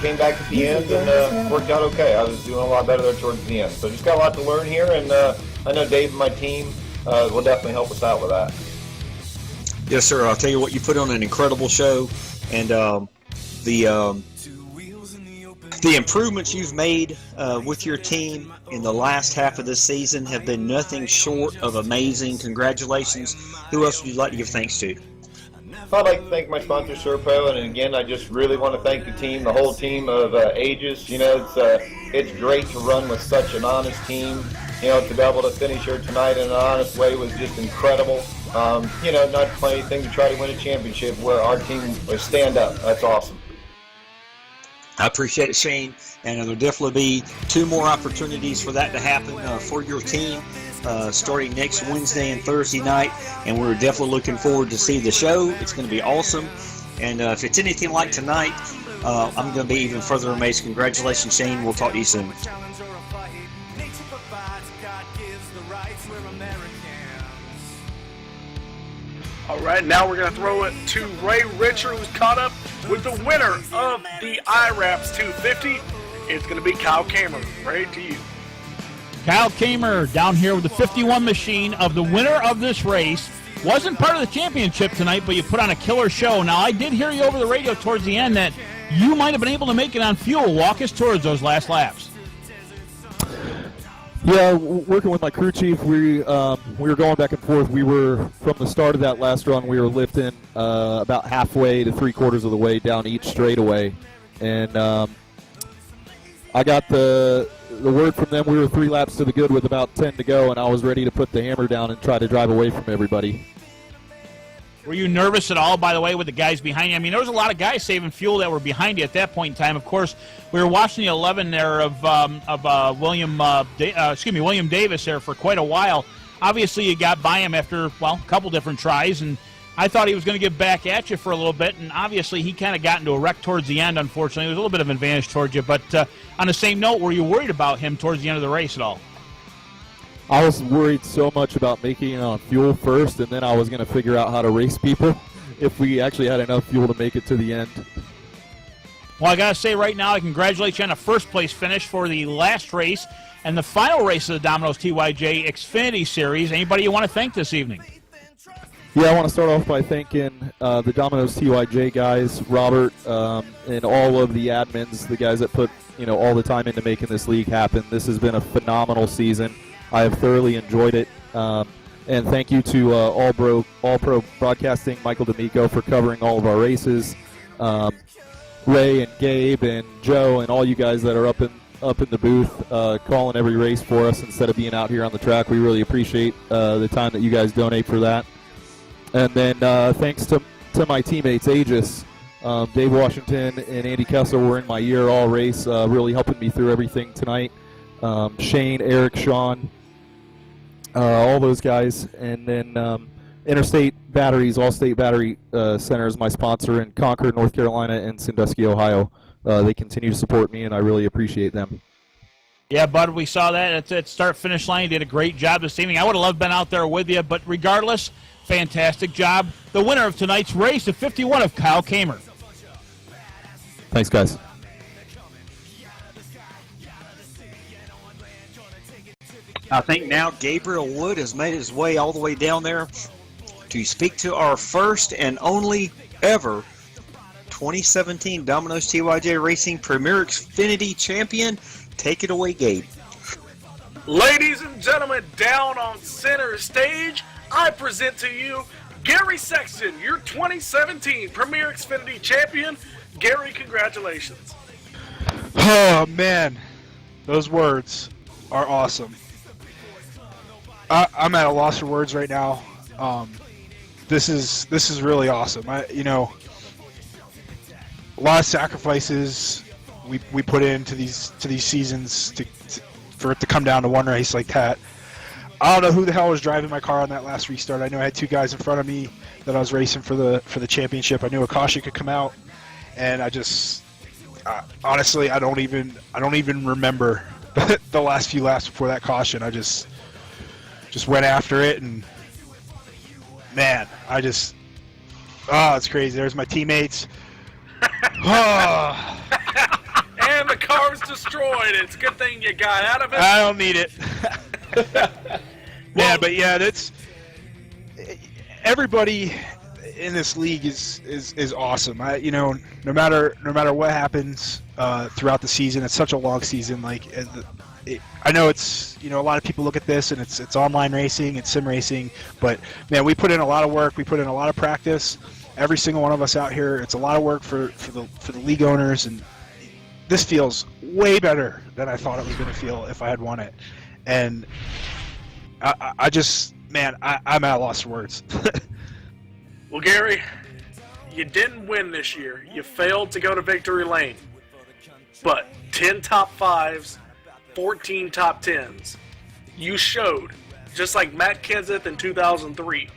came back at the end and worked out okay. I was doing a lot better there towards the end. So just got a lot to learn here, and I know Dave and my team will definitely help us out with that. Yes, sir. I'll tell you what, you put on an incredible show, and the improvements you've made with your team in the last half of this season have been nothing short of amazing. Congratulations. Who else would you like to give thanks to? I'd like to thank my sponsor, Serpo, and again, I just really want to thank the team, the whole team of Aegis. It's great to run with such an honest team. To be able to finish here tonight in an honest way was just incredible. Not play anything to try to win a championship where our team was stand up. That's awesome. I appreciate it, Shane, and there'll definitely be 2 more opportunities for that to happen for your team starting next Wednesday and Thursday night, and we're definitely looking forward to see the show. It's going to be awesome, and if it's anything like tonight, I'm going to be even further amazed. Congratulations, Shane. We'll talk to you soon. All right, now we're going to throw it to Ray Richer, who's caught up with the winner of the IRAPS 250. It's going to be Kyle Kamer. Ray, to you. Kyle Kamer down here with the 51 machine of the winner of this race. Wasn't part of the championship tonight, but you put on a killer show. Now, I did hear you over the radio towards the end that you might have been able to make it on fuel. Walk us towards those last laps. Yeah, working with my crew chief, we were going back and forth. We were, from the start of that last run, we were lifting about halfway to 3/4 of the way down each straightaway. And I got the word from them. We were 3 laps to the good with about 10 to go, and I was ready to put the hammer down and try to drive away from everybody. Were you nervous at all, by the way, with the guys behind you? I mean, there was a lot of guys saving fuel that were behind you at that point in time. Of course, we were watching the 11 there of William Davis there for quite a while. Obviously, you got by him after, well, a couple different tries, and I thought he was going to get back at you for a little bit, and obviously he kind of got into a wreck towards the end, unfortunately. It was a little bit of an advantage towards you, but on the same note, were you worried about him towards the end of the race at all? I was worried so much about making it on fuel first, and then I was going to figure out how to race people if we actually had enough fuel to make it to the end. Well, I got to say right now, I congratulate you on a first-place finish for the last race and the final race of the Domino's TYJ Xfinity Series. Anybody you want to thank this evening? Yeah, I want to start off by thanking the Domino's TYJ guys, Robert, and all of the admins, the guys that put all the time into making this league happen. This has been a phenomenal season. I have thoroughly enjoyed it. And thank you to All Pro Broadcasting, Michael D'Amico, for covering all of our races. Ray and Gabe and Joe and all you guys that are up in the booth calling every race for us instead of being out here on the track. We really appreciate the time that you guys donate for that. And then thanks to my teammates, Aegis. Dave Washington and Andy Kessler were in my year all race, really helping me through everything tonight. Shane, Eric, Sean, all those guys. And then Interstate Batteries, All-State Battery Center is my sponsor in Concord, North Carolina, and Sandusky, Ohio. They continue to support me, and I really appreciate them. Yeah, Bud, we saw that at start-finish line. You did a great job this evening. I would have loved been out there with you, but regardless, fantastic job. The winner of tonight's race, the 51 of Kyle Kamer. Thanks, guys. I think now Gabriel Wood has made his way all the way down there to speak to our first and only ever 2017 Domino's TYJ Racing Premier Xfinity Champion. Take it away, Gabe. Ladies and gentlemen, down on center stage, I present to you Gary Sexton, your 2017 Premier Xfinity Champion. Gary, congratulations. Oh, man. Those words are awesome. I'm at a loss for words right now. This is really awesome. A lot of sacrifices we put into these seasons for it to come down to one race like that. I don't know who the hell was driving my car on that last restart. I know I had 2 guys in front of me that I was racing for the championship. I knew Akashi could come out, and I just honestly I don't even remember the last few laps before that caution. I just went after it, and man, it's crazy. There's my teammates. And the car's destroyed. It's a good thing you got out of it. I don't need it. Man, but yeah, that's everybody in this league is awesome. No matter what happens throughout the season, it's such a long season. Like I know it's a lot of people look at this and it's online racing, it's sim racing, but man, we put in a lot of work, we put in a lot of practice. Every single one of us out here, it's a lot of work for the league owners, and this feels way better than I thought it was going to feel if I had won it. And I just, man, I'm at a loss for words. Well, Gary, you didn't win this year. You failed to go to victory lane. But 10 top 5s, 14 top 10s. You showed, just like Matt Kenseth in 2003,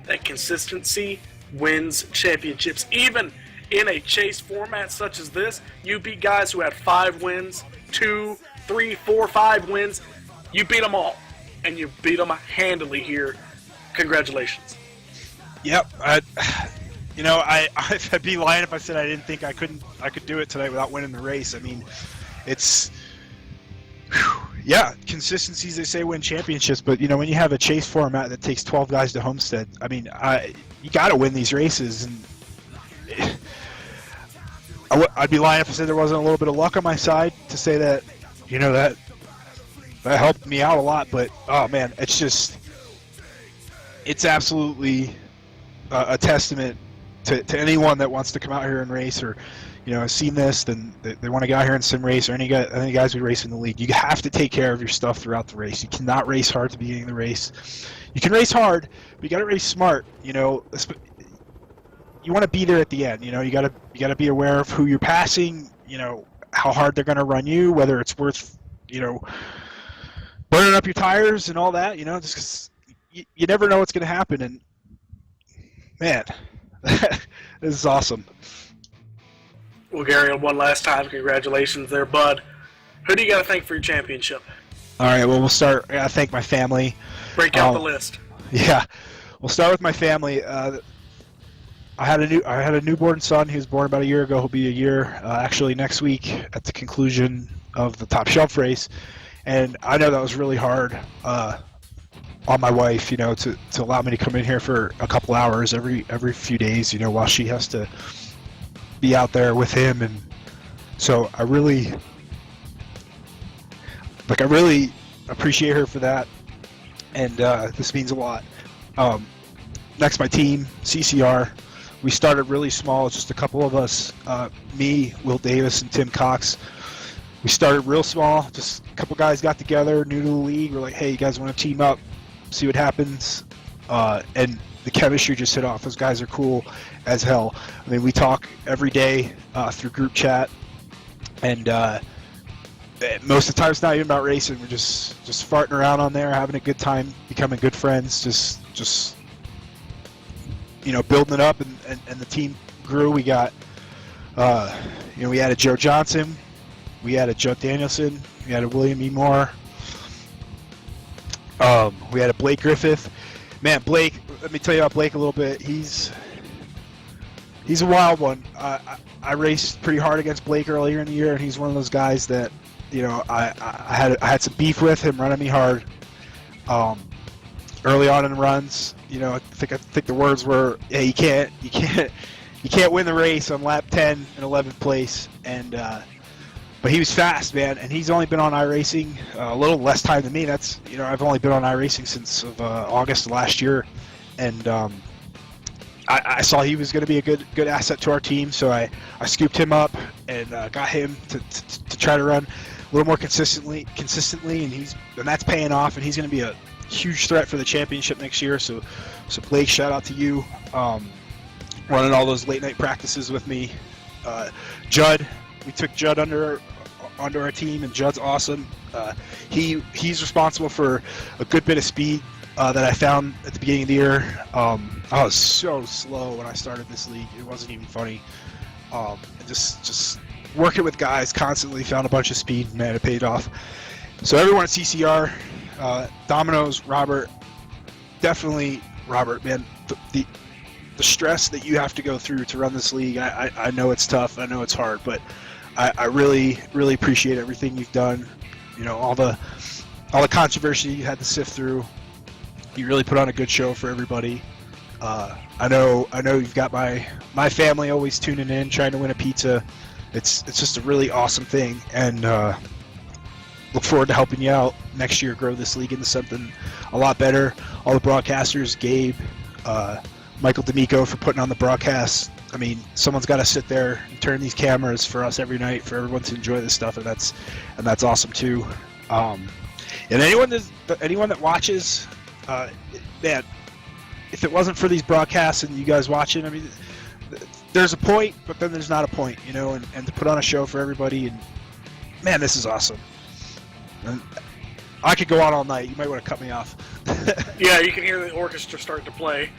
that consistency wins championships. Even in a chase format such as this, you beat guys who had 5 wins, 2, 3, 4, 5 wins. You beat them all, and you beat them handily here. Congratulations. Yep. I'd be lying if I said I didn't think I could do it tonight without winning the race. I mean, it's consistencies, they say, win championships, but when you have a chase format that takes 12 guys to Homestead, I mean, you got to win these races, and I'd be lying if I said there wasn't a little bit of luck on my side to say that, that helped me out a lot. But oh man, it's absolutely a testament to anyone that wants to come out here and race, or has seen this, then they want to get out here and sim race, or any guys who race in the league. You have to take care of your stuff throughout the race. You cannot race hard at the beginning of the race. You can race hard, but you got to race smart. You want to be there at the end. You got to be aware of who you're passing. How hard they're going to run you, whether it's worth burning up your tires and all that. Just 'cause you never know what's going to happen. And man, this is awesome. Well, Gary, one last time, congratulations there, bud. Who do you got to thank for your championship? All right, well, we'll start. I got to thank my family. Break out the list. Yeah, we'll start with my family. I had a newborn son. He was born about a year ago. He'll be a year actually next week at the conclusion of the Top Shelf race, and I know that was really hard on my wife, to allow me to come in here for a couple hours every few days, while she has to be out there with him. And so I really appreciate her for that, and this means a lot. Next, my team, CCR. We started really small, just a couple of us, me, Will Davis, and Tim Cox. We started real small, just a couple guys got together, new to the league. We're like, hey, you guys want to team up, see what happens? And the chemistry just hit off. Those guys are cool as hell. I mean, we talk every day through group chat, and most of the time it's not even about racing. We're just farting around on there, having a good time, becoming good friends, just building it up, and the team grew. We got, we added Joe Johnson, we added Joe Danielson, we added William E. Moore, we added Blake Griffith. Man, Blake, let me tell you about Blake a little bit. He's a wild one. I raced pretty hard against Blake earlier in the year, and he's one of those guys that, I had some beef with him running me hard early on in the runs. I think the words were, "Hey, you can't win the race on lap 10 and 11th place." And but he was fast, man, and he's only been on iRacing a little less time than me. That's I've only been on iRacing since August of last year, and I saw he was going to be a good asset to our team, so I scooped him up and got him to try to run a little more consistently, and that's paying off, and he's going to be a huge threat for the championship next year. So Blake, shout out to you, running all those late night practices with me. Judd, we took Judd under onto our team, and Judd's awesome. He's responsible for a good bit of speed that I found at the beginning of the year. I was so slow when I started this league; it wasn't even funny. And just working with guys constantly, found a bunch of speed, and man, it paid off. So everyone at CCR, Domino's, Robert, definitely Robert, man, the stress that you have to go through to run this league, I know it's tough, I know it's hard, but I really, really appreciate everything you've done. You know, all the controversy you had to sift through. You really put on a good show for everybody. I know you've got my family always tuning in, trying to win a pizza. It's just a really awesome thing, and look forward to helping you out next year, grow this league into something a lot better. All the broadcasters, Gabe, Michael D'Amico for putting on the broadcast. I mean, someone's got to sit there and turn these cameras for us every night for everyone to enjoy this stuff, and that's awesome too. And anyone that watches, man, if it wasn't for these broadcasts and you guys watching, I mean, there's a point, but then there's not a point, you know, and to put on a show for everybody, and man, this is awesome. And I could go on all night. You might want to cut me off. Yeah, you can hear the orchestra starting to play.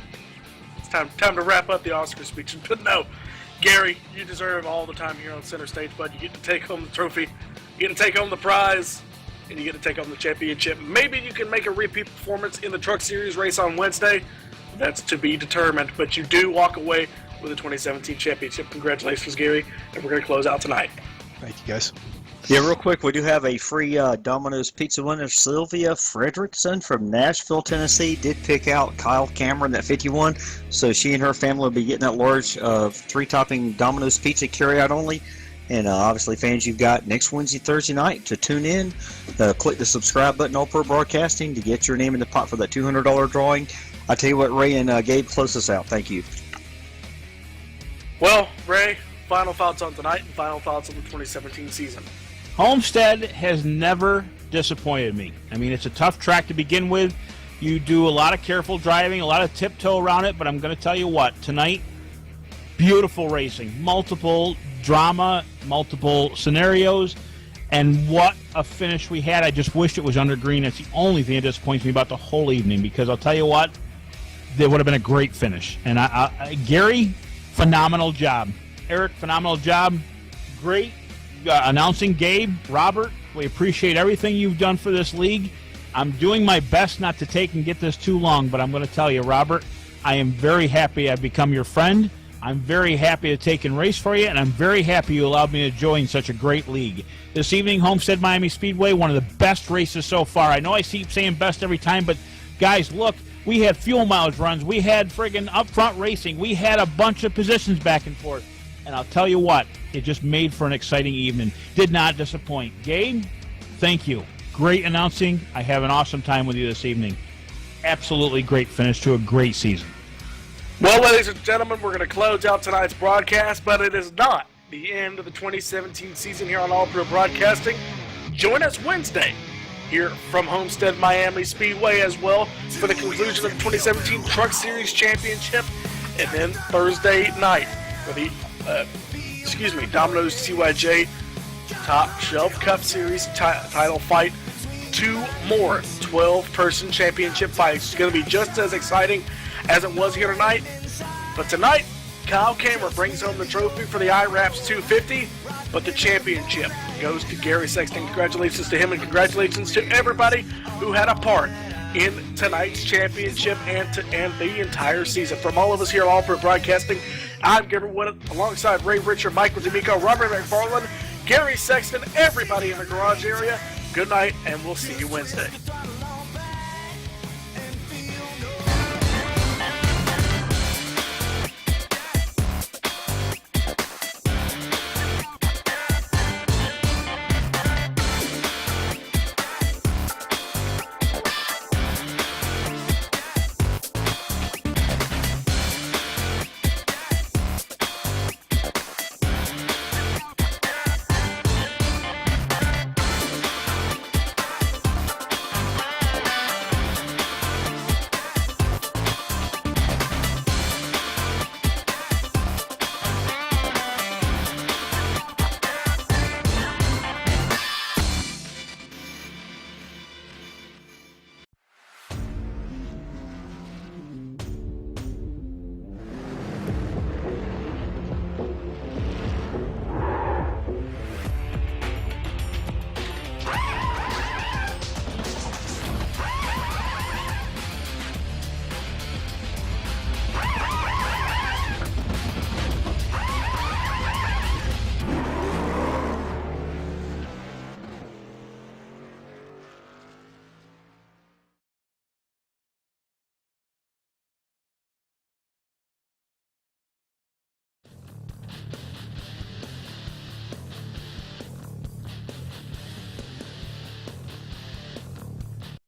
It's time to wrap up the Oscar speech. But no, Gary, you deserve all the time here on Center Stage, bud. You get to take home the trophy, you get to take home the prize, and you get to take home the championship. Maybe you can make a repeat performance in the Truck Series race on Wednesday. That's to be determined, but you do walk away with the 2017 championship. Congratulations, Gary, and we're going to close out tonight. Thank you, guys. Yeah, real quick, we do have a free Domino's Pizza winner. Sylvia Fredrickson from Nashville, Tennessee, did pick out Kyle Cameron at 51, so she and her family will be getting that large 3-topping Domino's Pizza carryout only. And obviously, fans, you've got next Wednesday, Thursday night to tune in. Click the subscribe button, All Pro Broadcasting, to get your name in the pot for that $200 drawing. I tell you what, Ray and Gabe, close us out. Thank you. Well, Ray, final thoughts on tonight and final thoughts on the 2017 season. Homestead has never disappointed me. I mean, it's a tough track to begin with. You do a lot of careful driving, a lot of tiptoe around it, but I'm going to tell you what, tonight, beautiful racing, multiple drama, multiple scenarios, and what a finish we had. I just wished it was under green. That's the only thing that disappoints me about the whole evening, because I'll tell you what, there would have been a great finish. And Gary, phenomenal job. Eric, phenomenal job. Great announcing. Gabe, Robert, we appreciate everything you've done for this league. I'm doing my best not to take and get this too long, but I'm going to tell you, Robert, I am very happy I've become your friend. I'm very happy to take and race for you, and I'm very happy you allowed me to join such a great league. This evening, Homestead Miami Speedway, one of the best races so far. I know I keep saying best every time, but guys, look, we had fuel mileage runs. We had friggin' up front racing. We had a bunch of positions back and forth. And I'll tell you what, it just made for an exciting evening. Did not disappoint. Gabe, thank you. Great announcing. I have an awesome time with you this evening. Absolutely great finish to a great season. Well, ladies and gentlemen, we're going to close out tonight's broadcast, but it is not the end of the 2017 season here on All Pro Broadcasting. Join us Wednesday here from Homestead Miami Speedway as well for the conclusion of the 2017 Truck Series Championship, and then Thursday night for the Domino's CYJ Top Shelf Cup Series title fight. 2 more 12-person championship fights. It's going to be just as exciting as it was here tonight. But tonight, Kyle Cameron brings home the trophy for the IRAPS 250, but the championship goes to Gary Sexton. Congratulations to him, and congratulations to everybody who had a part in tonight's championship and the entire season. From all of us here at All Pro Broadcasting, I'm Gary Wood, alongside Ray Richard, Michael D'Amico, Robert McFarland, Gary Sexton, everybody in the garage area. Good night, and we'll see you Wednesday.